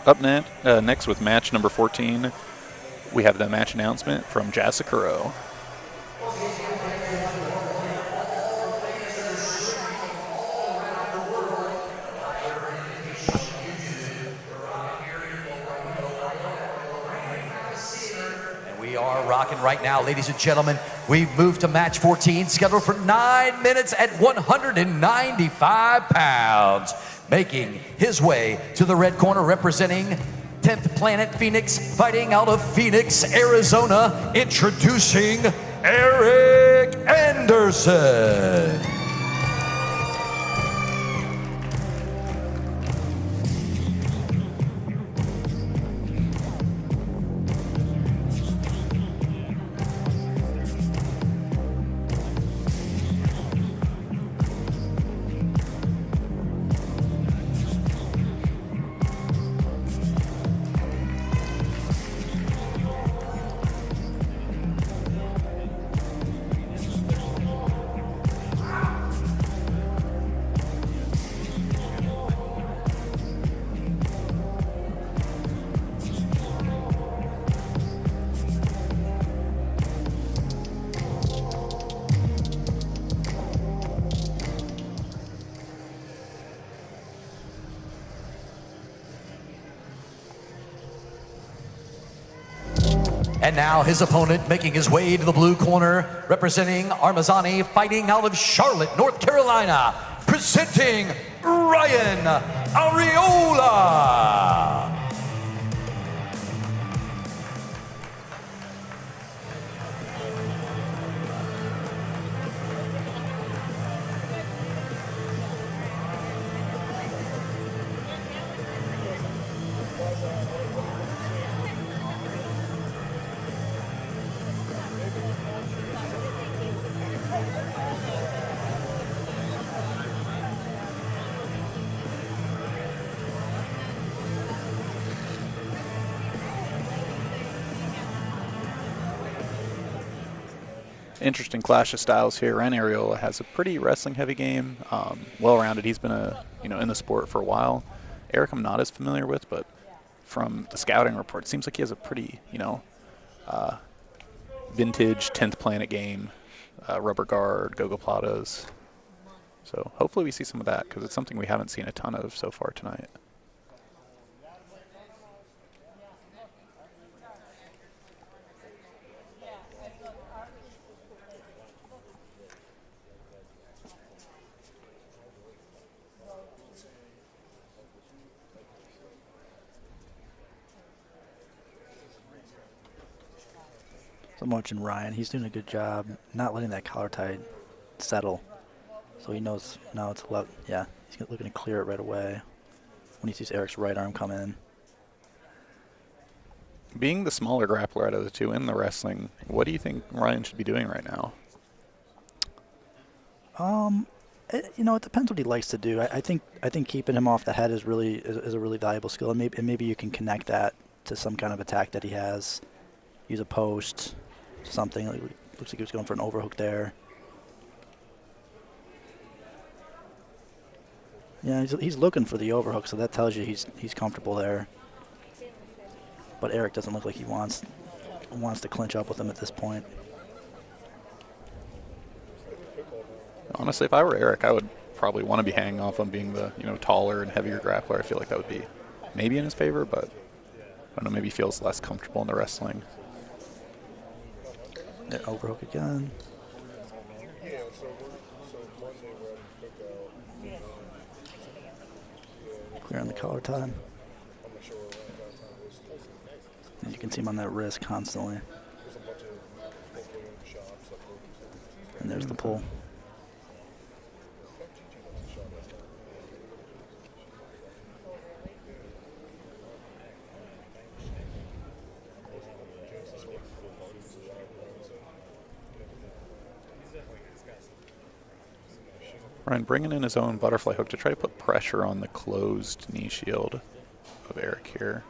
Up next with match number 14, we have the match announcement from Jasakuro. And we are rocking right now, ladies and gentlemen. We've moved to match 14, scheduled for 9 minutes at 195 pounds. Making his way to the red corner, representing 10th Planet Phoenix, fighting out of Phoenix, Arizona, introducing Erik Anderson. And now his opponent making his way to the blue corner, representing Armazani, fighting out of Charlotte, North Carolina, presenting Ryan Arreola. Interesting clash of styles here. Ryan Arreola has a pretty wrestling-heavy game, well-rounded. He's been in the sport for a while. Erik, I'm not as familiar with, but from the scouting report, it seems like he has a pretty, vintage 10th Planet game, rubber guard, gogoplatas. So hopefully we see some of that because it's something we haven't seen a ton of so far tonight. So I'm watching Ryan. He's doing a good job not letting that collar tie settle. So he knows now it's left. Yeah, he's looking to clear it right away when he sees Erik's right arm come in. Being the smaller grappler out of the two in the wrestling, what do you think Ryan should be doing right now? You know, it depends what he likes to do. I think keeping him off the head is a really valuable skill, and maybe you can connect that to some kind of attack that he has. Use a post, something. Looks like he was going for an overhook there. Yeah, he's looking for the overhook, so that tells you he's comfortable there. But Erik doesn't look like he wants to clinch up with him at this point. Honestly, if I were Erik, I would probably want to be hanging off on being the taller and heavier grappler. I feel like that would be maybe in his favor, but I don't know. Maybe he feels less comfortable in the wrestling. Yeah, overhook again. Clear on the collar time. And you can see him on that wrist constantly. And there's the pull. Ryan bringing in his own butterfly hook to try to put pressure on the closed knee shield of Erik here.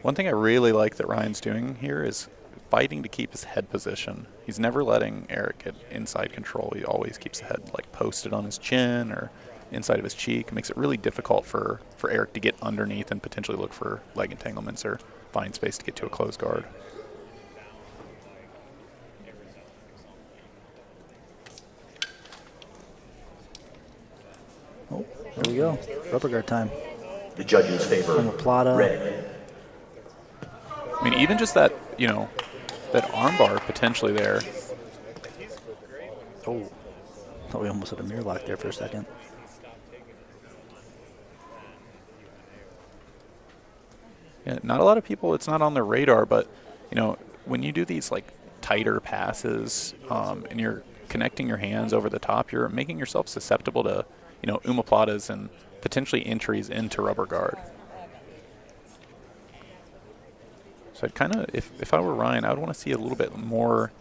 One thing I really like that Ryan's doing here is fighting to keep his head position. He's never letting Erik get inside control. He always keeps the head like posted on his chin or inside of his cheek. It makes it really difficult for Erik to get underneath and potentially look for leg entanglements or find space to get to a closed guard. Oh, there we go. Rubber guard time. The judges favor red. I mean, even just that, that armbar potentially there. Oh, thought we almost had a mirror lock there for a second. Yeah, not a lot of people, it's not on their radar, but, when you do these, like, tighter passes and you're connecting your hands over the top, you're making yourself susceptible to, omoplatas and potentially entries into rubber guard. So I'd kind of, if I were Ryan, I would want to see a little bit more,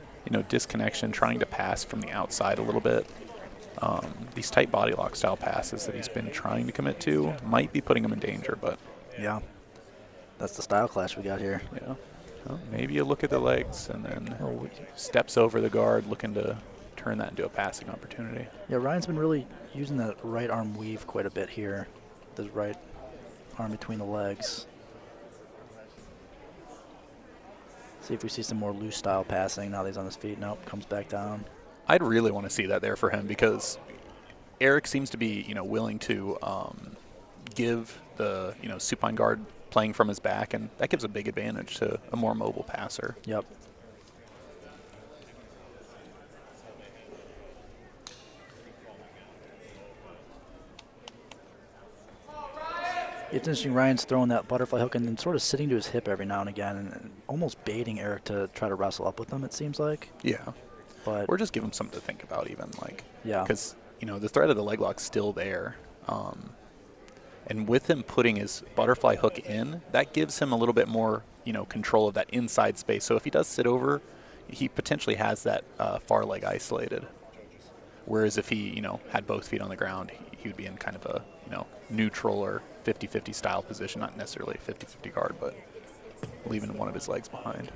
disconnection, trying to pass from the outside a little bit. These tight body lock style passes that he's been trying to commit to might be putting him in danger, but. Yeah, that's the style clash we got here. Yeah. Well, maybe you look at the legs and then steps over the guard, looking to turn that into a passing opportunity. Yeah, Ryan's been really using that right arm weave quite a bit here. The right arm between the legs. See if we see some more loose style passing now that he's on his feet. Nope, comes back down. I'd really want to see that there for him because Erik seems to be, willing to give the, supine guard playing from his back, and that gives a big advantage to a more mobile passer. Yep. It's interesting, Ryan's throwing that butterfly hook and then sort of sitting to his hip every now and again and almost baiting Erik to try to wrestle up with him, it seems like. Yeah. But or just give him something to think about even, like. Yeah. Because, the threat of the leg lock's still there. And with him putting his butterfly hook in, that gives him a little bit more, control of that inside space. So if he does sit over, he potentially has that far leg isolated. Whereas if he, had both feet on the ground, he would be in kind of a, neutral or 50-50 style position, not necessarily a 50-50 guard, but leaving one of his legs behind.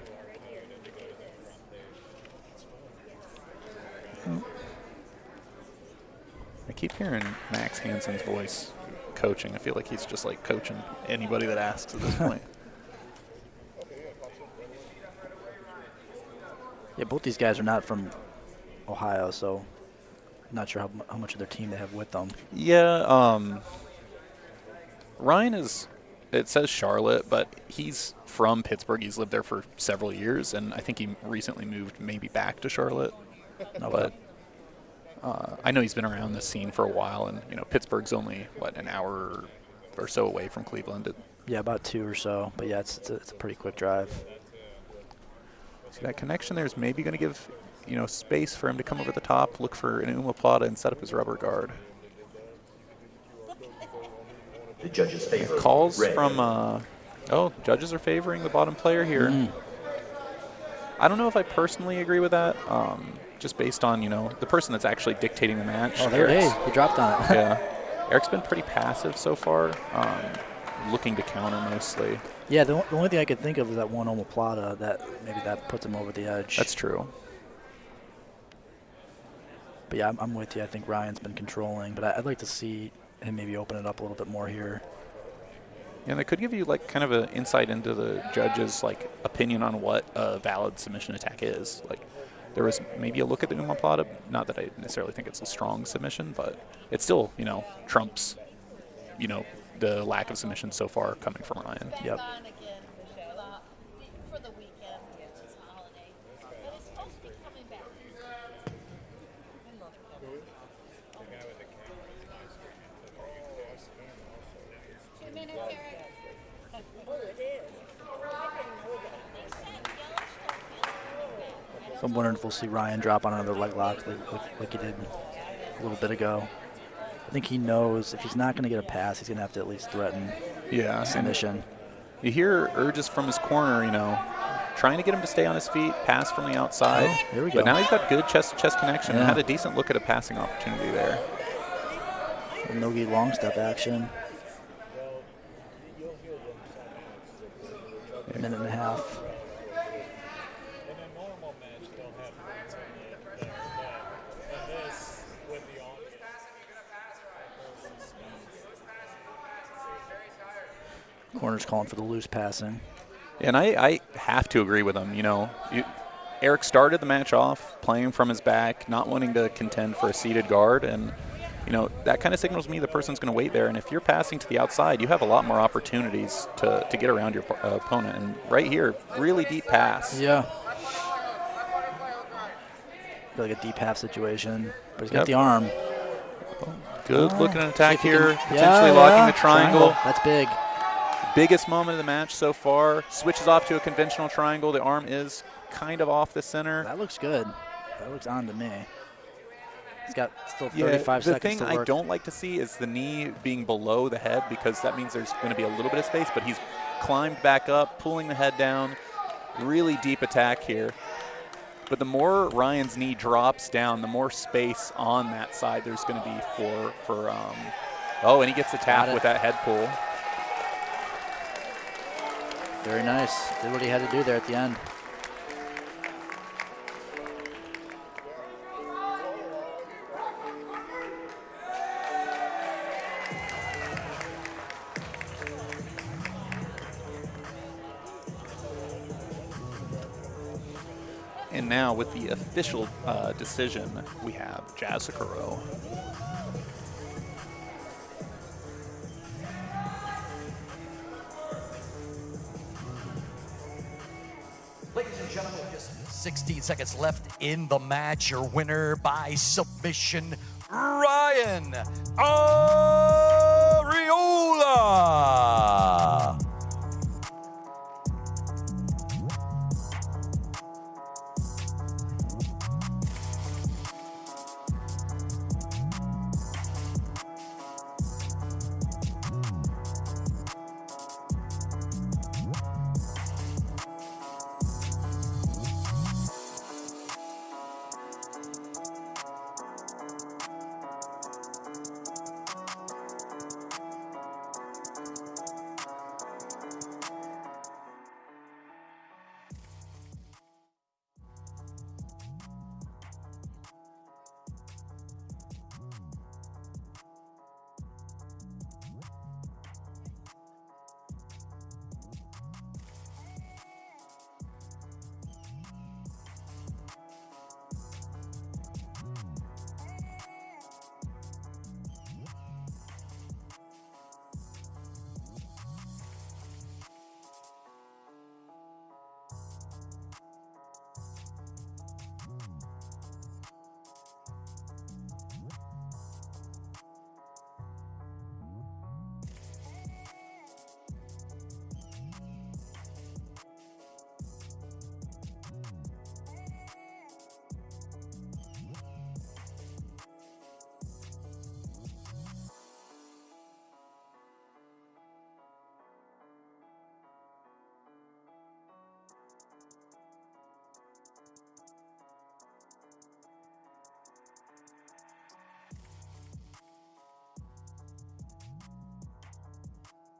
I keep hearing Max Hansen's voice coaching. I feel like he's just like coaching anybody that asks at this point. Yeah, both these guys are not from Ohio, so not sure how much of their team they have with them. Yeah, Ryan is, it says Charlotte, but he's from Pittsburgh. He's lived there for several years, and I think he recently moved maybe back to Charlotte. But I know he's been around this scene for a while, and, Pittsburgh's only, an hour or so away from Cleveland. Yeah, about 2 or so, but yeah, it's a pretty quick drive. See, that connection there is maybe going to give, space for him to come over the top, look for an omoplata, and set up his rubber guard. The judges favor calls red. From, judges are favoring the bottom player here. I don't know if I personally agree with that. Just based on, the person that's actually dictating the match. Oh, there, hey, he dropped on it. Yeah. Erik's been pretty passive so far, looking to counter mostly. Yeah, the only thing I could think of is that one omoplata that maybe that puts him over the edge. That's true. But yeah, I'm with you. I think Ryan's been controlling, but I'd like to see him maybe open it up a little bit more here. Yeah, and that could give you like kind of an insight into the judge's like opinion on what a valid submission attack is. Like, there was maybe a look at the omoplata. Not that I necessarily think it's a strong submission, but it still, trumps, the lack of submission so far coming from Ryan. Yep. So I'm wondering if we'll see Ryan drop on another leg lock like he did a little bit ago. I think he knows if he's not going to get a pass, he's going to have to at least threaten submission. You hear urges from his corner, trying to get him to stay on his feet, pass from the outside. Oh, here we go. But now he's got good chest-to-chest connection and had a decent look at a passing opportunity there. No-gi long step action. A minute and a half. Corner's calling for the loose passing. And I have to agree with him. Erik started the match off playing from his back, not wanting to contend for a seated guard. And, that kind of signals me the person's going to wait there. And if you're passing to the outside, you have a lot more opportunities to get around your opponent. And right here, really deep pass. Yeah. Like a deep half situation. But he's got the arm. Good looking attack here, potentially locking the triangle. That's big. Biggest moment of the match so far. Switches off to a conventional triangle. The arm is kind of off the center. That looks good. That looks on to me. He's got still 35 seconds to work. The thing I don't like to see is the knee being below the head, because that means there's going to be a little bit of space, but he's climbed back up, pulling the head down. Really deep attack here. But the more Ryan's knee drops down, the more space on that side there's going to be for and he gets the tap with that head pull. Very nice. Did what he had to do there at the end. And now with the official decision, we have Jessica Rowe. Ladies and gentlemen, just 16 seconds left in the match. Your winner by submission, Ryan Arreola.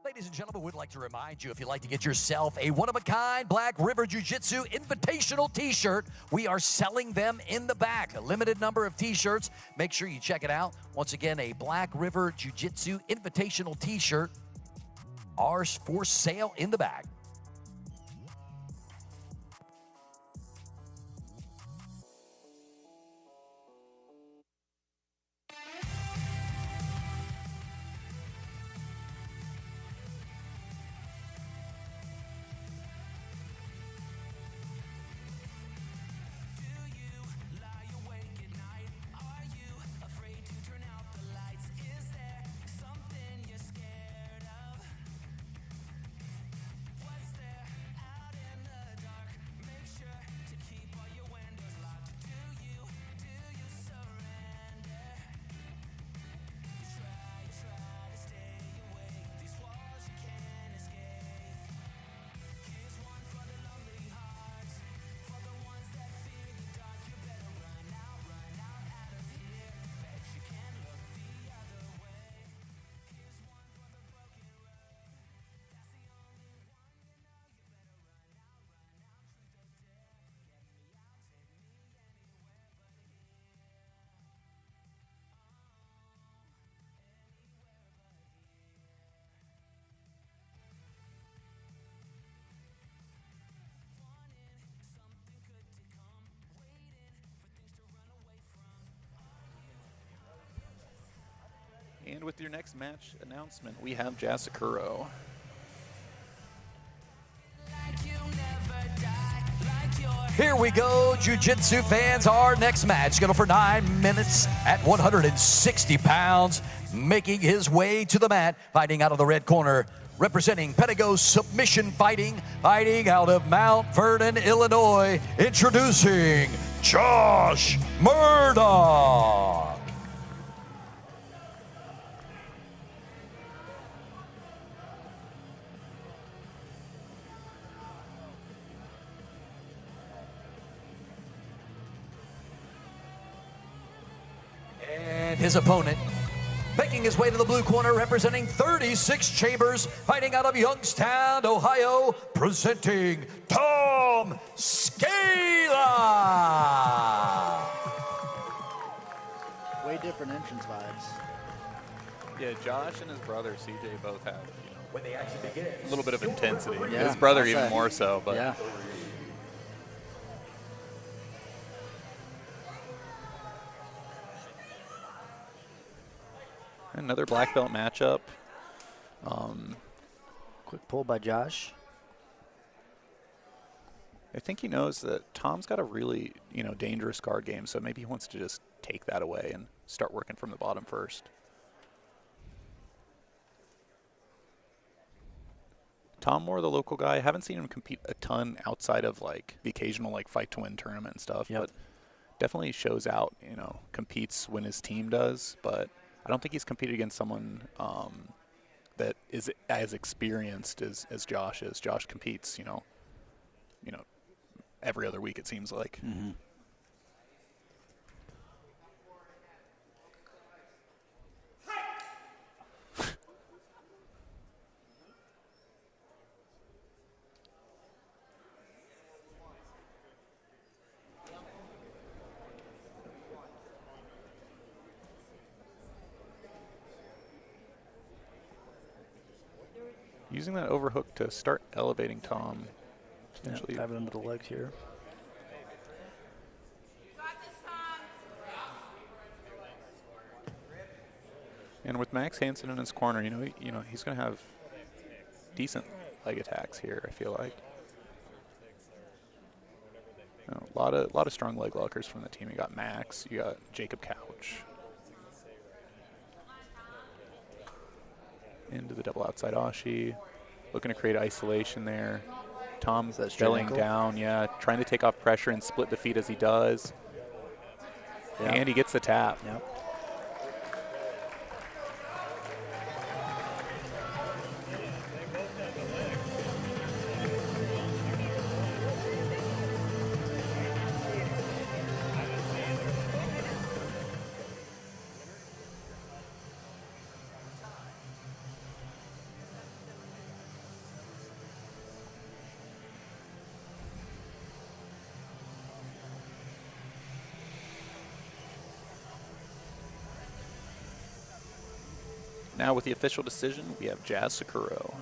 Ladies and gentlemen, we'd like to remind you, if you'd like to get yourself a one-of-a-kind Black River Jiu-Jitsu Invitational t-shirt, we are selling them in the back. A limited number of t-shirts. Make sure you check it out. Once again, a Black River Jiu-Jitsu Invitational t-shirt. Ours for sale in the back. And with your next match announcement, we have Jasakuro. Here we go, Jiu-Jitsu fans. Our next match, scheduled for 9 minutes at 160 pounds, making his way to the mat, fighting out of the red corner, representing Pedigo Submission Fighting, fighting out of Mount Vernon, Illinois, introducing Josh Murdock. And his opponent, making his way to the blue corner, representing 36 Chambers, fighting out of Youngstown, Ohio, presenting Tom Scala. Way different entrance vibes. Yeah, Josh and his brother CJ both have, When they actually begin, a little bit of intensity. Yeah, his brother I'll even say. more so, but Yeah. another black belt matchup. Quick pull by Josh. I think he knows that Tom's got a really, dangerous guard game, so maybe he wants to just take that away and start working from the bottom first. Tom Moore, the local guy, I haven't seen him compete a ton outside of the occasional fight to win tournament and stuff, Yep. but definitely shows out, competes when his team does, but I don't think he's competed against someone that is as experienced as Josh is. Josh competes, every other week, it seems like. Mm-hmm. Using that overhook to start elevating Tom. Potentially. Diving into the legs here. And with Max Hansen in his corner, he's going to have decent leg attacks here, I feel like. A lot of strong leg lockers from the team. You got Max, you got Jacob Couch. Into the double outside Ashi. Looking to create isolation there. Tom bellying down, trying to take off pressure and split the feet as he does. Yeah. And he gets the tap. Yep. Now with the official decision, we have Jazz Sakuro.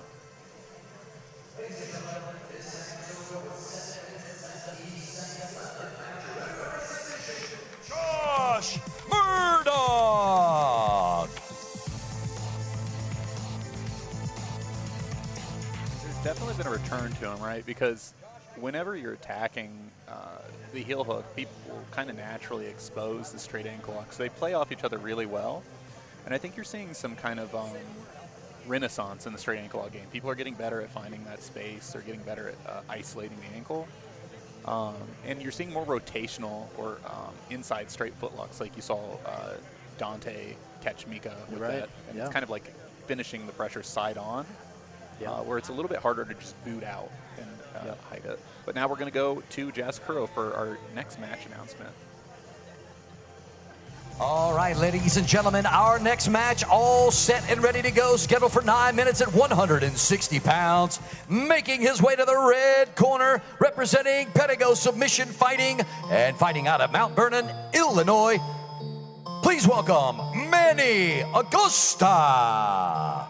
Josh Murdock. There's definitely been a return to him, right? Because whenever you're attacking the heel hook, people kind of naturally expose the straight ankle lock. So they play off each other really well. And I think you're seeing some kind of renaissance in the straight ankle lock game. People are getting better at finding that space. They're getting better at isolating the ankle. And you're seeing more rotational or inside straight foot locks, like you saw Dante catch Mika with that. And it's kind of like finishing the pressure side on, where it's a little bit harder to just boot out and hide it. But now we're going to go to Jazz Sakuro for our next match announcement. All right, ladies and gentlemen, our next match all set and ready to go, scheduled for 9 minutes at 160 pounds. Making his way to the red corner, representing Pedigo Submission Fighting, and fighting out of Mount Vernon, Illinois. Please welcome Manny Augusta.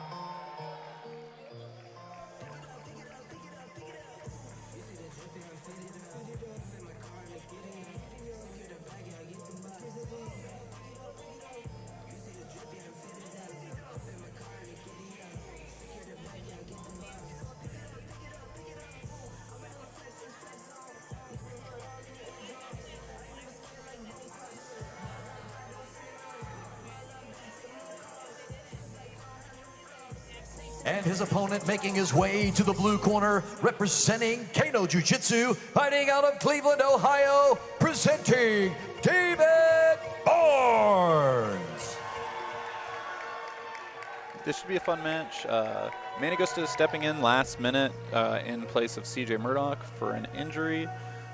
And his opponent making his way to the blue corner, representing Kano Jiu-Jitsu, fighting out of Cleveland, Ohio, presenting David Barnes. This should be a fun match. Manny Augusta stepping in last minute in place of CJ Murdock for an injury.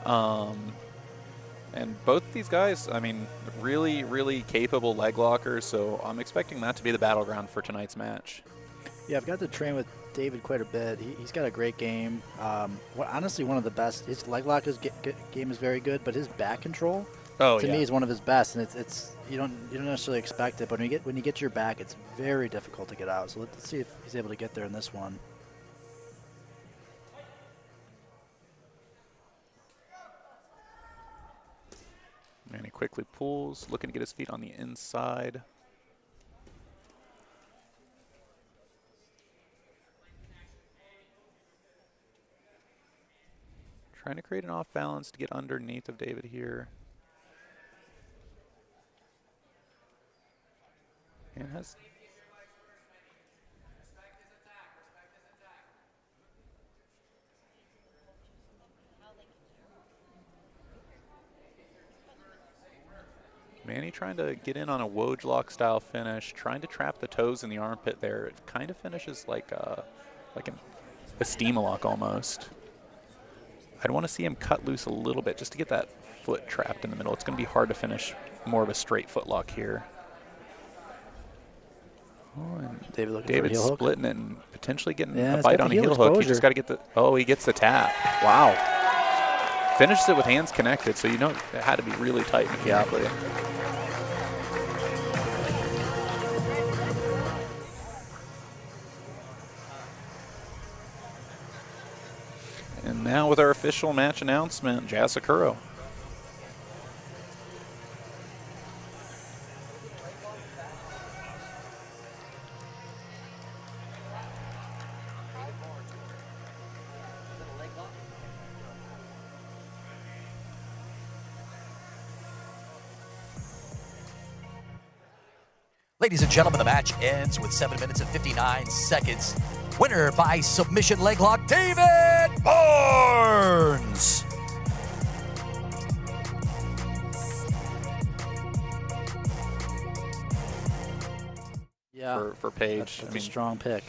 And both these guys, I mean, really, really capable leg lockers, so I'm expecting that to be the battleground for tonight's match. Yeah, I've got to train with David quite a bit. He's got a great game. Honestly, one of the best. His leg lock game is very good, but his back control, to me, is one of his best. And it's you don't necessarily expect it, but when you get to your back, it's very difficult to get out. So let's see if he's able to get there in this one. Manny quickly pulls, looking to get his feet on the inside. Trying to create an off balance to get underneath of David here. And has Manny trying to get in on a Woj lock style finish, trying to trap the toes in the armpit there. It kind of finishes like a steam lock almost. I'd want to see him cut loose a little bit just to get that foot trapped in the middle. It's going to be hard to finish more of a straight foot lock here. Oh, and David's splitting it and potentially getting a bite on a heel hook. He just got to get the, he gets the tap. Wow. Finishes it with hands connected, so you know it had to be really tight mechanically. And now with our official match announcement, Jazz Sakuro. Ladies and gentlemen, the match ends with 7 minutes and 59 seconds. Winner by submission leg lock, David Barnes. Yeah, for Paige. That's a strong pick.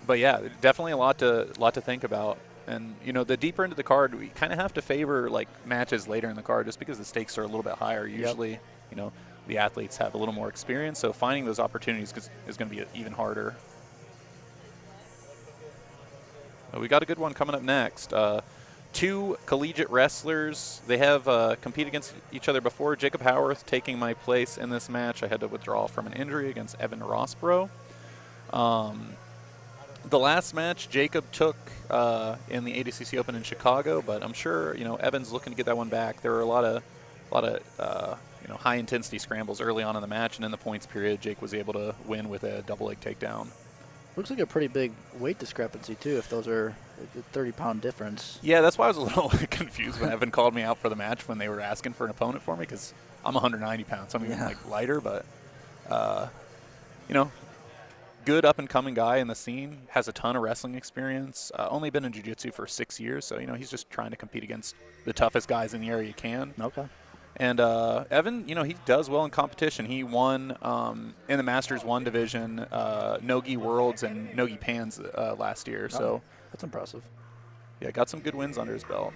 But yeah, definitely a lot to think about. And you know, the deeper into the card, we kind of have to favor like matches later in the card, just because the stakes are a little bit higher. Usually, you know, the athletes have a little more experience, so finding those opportunities is going to be even harder. We got a good one coming up next. Two collegiate wrestlers. They have competed against each other before. Jacob Howarth taking my place in this match. I had to withdraw from an injury against Evan Rossborough. The last match Jacob took in the ADCC Open in Chicago, but I'm sure Evan's looking to get that one back. There were a lot of high intensity scrambles early on in the match, and in the points period, Jake was able to win with a double leg takedown. Looks like a pretty big weight discrepancy too. If those are a 30-pound difference. Yeah, that's why I was a little confused when Evan called me out for the match when they were asking for an opponent for me, because I'm 190 pounds, so I'm even lighter, but good up-and-coming guy in the scene, has a ton of wrestling experience, only been in jiu-jitsu for 6 years, so, he's just trying to compete against the toughest guys in the area he can. Okay. And Evan, he does well in competition. He won in the Masters 1 division, Nogi Worlds and Nogi Pans last year, so. That's impressive. Yeah, got some good wins under his belt.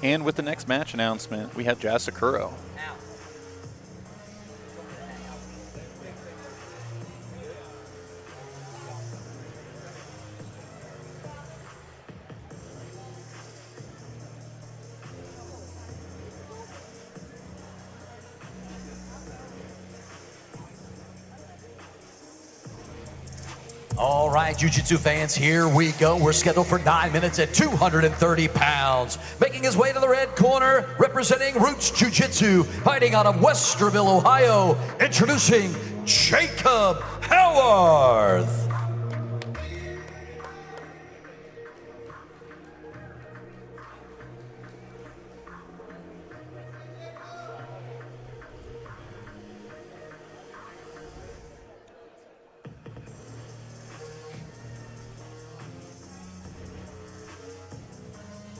And with the next match announcement, we have Jazz Sakuro. All right, Jiu-Jitsu fans, here we go. We're scheduled for 9 minutes at 230 pounds. Making his way to the red corner, representing Roots Jiu-Jitsu, fighting out of Westerville, Ohio, introducing Jacob Howarth.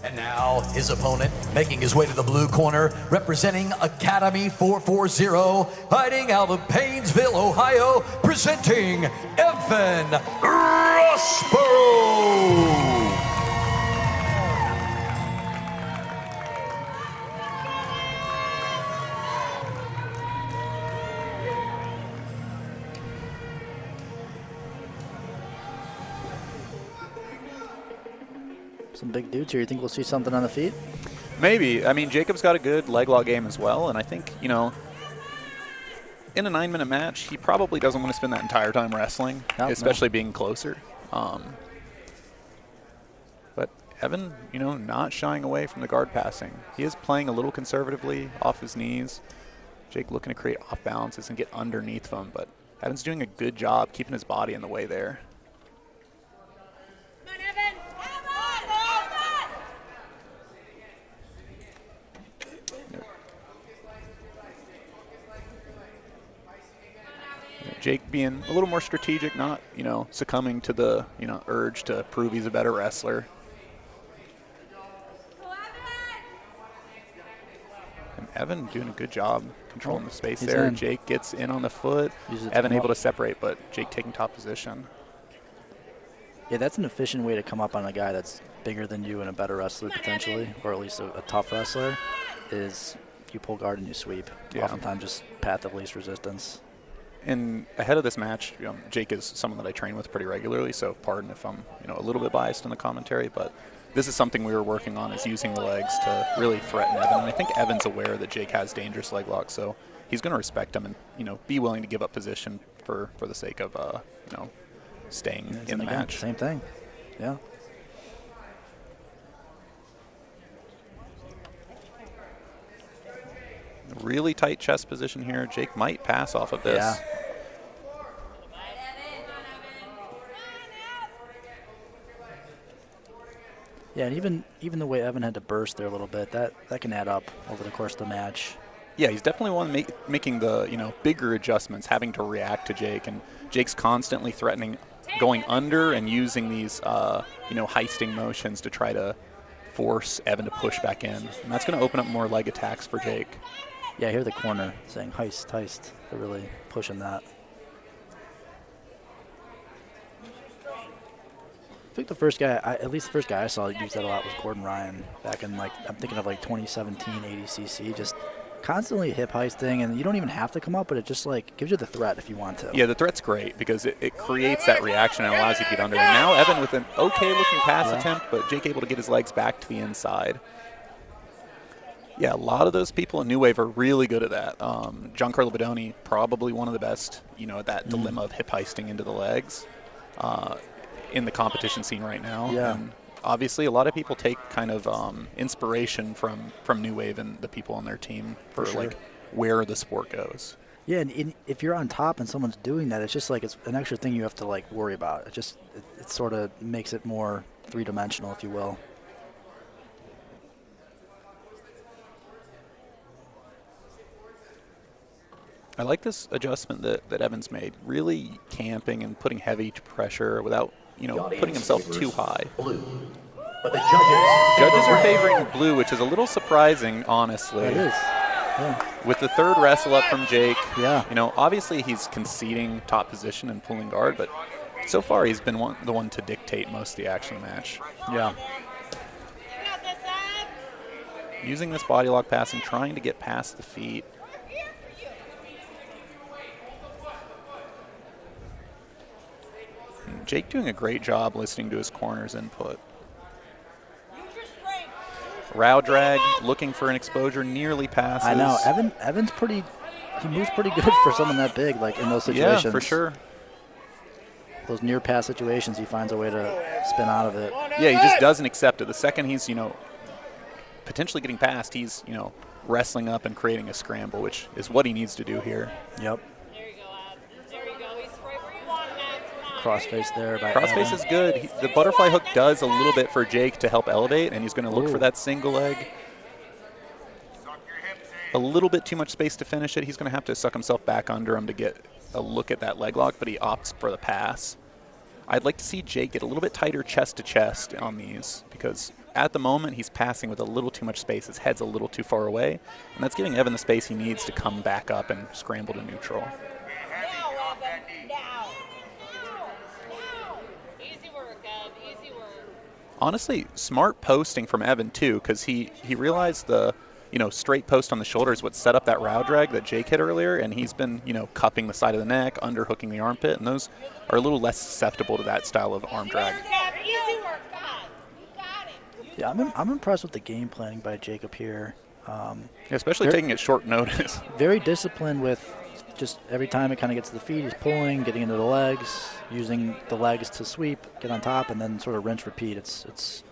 And now his opponent, making his way to the blue corner, representing Academy 440, fighting out of Paynesville, Ohio, presenting Evan Rossborough. Some big dudes here. You think we'll see something on the feet? Maybe. I mean, Jacob's got a good leg lock game as well, and I think, in a 9-minute match, he probably doesn't want to spend that entire time wrestling, especially being closer. But Evan, not shying away from the guard passing. He is playing a little conservatively off his knees. Jake looking to create off balances and get underneath them, but Evan's doing a good job keeping his body in the way there. Jake being a little more strategic, not, succumbing to the, urge to prove he's a better wrestler. And Evan doing a good job controlling the space there. In. Jake gets in on the foot. Evan able to separate, but Jake taking top position. Yeah, that's an efficient way to come up on a guy that's bigger than you and a better wrestler potentially, or at least a tough wrestler, is you pull guard and you sweep. Yeah. Oftentimes just path of least resistance. And ahead of this match, Jake is someone that I train with pretty regularly, so pardon if I'm a little bit biased in the commentary, but this is something we were working on, is using the legs to really threaten Evan. And I think Evan's aware that Jake has dangerous leg locks, so he's going to respect him and be willing to give up position for the sake of staying in the match. Same thing. Yeah. Really tight chest position here. Jake might pass off of this. Yeah. Yeah, and even the way Evan had to burst there a little bit, that can add up over the course of the match. Yeah, he's definitely one making the bigger adjustments, having to react to Jake, and Jake's constantly threatening going under and using these heisting motions to try to force Evan to push back in, and that's going to open up more leg attacks for Jake. Yeah, I hear the corner saying heist, heist. They're really pushing that. I think the first guy, at least the first guy I saw use that a lot was Gordon Ryan back in like, I'm thinking of like 2017 ADCC, just constantly hip heisting, and you don't even have to come up, but it just like gives you the threat if you want to. Yeah, the threat's great because it creates that reaction and allows you to get under. And now Evan with an okay looking pass attempt, but Jake able to get his legs back to the inside. Yeah, a lot of those people in New Wave are really good at that. Giancarlo Bedoni, probably one of the best, at that dilemma of hip heisting into the legs in the competition scene right now. Yeah. And obviously, a lot of people take kind of inspiration from New Wave and the people on their team for like where the sport goes. Yeah, and if you're on top and someone's doing that, it's just like it's an extra thing you have to like worry about. It sort of makes it more three-dimensional, if you will. I like this adjustment that Evans made, really camping and putting heavy pressure without, putting himself too high. Blue. But the judges are favoring blue, which is a little surprising, honestly. It is. Yeah. With the third wrestle up from Jake, yeah. Obviously he's conceding top position and pulling guard, but so far he's been the one to dictate most of the action of the match. Yeah. Using this body lock pass and trying to get past the feet. Jake doing a great job listening to his corner's input. Row drag, looking for an exposure, nearly passes. I know. Evan's he moves pretty good for someone that big, like in those situations. Yeah, for sure. Those near pass situations, he finds a way to spin out of it. Yeah, he just doesn't accept it. The second he's, potentially getting past, he's, wrestling up and creating a scramble, which is what he needs to do here. Yep. Crossface there. Crossface is good. The butterfly hook does a little bit for Jake to help elevate, and he's going to look for that single leg. A little bit too much space to finish it. He's going to have to suck himself back under him to get a look at that leg lock, but he opts for the pass. I'd like to see Jake get a little bit tighter chest to chest on these, because at the moment he's passing with a little too much space. His head's a little too far away, and that's giving Evan the space he needs to come back up and scramble to neutral. Honestly, smart posting from Evan, too, because he realized the, straight post on the shoulder is what set up that row drag that Jake hit earlier, and he's been, cupping the side of the neck, underhooking the armpit, and those are a little less susceptible to that style of arm drag. Yeah, I'm impressed with the game planning by Jacob here. Especially taking it short notice. Very disciplined with just every time it kind of gets to the feet, he's pulling, getting into the legs, using the legs to sweep, get on top, and then sort of rinse, repeat. It's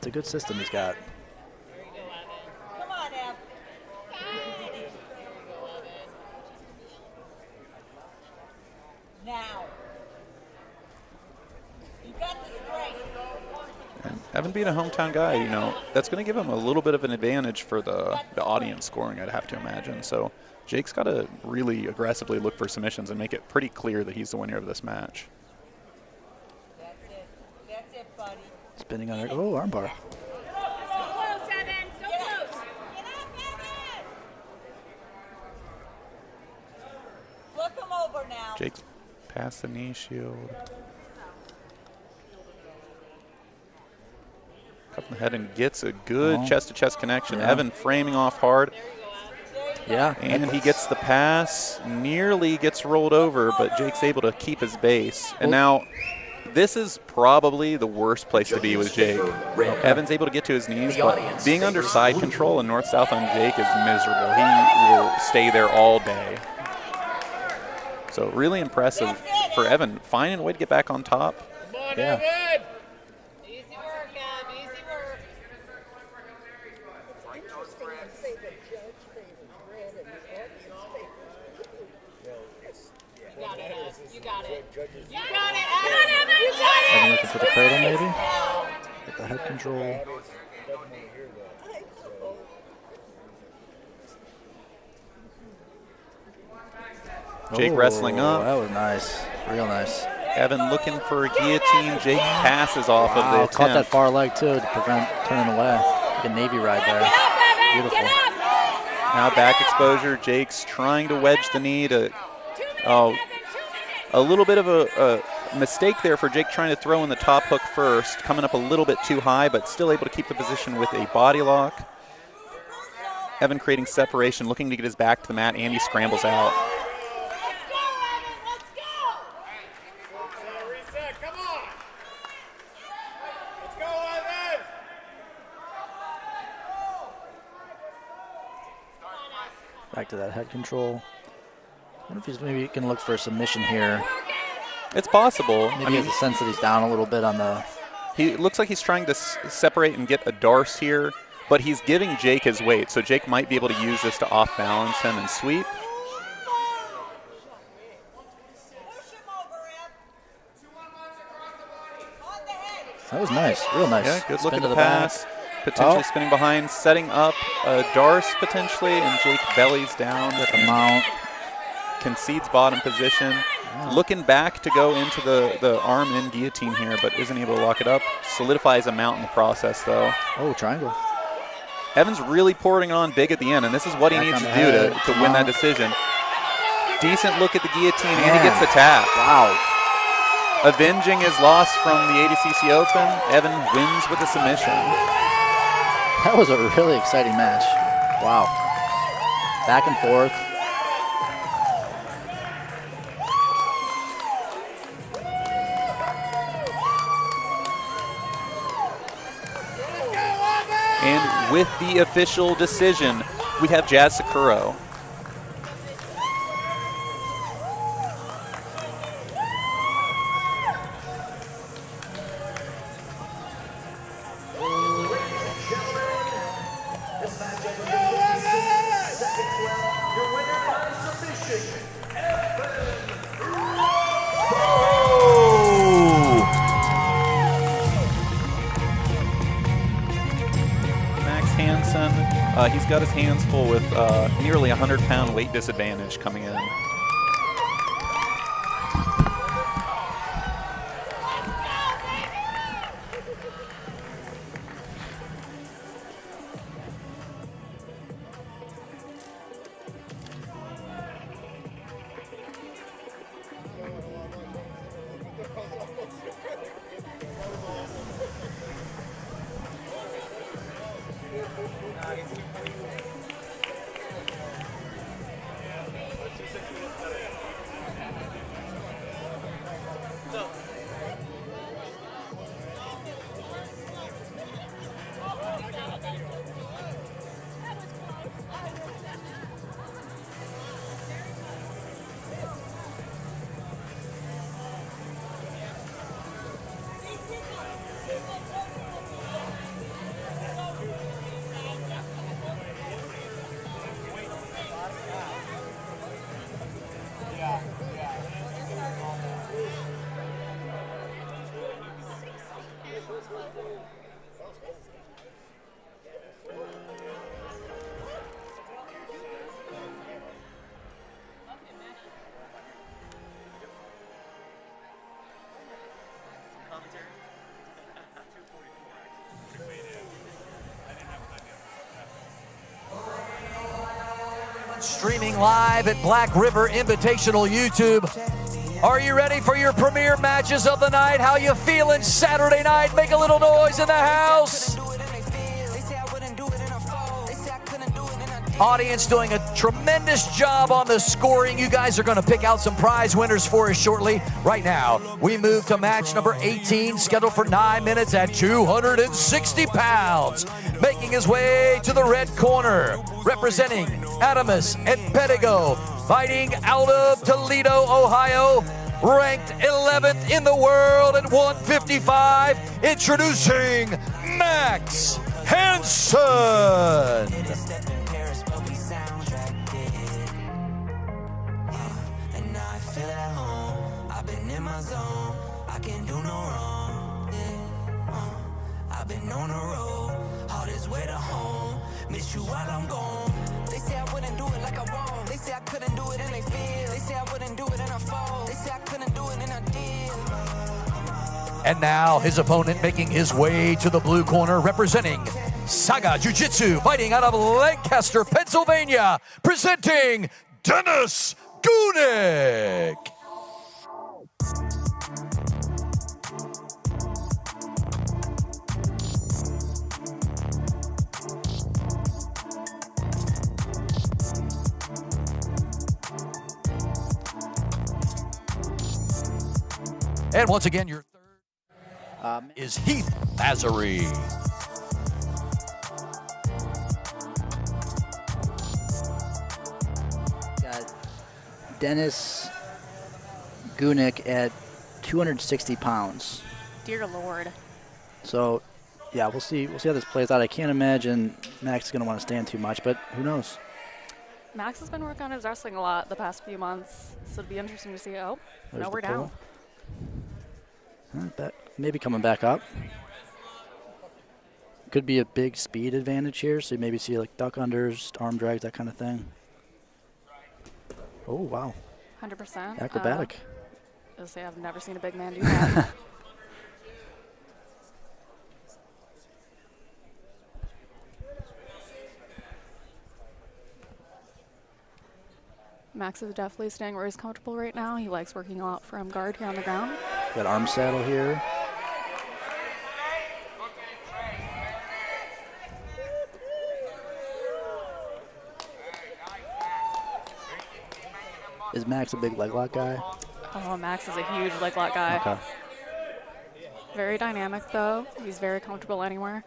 a good system he's got. Come on, Ev. Now. You got the strength. And Evan being a hometown guy, that's going to give him a little bit of an advantage for the audience scoring, I'd have to imagine. So Jake's got to really aggressively look for submissions and make it pretty clear that he's the winner of this match. That's it. That's it, buddy. Spinning on it. Oh, armbar. So close, Evan. So close. Get up, Evan. Flip him over now. Jake's past the knee shield. Cup in the head and gets a good chest-to-chest connection. Yeah. Evan framing off hard. Yeah. And he gets the pass, nearly gets rolled over, but Jake's able to keep his base. And now this is probably the worst place to be with Jake. Evan's able to get to his knees, but being under side control and north-south on Jake is miserable. He will stay there all day. So really impressive for Evan, finding a way to get back on top. Yeah. Easy work, Ev. Easy work. You got it, Ev. You got it. You got it, Ev. Come on, Evan. You got it. Evan looking for the cradle, maybe? Get the head control. Jake wrestling up. That was nice. Real nice. Evan looking for a guillotine. Jake passes off of the attempt. Caught that far leg, too, to prevent turning away. Like a Navy ride there. Beautiful. Now back exposure. Jake's trying to wedge the knee to, a little bit of a Mistake there for Jake trying to throw in the top hook first, coming up a little bit too high, but still able to keep the position with a body lock. Evan creating separation, looking to get his back to the mat, and he scrambles out. Back to that head control. I wonder if he's maybe going to look for a submission here. It's possible. Maybe he has a sense that he's down a little bit on the... He looks like he's trying to separate and get a Darce here, but he's giving Jake his weight, so Jake might be able to use this to off-balance him and sweep. That was nice, real nice. Yeah, good look Spin at to the pass. back. Potentially spinning behind, setting up a Darce potentially, and Jake bellies down with the mount. Concedes bottom position. Yeah. Looking back to go into the arm in guillotine here, but isn't able to lock it up. Solidifies a mount in the process, though. Oh, triangle. Evans really pouring on big at the end, and this is what he needs to do to win that decision. Decent look at the guillotine, and he gets the tap. Wow. Avenging his loss from the ADCC Open, Evan wins with a submission. That was a really exciting match. Wow. Back and forth. And with the official decision, we have Jazz Sakuro. He's got his hands full with nearly 100-pound weight disadvantage coming in. Streaming live at Black River Invitational YouTube. Are you ready for your premier matches of the night? How you feeling Saturday night? Make a little noise in the house. Audience doing a tremendous job on the scoring. You guys are going to pick out some prize winners for us shortly. Right now, we move to match number 18, scheduled for 9 minutes at 260 pounds. Making his way to the red corner, representing Adamus and Pedigo, fighting out of Toledo, Ohio, ranked 11th in the world at 155, introducing Max Hansen. On the road, hardest way to home. Miss you while I'm gone. They say I wouldn't do it like I won't. They say I couldn't do it and they feel. They say I wouldn't do it and I fall. They say I couldn't do it and I did. And now his opponent making his way to the blue corner, representing Saga Jiu-Jitsu, fighting out of Lancaster, Pennsylvania, presenting Dennis Gunick. And once again, your third is Heath Azari. Got Dennis Gunick at 260 pounds. Dear Lord. So, yeah, we'll see how this plays out. I can't imagine Max is going to want to stand too much, but who knows? Max has been working on his wrestling a lot the past few months, so it'd be interesting to see. Oh, There's no, the we're down. Maybe coming back up. Could be a big speed advantage here, so you maybe see like duck unders, arm drags, that kind of thing. Oh, wow. 100%. Acrobatic. I'll say I've never seen a big man do that. Max is definitely staying where he's comfortable right now. He likes working a lot from guard here on the ground. Got arm saddle here. Is Max a big leg lock guy? Oh, Max is a huge leg lock guy. Okay. Very dynamic, though. He's very comfortable anywhere.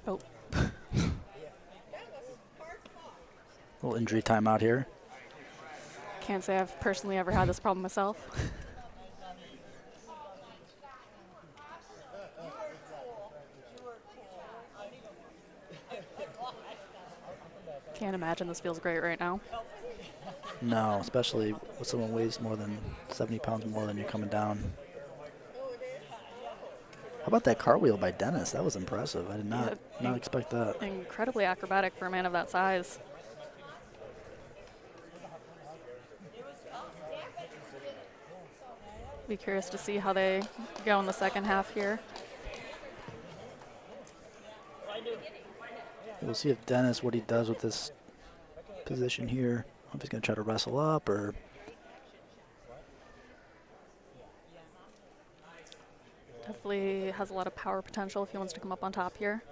Oh. Little injury timeout here. Can't say I've personally ever had this problem myself. Can't imagine this feels great right now. No, especially with someone who weighs more than 70 pounds more than you coming down. How about that cartwheel by Dennis? That was impressive. I did not expect that. Incredibly acrobatic for a man of that size. Be curious to see how they go in the second half here. We'll see if Dennis, what he does with this position here. If he's going to try to wrestle up or... Definitely has a lot of power potential if he wants to come up on top here.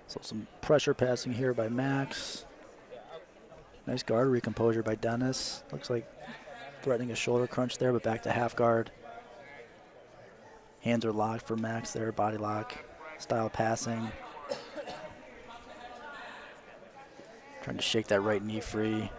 So some pressure passing here by Max. Nice guard recomposure by Dennis. Looks like threatening a shoulder crunch there, but back to half guard. Hands are locked for Max there, body lock, style passing. Trying to shake that right knee free.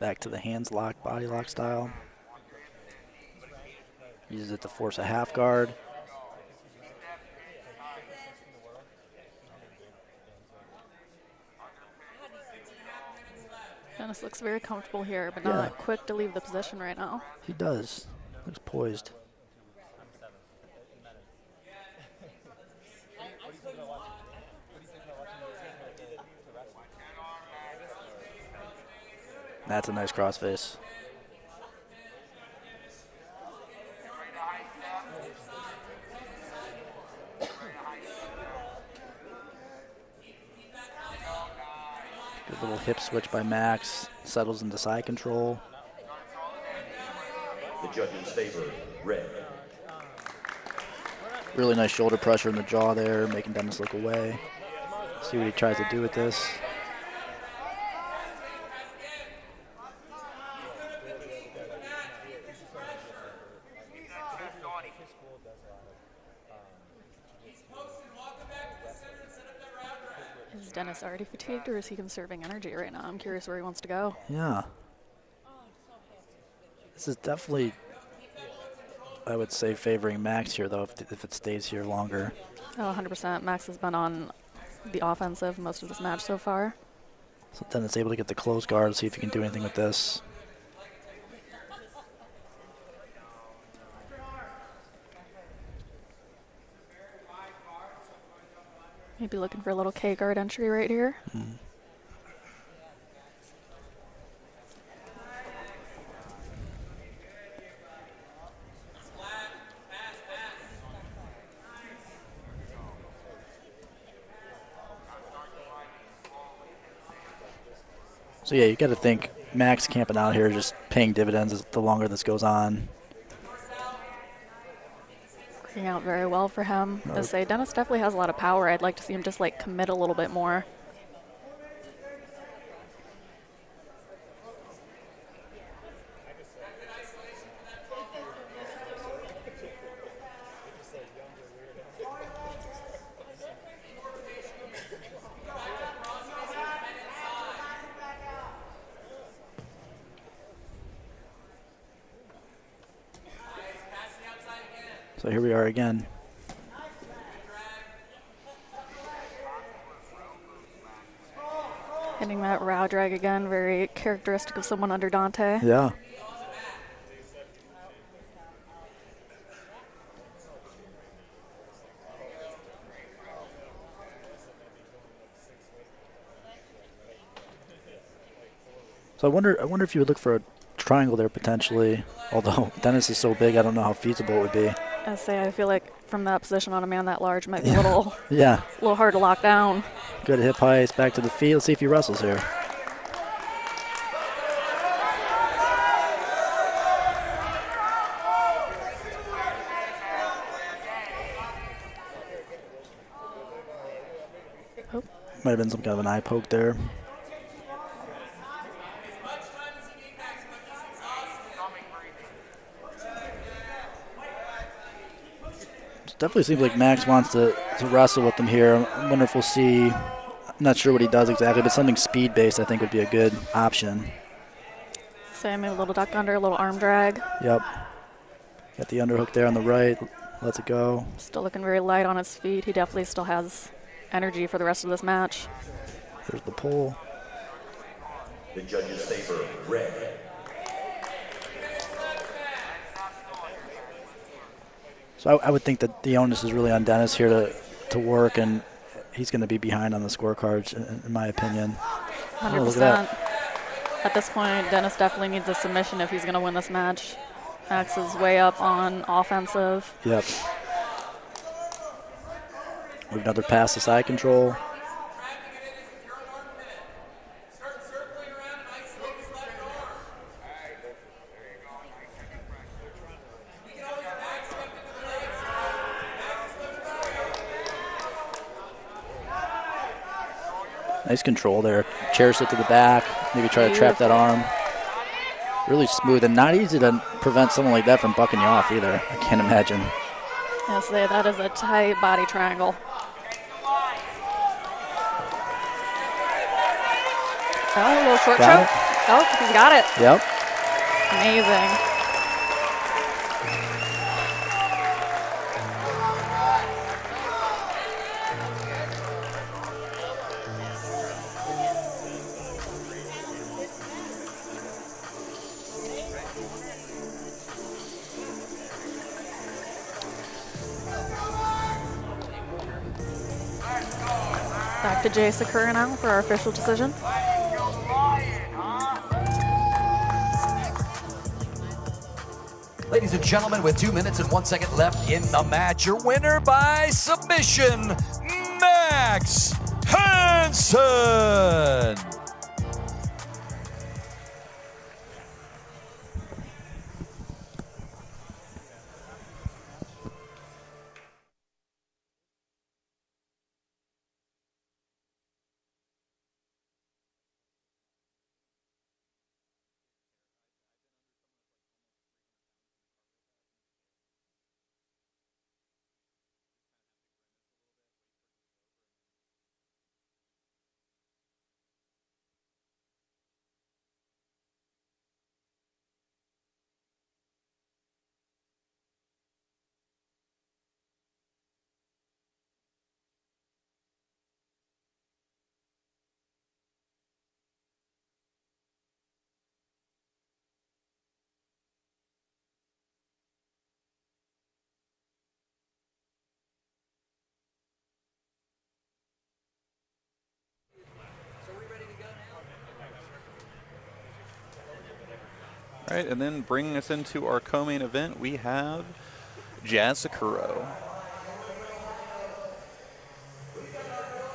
Back to the hands lock, body lock style. Uses it to force a half guard. Dennis looks very comfortable here, but not quick to leave the position right now. He does. Looks poised. That's a nice crossface. Good little hip switch by Max. Settles into side control. The judges favor red. Really nice shoulder pressure in the jaw there, making Dennis look away. See what he tries to do with this. Is Dennis already fatigued, or is he conserving energy right now? I'm curious where he wants to go. Yeah. This is definitely, I would say, favoring Max here, though, if it stays here longer. Oh, 100%. Max has been on the offensive most of this match so far. So Dennis able to get the close guard, see if he can do anything with this. Maybe looking for a little K guard entry right here. So yeah, you got to think Max camping out here just paying dividends the longer this goes on. Working out very well for him. I say Dennis definitely has a lot of power. I'd like to see him just like commit a little bit more. So here we are again. Hitting that row drag again, very characteristic of someone under Dante. Yeah. So I wonder if you would look for a triangle there potentially. Although Dennis is so big, I don't know how feasible it would be. I feel like from that position on a man that large might be a little, yeah, a little hard to lock down. Good hip height, back to the feet. Let's see if he wrestles here. Oh. Might have been some kind of an eye poke there. Definitely seems like Max wants to wrestle with him here. I wonder if we'll see. I'm not sure what he does exactly, but something speed-based I think would be a good option. Maybe a little duck under, a little arm drag. Yep. Got the underhook there on the right. Lets it go. Still looking very light on his feet. He definitely still has energy for the rest of this match. There's the pull. The judges favor red. So I would think that the onus is really on Dennis here to work, and he's going to be behind on the scorecards, in my opinion. 100%. Oh, look at At this point, Dennis definitely needs a submission if he's going to win this match. Max is way up on offensive. Yep. Move another pass to side control. Nice control there. Charis it to the back. Maybe try to trap that arm. Really smooth and not easy to prevent someone like that from bucking you off either. I can't imagine. Yes, that is a tight body triangle. Oh, a little short choke. Oh, he's got it. Yep. Amazing. Back to Jay Sakura now for our official decision. Ladies and gentlemen, with 2 minutes and 1 second left in the match, your winner by submission, Max Hansen. All right, and then bringing us into our co-main event, we have Jazz Sakura.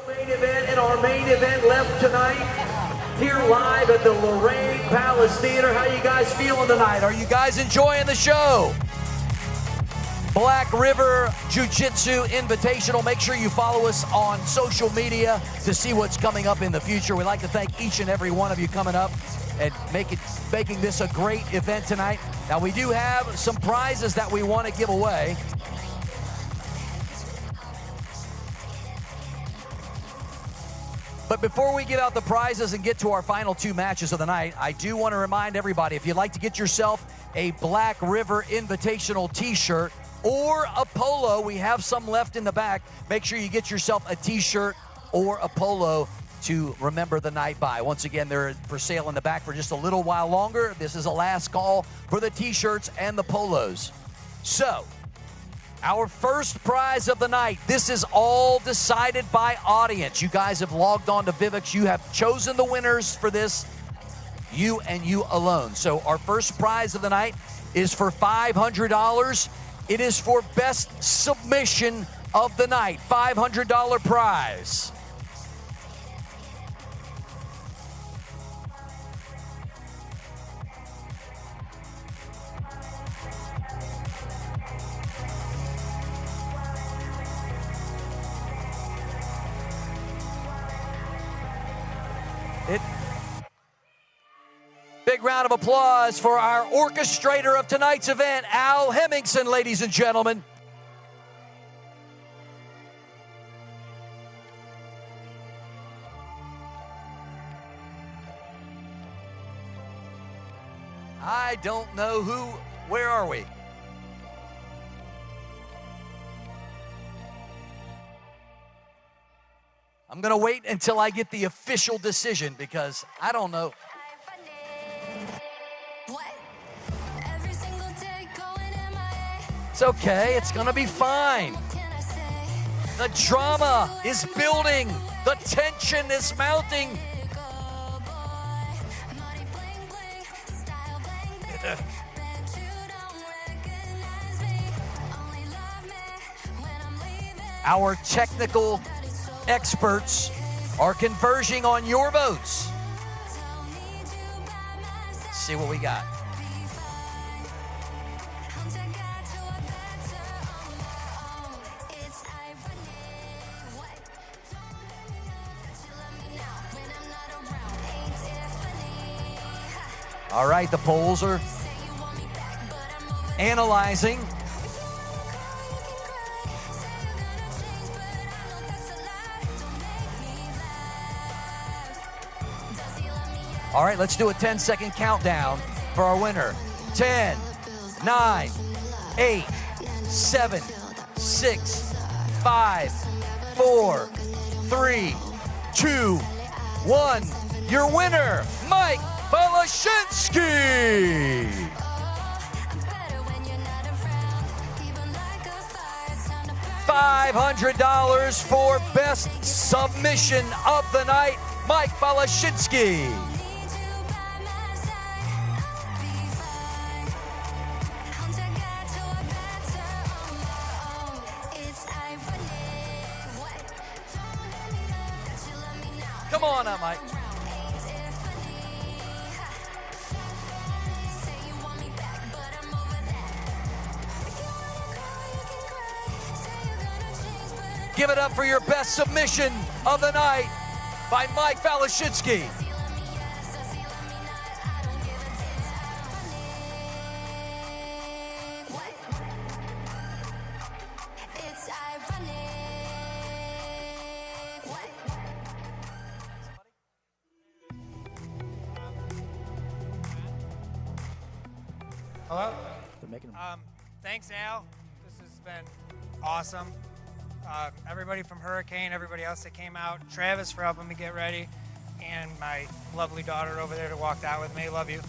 Main event, and our main event left tonight here live at the Lorraine Palace Theater. How you guys feeling tonight? Are you guys enjoying the show? Black River Jiu-Jitsu Invitational. Make sure you follow us on social media to see what's coming up in the future. We'd like to thank each and every one of you coming up and making this a great event tonight. Now, we do have some prizes that we want to give away. But before we give out the prizes and get to our final 2 matches of the night, I do want to remind everybody, if you'd like to get yourself a Black River Invitational t-shirt or a polo, we have some left in the back. Make sure you get yourself a t-shirt or a polo to remember the night by. Once again, they're for sale in the back for just a little while longer. This is a last call for the t-shirts and the polos. So, our first prize of the night, this is all decided by audience. You guys have logged on to Vivix. You have chosen the winners for this, you and you alone. So our first prize of the night is for $500. It is for best submission of the night, $500 prize. Big round of applause for our orchestrator of tonight's event, Al Hemmingson, ladies and gentlemen. I don't know where are we? I'm gonna wait until I get the official decision because I don't know. It's okay, it's gonna be fine. The drama is building, the tension is mounting. Our technical experts are converging on your votes. Let's see what we got. All right, the polls are analyzing. All right, let's do a 10-second countdown for our winner. 10, 9, 8, 7, 6, 5, 4, 3, 2, 1. Your winner, Mike Falacienski. $500 for best submission of the night, Mike Falacienski. Come on now, Mike. Give it up for your best submission of the night by Mike Falacienski. Hello? Thanks, Al. This has been awesome. Everybody from Hurricane, everybody else that came out, Travis for helping me get ready, and my lovely daughter over there that walked out with me. Love you.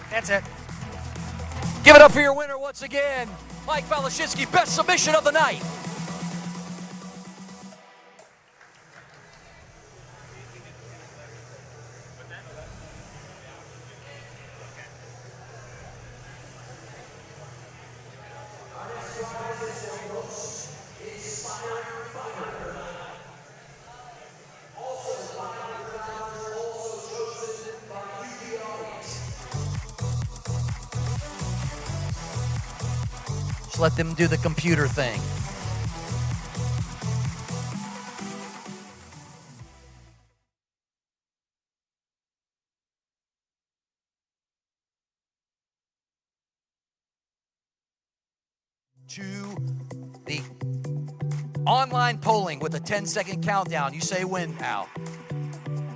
That's it. Give it up for your winner once again, Mike Falacienski, best submission of the night. Just let them do the computer thing. To the online polling with a 10-second countdown. You say when, Al?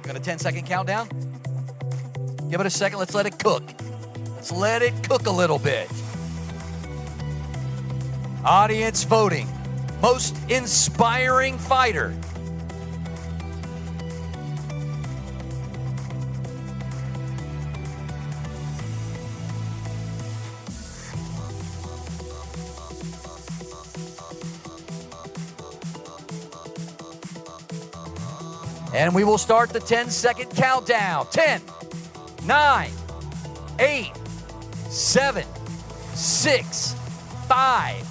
Got a 10-second countdown? Give it a second. Let's let it cook. Let's let it cook a little bit. Audience voting. Most inspiring fighter. And we will start the 10-second countdown. 10, 9, 8, 7, 6, 5,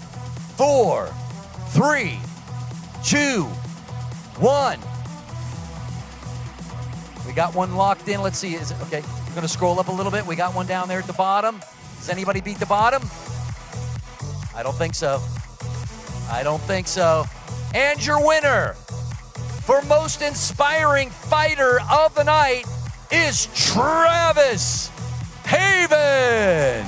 4, 3, 2, 1. We got one locked in. Let's see. Is it okay? We're going to scroll up a little bit. We got one down there at the bottom. Does anybody beat the bottom? I don't think so. I don't think so. And your winner for most inspiring fighter of the night is Travis Haven.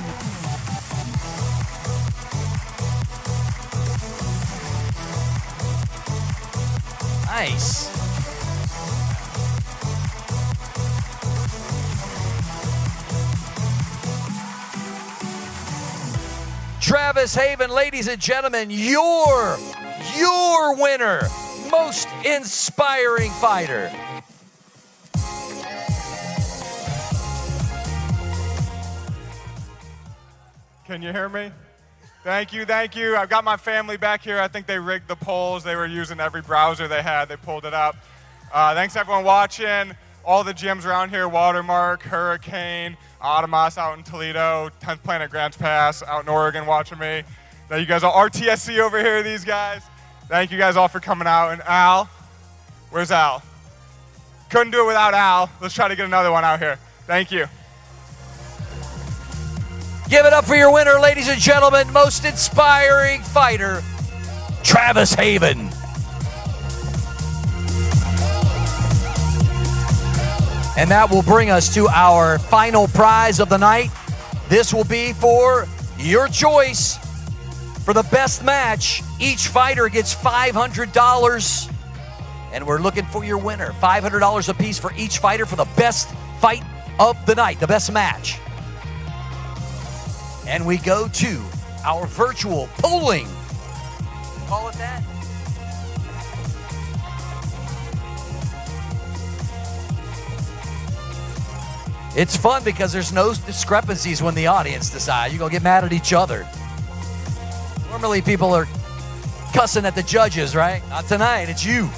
Nice. Travis Haven, ladies and gentlemen, your winner. Most inspiring fighter. Can you hear me? Thank you, thank you. I've got my family back here. I think they rigged the polls. They were using every browser they had. They pulled it up. Thanks everyone watching. All the gyms around here, Watermark, Hurricane, Adamas out in Toledo, 10th Planet Grants Pass out in Oregon watching me. Now you guys are RTSC over here, these guys. Thank you guys all for coming out. And Al, where's Al? Couldn't do it without Al. Let's try to get another one out here. Thank you. Give it up for your winner, ladies and gentlemen, most inspiring fighter, Travis Haven. And that will bring us to our final prize of the night. This will be for your choice. For the best match, each fighter gets $500. And we're looking for your winner. $500 apiece for each fighter for the best fight of the night, the best match. And we go to our virtual polling. Call it that. It's fun because there's no discrepancies when the audience decides. You're going to get mad at each other. Normally people are cussing at the judges, right? Not tonight, it's you.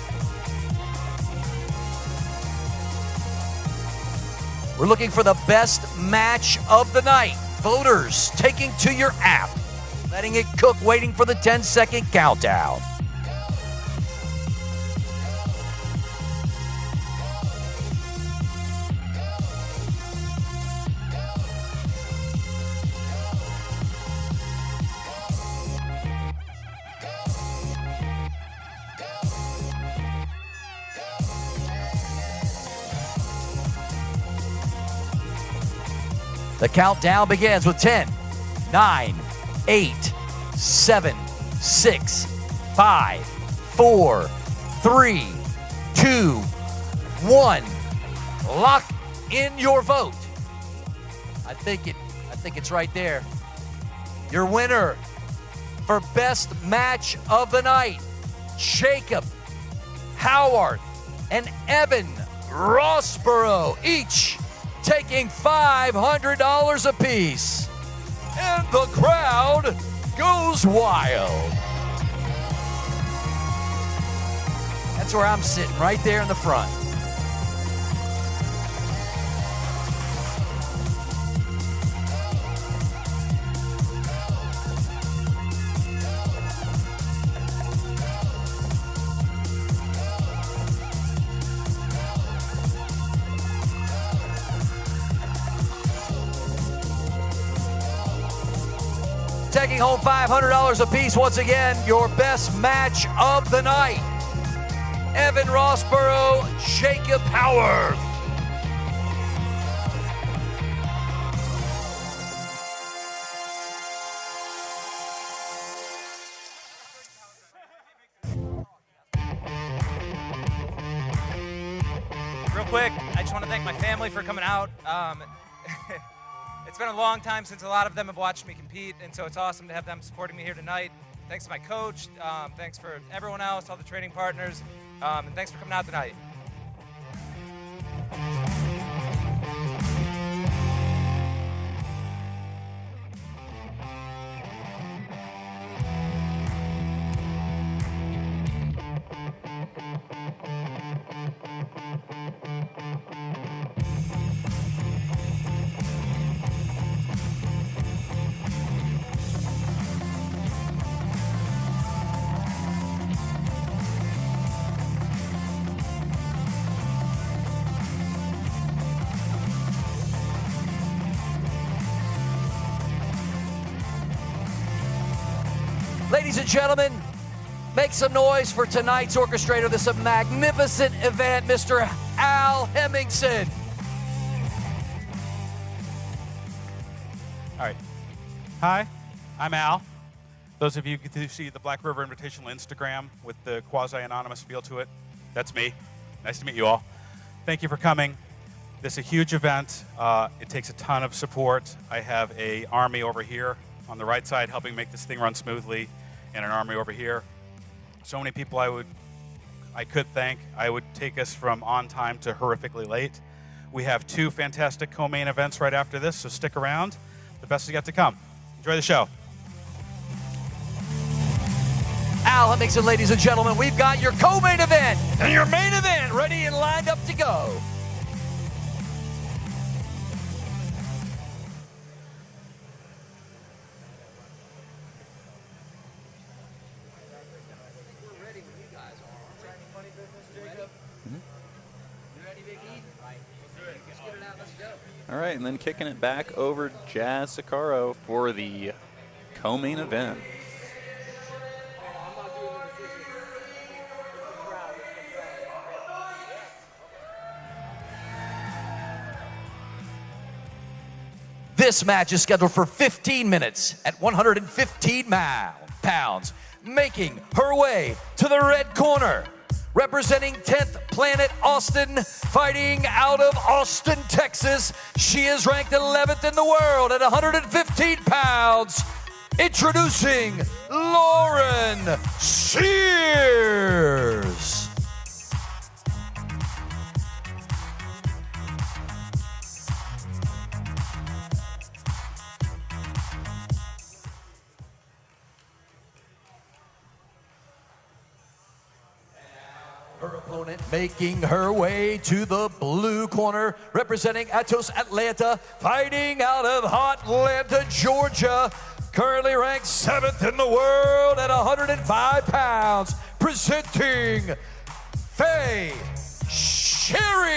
We're looking for the best match of the night. Voters taking to your app, letting it cook, waiting for the 10-second countdown. The countdown begins with 10, 9, 8, 7, 6, 5, 4, 3, 2, 1. Lock in your vote. I think it's right there. Your winner for best match of the night, Jacob Howarth and Evan Rossborough, each taking $500 apiece. And the crowd goes wild. That's where I'm sitting, right there in the front. taking home $500 apiece. Once again, your best match of the night. Evan Rossborough, Jacob Howarth. Real quick, I just want to thank my family for coming out. It's been a long time since a lot of them have watched me compete, and so it's awesome to have them supporting me here tonight. Thanks to my coach, thanks for everyone else, all the training partners, and thanks for coming out tonight. Ladies and gentlemen, make some noise for tonight's orchestrator of this magnificent event, Mr. Al Hemmingson. All right. Hi, I'm Al. Those of you who see the Black River Invitational Instagram with the quasi-anonymous feel to it, that's me. Nice to meet you all. Thank you for coming. This is a huge event. It takes a ton of support. I have an army over here on the right side helping make this thing run smoothly, and an army over here. So many people I could thank. I would take us from on time to horrifically late. We have 2 fantastic co-main events right after this, so stick around. The best is yet to come. Enjoy the show. Al Hemmingson, ladies and gentlemen, we've got your co-main event and your main event ready and lined up to go. All right, and then kicking it back over Jazz Sakaro for the co-main event. This match is scheduled for 15 minutes at 115 pounds. Making her way to the red corner, representing 10th Planet Austin, fighting out of Austin, Texas. She is ranked 11th in the world at 115 pounds. Introducing Lauren Sears. Her opponent making her way to the blue corner, representing Atos Atlanta, fighting out of Hot Atlanta, Georgia, currently ranked 7th in the world at 105 pounds, presenting Faye Charrier.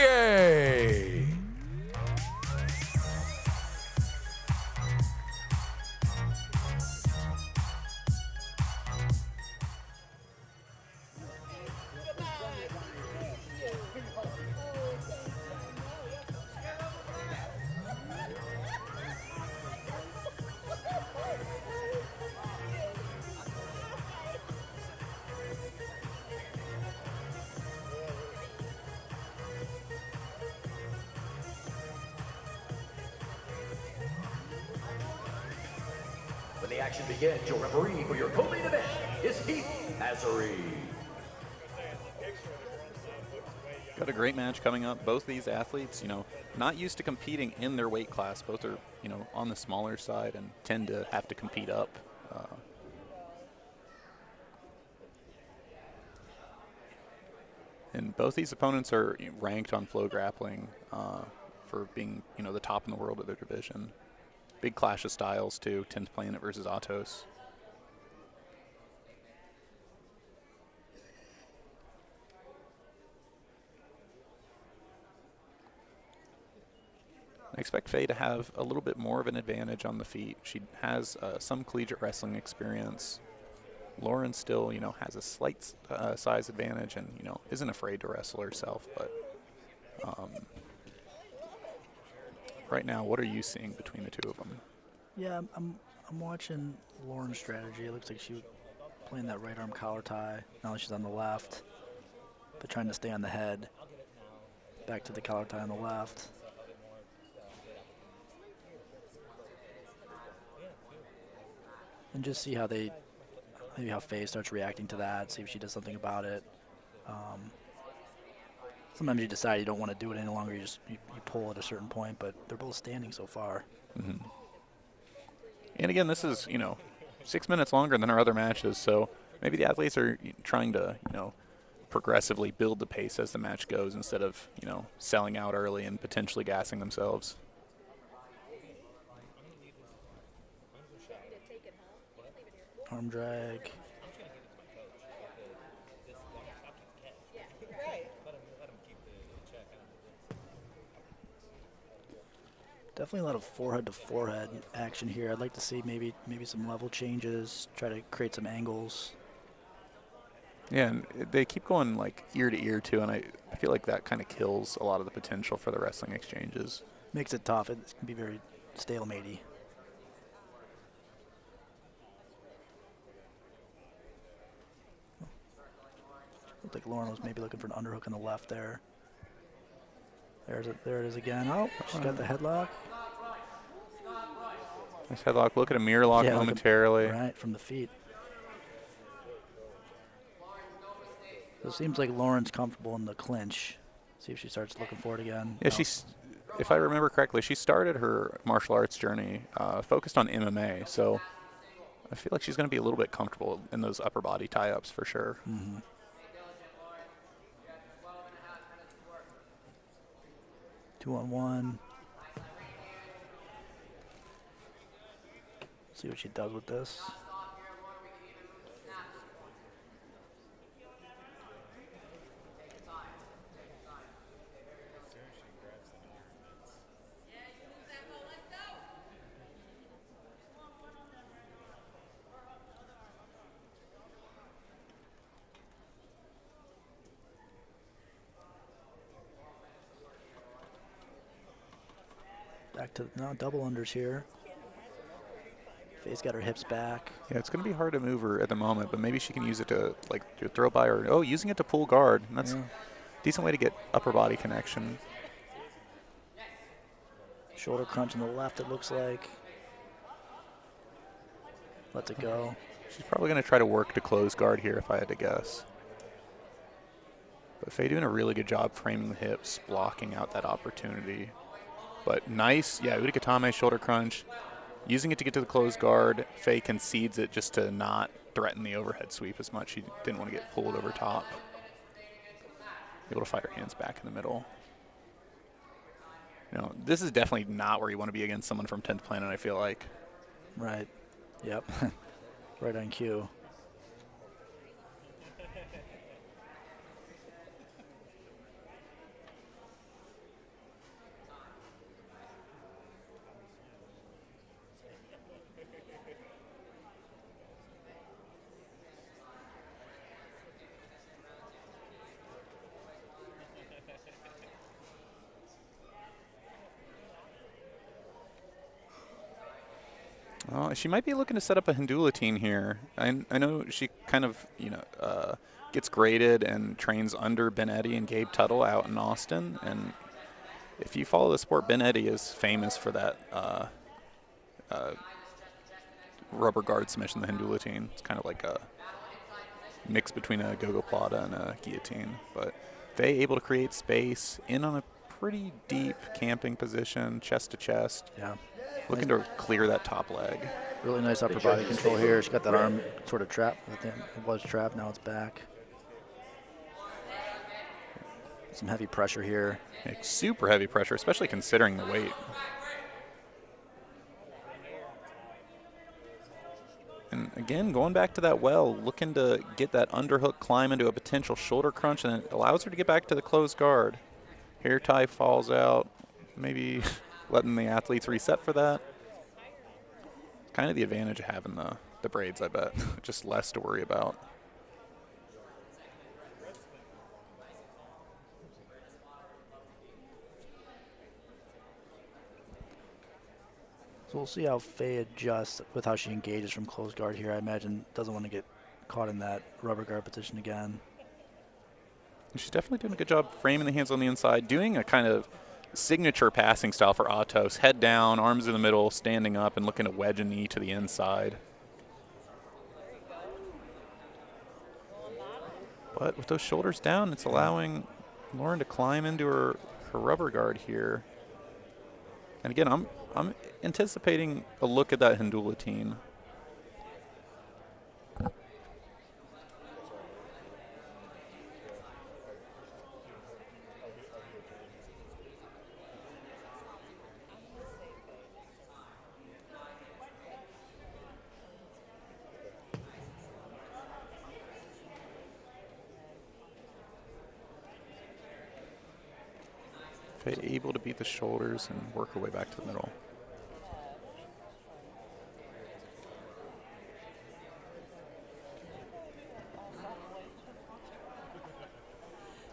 When the action begins, your referee for your co-main event is Heath Azari. Got a great match coming up. Both these athletes, not used to competing in their weight class. Both are, on the smaller side and tend to have to compete up. And both these opponents are ranked on Flow Grappling for being, the top in the world of their division. Big clash of styles, too. 10th Planet versus Atos. I expect Faye to have a little bit more of an advantage on the feet. She has some collegiate wrestling experience. Lauren still, has a slight size advantage and, isn't afraid to wrestle herself. But right now, what are you seeing between the two of them? Yeah, I'm watching Lauren's strategy. It looks like she was playing that right arm collar tie. Now she's on the left, but trying to stay on the head. Back to the collar tie on the left. And just see how maybe how Faye starts reacting to that, see if she does something about it. Sometimes you decide you don't want to do it any longer, you pull at a certain point, but they're both standing so far. Mm-hmm. And again, this is, 6 minutes longer than our other matches, so maybe the athletes are trying to, progressively build the pace as the match goes instead of, selling out early and potentially gassing themselves. Arm drag. Definitely a lot of forehead to forehead action here. I'd like to see maybe some level changes, try to create some angles. Yeah, and they keep going like ear to ear too, and I feel like that kind of kills a lot of the potential for the wrestling exchanges. Makes it tough. It can be very stalematey. Looked like Lauren was maybe looking for an underhook on the left there. There it is again. Oh, she's got the headlock. Nice headlock. Look at a mirror lock momentarily. Right, from the feet. So it seems like Lauren's comfortable in the clinch. See if she starts looking for it again. Yeah, if I remember correctly, she started her martial arts journey focused on MMA. So I feel like she's going to be a little bit comfortable in those upper body tie-ups for sure. Mm-hmm. Two-on-one. See what she does with this. Back to double unders here. Faye's got her hips back. Yeah, it's going to be hard to move her at the moment, but maybe she can use it to throw by or using it to pull guard. And that's a decent way to get upper body connection. Shoulder crunch on the left, it looks like. Lets it go. She's probably going to try to work to close guard here if I had to guess. But Faye doing a really good job framing the hips, blocking out that opportunity. But nice, Udigatame shoulder crunch. Using it to get to the closed guard. Faye concedes it just to not threaten the overhead sweep as much. She didn't want to get pulled over top. Able to fight her hands back in the middle. This is definitely not where you want to be against someone from 10th Planet, I feel like. Right. Yep. Right on cue. She might be looking to set up a Hindulatine here. I know she kind of, gets graded and trains under Ben Eddy and Gabe Tuttle out in Austin. And if you follow the sport, Ben Eddy is famous for that rubber guard submission, the Hindulatine. It's kind of like a mix between a gogoplata and a guillotine. But Faye able to create space in on a pretty deep camping position, chest to chest. Yeah. Looking to clear that top leg. Really nice upper body control here. She's got that arm sort of trapped. It was trapped, now it's back. Some heavy pressure here. Yeah, super heavy pressure, especially considering the weight. And again, going back to that well, looking to get that underhook climb into a potential shoulder crunch, and it allows her to get back to the closed guard. Hair tie falls out. Maybe letting the athletes reset for that. Kind of the advantage of having the braids, I bet. Just less to worry about. So we'll see how Faye adjusts with how she engages from close guard here. I imagine doesn't want to get caught in that rubber guard position again. She's definitely doing a good job framing the hands on the inside, doing a kind of signature passing style for Atos. Head down, arms in the middle, standing up, and looking to wedge a knee to the inside. But with those shoulders down, it's allowing Lauren to climb into her rubber guard here. And again, I'm anticipating a look at that Hindulatine. Able to beat the shoulders and work her way back to the middle.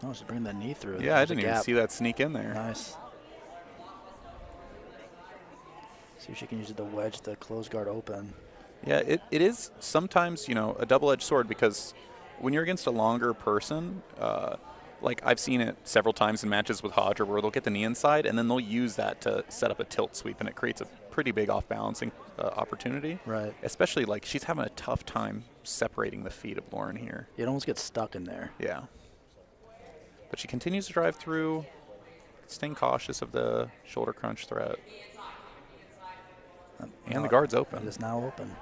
Oh, she's bringing that knee through. Yeah, I didn't even see that sneak in there. Nice. See if she can use it to wedge the close guard open. Yeah, it is sometimes, you know, a double-edged sword, because when you're against a longer person, like I've seen it several times in matches with Hodger where they'll get the knee inside and then they'll use that to set up a tilt sweep, and it creates a pretty big off-balancing opportunity. Right. Especially like she's having a tough time separating the feet of Lauren here. It almost gets stuck in there. Yeah. But she continues to drive through, staying cautious of the shoulder crunch threat. And the guard's open. It is now open.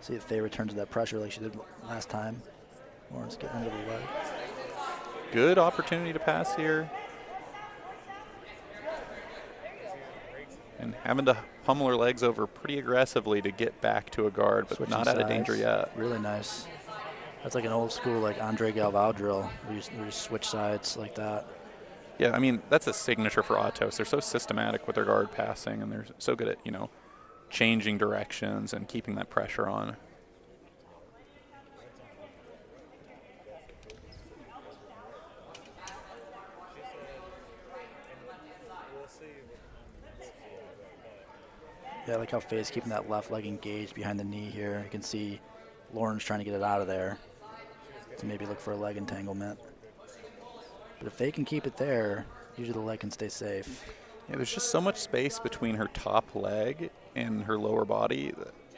See if Faye returns to that pressure like she did last time. Lauren's getting under the leg. Good opportunity to pass here. And having to pummel her legs over pretty aggressively to get back to a guard, but Switching not out of sides. danger yet. Really nice. That's like an old school like Andre Galvao drill where you switch sides like that. Yeah, I mean, that's a signature for Atos. They're so systematic with their guard passing, and they're so good at, you know, changing directions and keeping that pressure on. Yeah, I like how Faye's keeping that left leg engaged behind the knee here. You can see Lauren's trying to get it out of there to maybe look for a leg entanglement. But if Faye can keep it there, usually the leg can stay safe. Yeah, there's just so much space between her top leg and her lower body,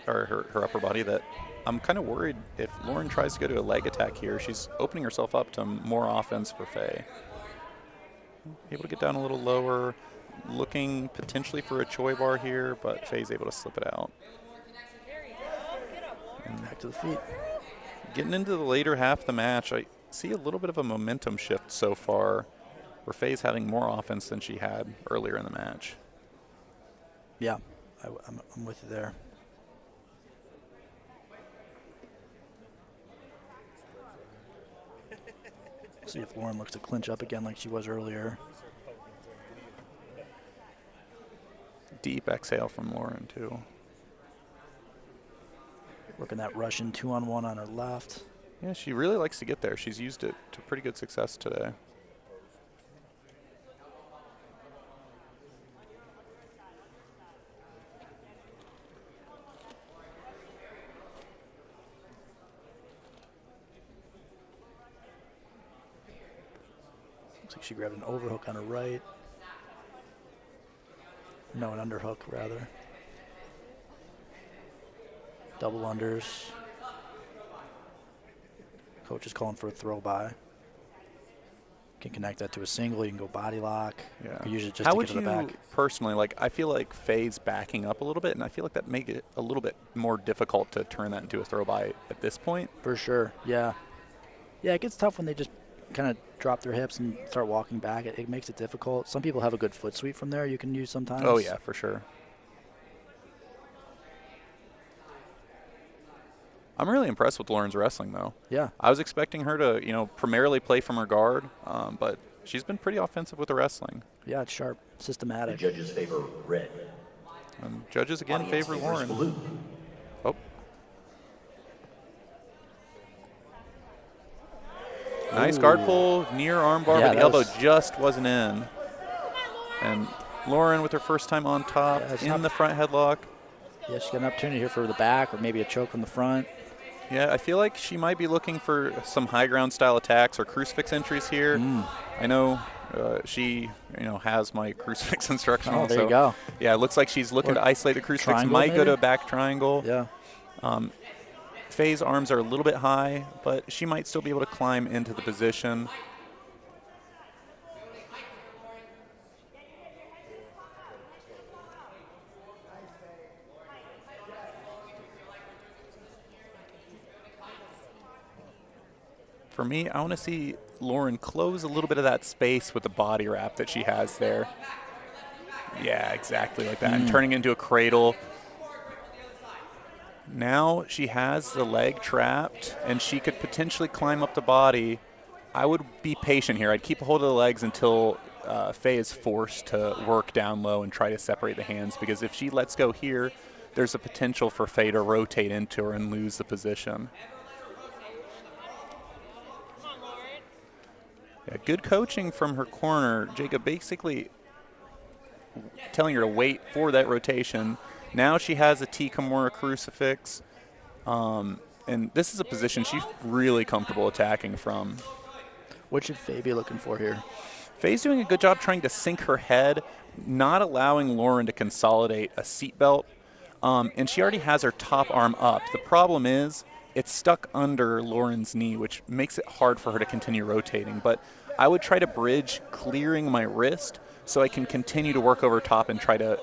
or her upper body, that I'm kind of worried if Lauren tries to go to a leg attack here, she's opening herself up to more offense for Faye. Able to get down a little lower, looking potentially for a Choi bar here, but Faye's able to slip it out. And back to the feet. Getting into the later half of the match, I see a little bit of a momentum shift so far, where Faye's having more offense than she had earlier in the match. Yeah, I'm with you there. See if Lauren looks to clinch up again like she was earlier. Deep exhale from Lauren, too. Working that Russian 2-on-1 on her left. Yeah, she really likes to get there. She's used it to pretty good success today. Looks like she grabbed an overhook on her right. No, an underhook, rather. Double unders. Coach is calling for a throw by. Can connect that to a single. You can go body lock. Yeah. You use it just How to would get to the you back. personally, like, I feel like Faye's backing up a little bit, and I feel like that makes it a little bit more difficult to turn that into a throw by at this point. For sure, yeah. Yeah, it gets tough when they just kind of drop their hips and start walking back. It makes it difficult. Some people have a good foot sweep from there you can use sometimes. Oh, yeah, for sure. I'm really impressed with Lauren's wrestling, though. Yeah. I was expecting her to, you know, primarily play from her guard, but she's been pretty offensive with the wrestling. Yeah, it's sharp, systematic. The judges favor red. Judges again Audience favor favors Lauren. blue. Oh. Nice guard pull, near armbar, but the elbow just wasn't in. And Lauren with her first time on top in the front headlock. Yeah, she's got an opportunity here for the back or maybe a choke on the front. Yeah, I feel like she might be looking for some high ground style attacks or crucifix entries here. I know she, has my crucifix instructional. Oh, there you go. Yeah, it looks like she's looking to isolate the crucifix. Might go to a back triangle. Yeah. Faye's arms are a little bit high, but she might still be able to climb into the position. For me, I want to see Lauren close a little bit of that space with the body wrap that she has there. Yeah, exactly like that. And turning into a cradle. Now she has the leg trapped, and she could potentially climb up the body. I would be patient here. I'd keep a hold of the legs until Faye is forced to work down low and try to separate the hands, because if she lets go here, there's a potential for Faye to rotate into her and lose the position. Yeah, good coaching from her corner. Jacob basically telling her to wait for that rotation. Now she has a T Kimura crucifix. And this is a position she's really comfortable attacking from. What should Faye be looking for here? Faye's doing a good job trying to sink her head, not allowing Lauren to consolidate a seatbelt. And she already has her top arm up. The problem is it's stuck under Lauren's knee, which makes it hard for her to continue rotating. But I would try to bridge clearing my wrist so I can continue to work over top and try to,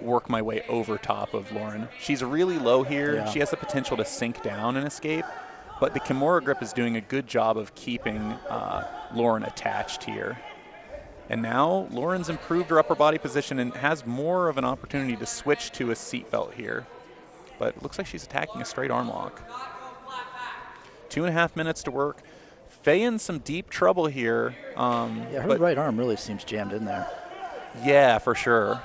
work my way over top of Lauren. She's really low here. Yeah. She has the potential to sink down and escape, but the Kimura grip is doing a good job of keeping Lauren attached here. And now Lauren's improved her upper body position and has more of an opportunity to switch to a seatbelt here. But it looks like she's attacking a straight arm lock. 2.5 minutes to work. Faye in some deep trouble here. Yeah, her right arm really seems jammed in there. Yeah, for sure.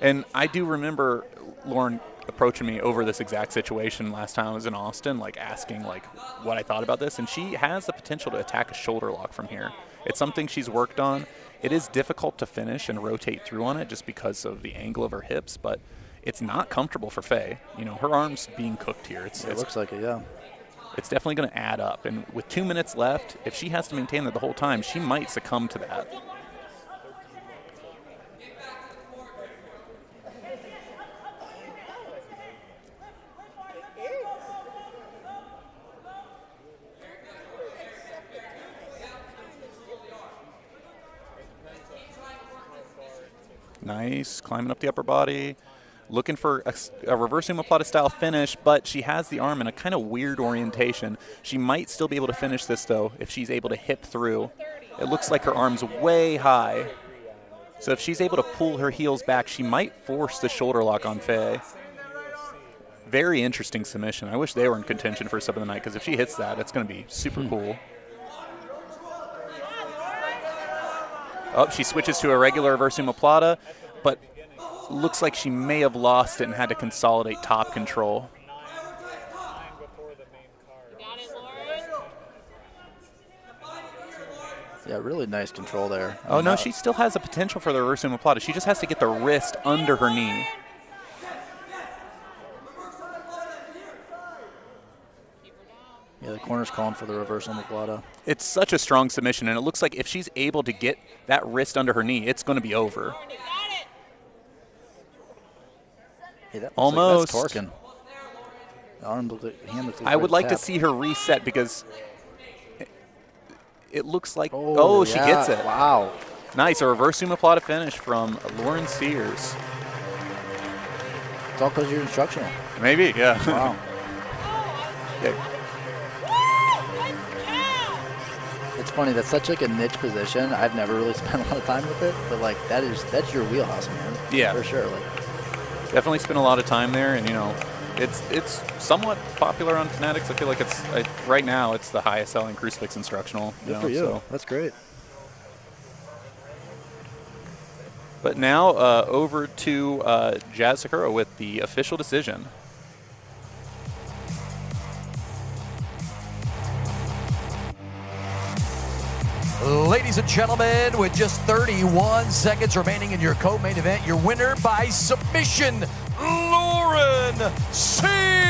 And I do remember Lauren approaching me over this exact situation last time I was in Austin, asking what I thought about this. And she has the potential to attack a shoulder lock from here. It's something she's worked on. It is difficult to finish and rotate through on it just because of the angle of her hips, but it's not comfortable for Faye. Her arm's being cooked here. It looks like it, yeah. It's definitely going to add up. And with 2 minutes left, if she has to maintain that the whole time, she might succumb to that. Nice, climbing up the upper body, looking for a reverse omoplata style finish, but she has the arm in a kind of weird orientation. She might still be able to finish this, though, if she's able to hip through. It looks like her arm's way high. So if she's able to pull her heels back, she might force the shoulder lock on Faye. Very interesting submission. I wish they were in contention for sub of the night, because if she hits that, it's going to be super cool. Oh, she switches to a regular reverse omoplata, but looks like she may have lost it and had to consolidate top control. Yeah, really nice control there. Oh, no, she still has the potential for the reverse omoplata. She just has to get the wrist under her knee. Yeah, the corner's calling for the reverse omoplata. It's such a strong submission, and it looks like if she's able to get that wrist under her knee, it's going to be over. Hey, that almost. Like that's torquing. I would like to see her reset, because it looks like, oh, she gets it. Wow. Nice, a reverse omoplata finish from Lauren Sears. It's all because you're instructional. Maybe, yeah. Wow. Yeah. It's funny, that's such a niche position. I've never really spent a lot of time with it, but that's your wheelhouse, man. Yeah. For sure. Definitely spent a lot of time there, and It's somewhat popular on Fanatics. I feel like it's right now it's the highest selling crucifix instructional. Good for you. So. That's great. But now over to Jazz Sakura with the official decision. Ladies and gentlemen, with just 31 seconds remaining in your co-main event, your winner by submission, Lauren Sears.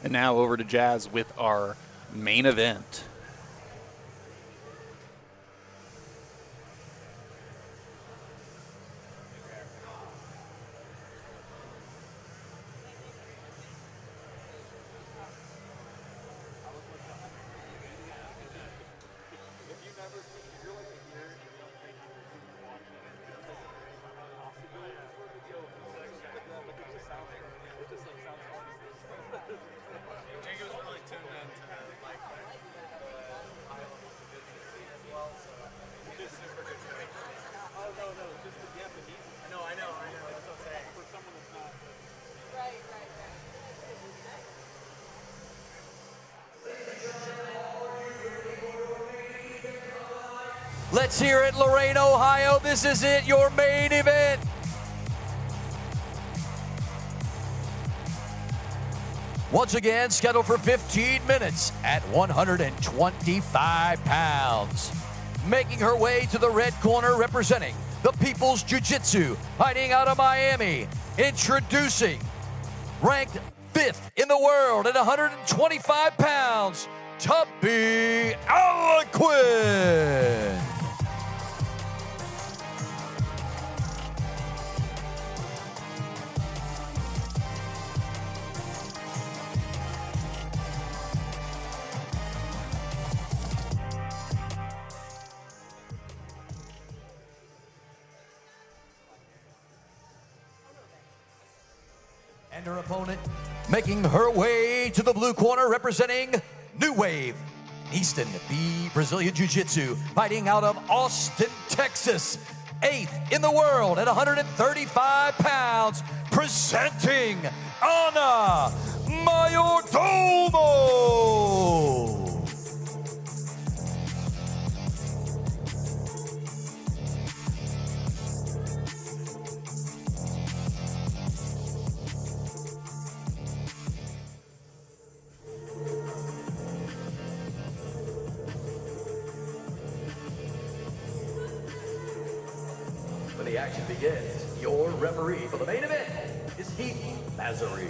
And now over to Jazz with our main event. Let's hear it, Lorain, Ohio. This is it, your main event. Once again, scheduled for 15 minutes at 125 pounds. Making her way to the red corner, representing the People's Jiu-Jitsu, fighting out of Miami. Introducing, ranked 5th in the world at 125 pounds, Tubby Aliquin. And her opponent, making her way to the blue corner, representing New Wave, Easton B. Brazilian Jiu-Jitsu, fighting out of Austin, Texas. 8th in the world at 135 pounds, presenting Ana Mayordomo. When the action begins, your referee for the main event is Heath Mazari.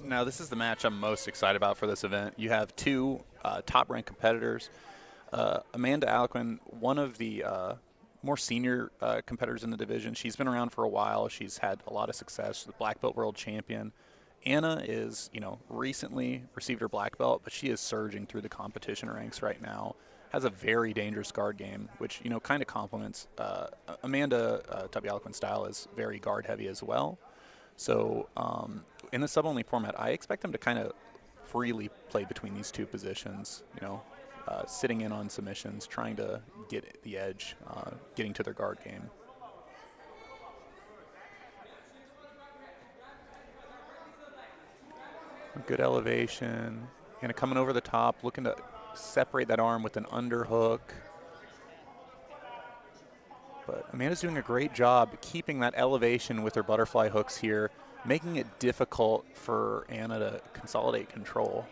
Now, this is the match I'm most excited about for this event. You have two top-ranked competitors. Amanda Aliquin, one of the more senior competitors in the division. She's been around for a while. She's had a lot of success. The black belt world champion. Anna is, recently received her black belt, but she is surging through the competition ranks right now. Has a very dangerous guard game, which, kind of complements Amanda Tubby Aliquin's style is very guard-heavy as well. So in the sub-only format, I expect them to kind of freely play between these two positions, sitting in on submissions, trying to get the edge, getting to their guard game. Good elevation. Kind of coming over the top, looking to separate that arm with an underhook. But Amanda's doing a great job keeping that elevation with her butterfly hooks here, making it difficult for Anna to consolidate control.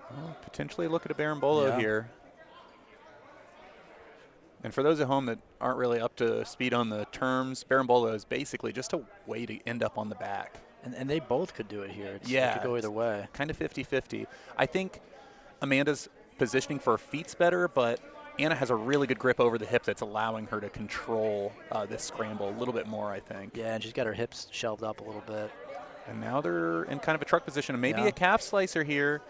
Well, potentially look at a Berimbolo here. And for those at home that aren't really up to speed on the terms, Berimbolo is basically just a way to end up on the back. And they both could do it here. It could go either way. Kind of 50-50. I think Amanda's positioning for her feet's better, but Anna has a really good grip over the hip that's allowing her to control this scramble a little bit more, I think. Yeah, and she's got her hips shelved up a little bit. And now they're in kind of a truck position, and maybe a calf slicer here.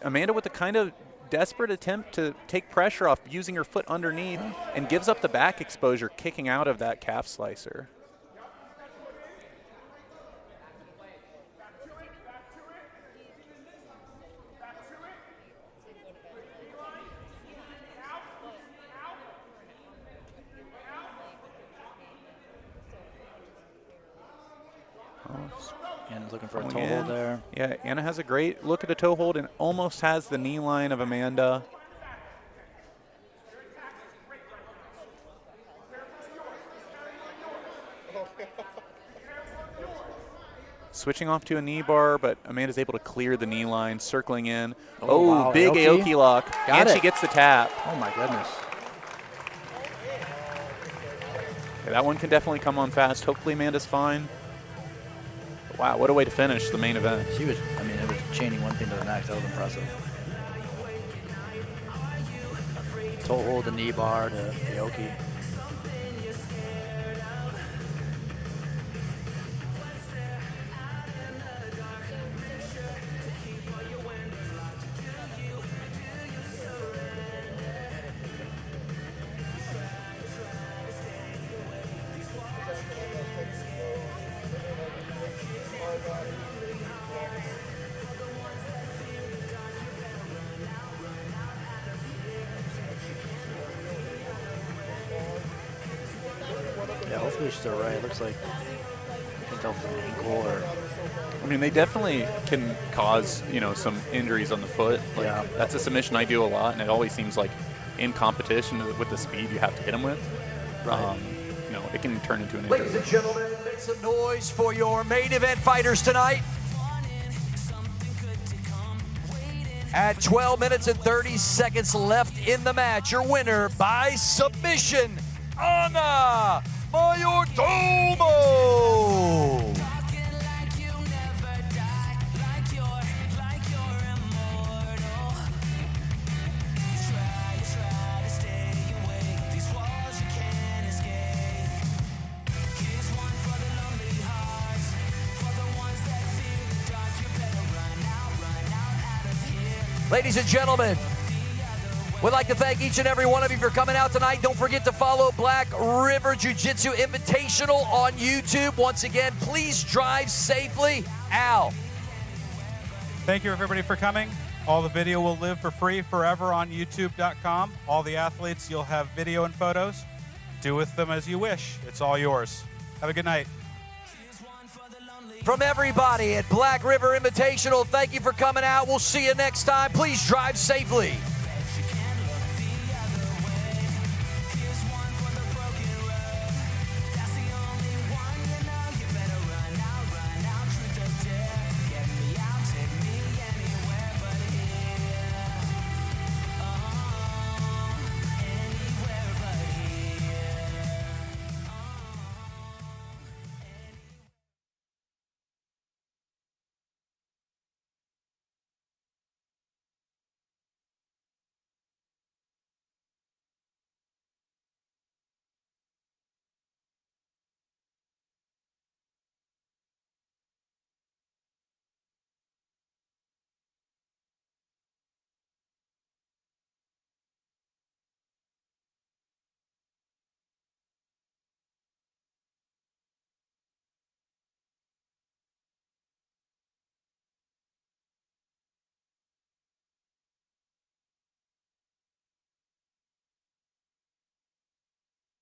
Amanda with a kind of desperate attempt to take pressure off, using her foot underneath, and gives up the back exposure, kicking out of that calf slicer. Anna's looking for a toe hold there. Yeah, Anna has a great look at the toe hold and almost has the knee line of Amanda. Switching off to a knee bar, but Amanda's able to clear the knee line, circling in. Oh, wow. big Aoki lock. Got it. She gets the tap. Oh, my goodness. Yeah, that one can definitely come on fast. Hopefully Amanda's fine. Wow, what a way to finish the main event. She was, I mean, it was chaining one thing to the next. That was impressive. Toe hold, the knee bar to Aoki. Yeah, hopefully she's all right. It looks like I can tell if it's an ankle or. I mean, they definitely can cause, you know, some injuries on the foot. Like, Yeah. That's a submission I do a lot, and it always seems like in competition with the speed you have to hit them with, you know, it can turn into an injury. Ladies and gentlemen, make some noise for your main event fighters tonight. At 12 minutes and 30 seconds left in the match, your winner by submission, Anna Mayordomo. Ladies and gentlemen, we'd like to thank each and every one of you for coming out tonight. Don't forget to follow Black River Jiu-Jitsu Invitational on YouTube. Once again, please drive safely. Al. Thank you, everybody, for coming. All the video will live for free forever on YouTube.com. All the athletes, you'll have video and photos. Do with them as you wish. It's all yours. Have a good night. From everybody at Black River Invitational, thank you for coming out. We'll see you next time. Please drive safely.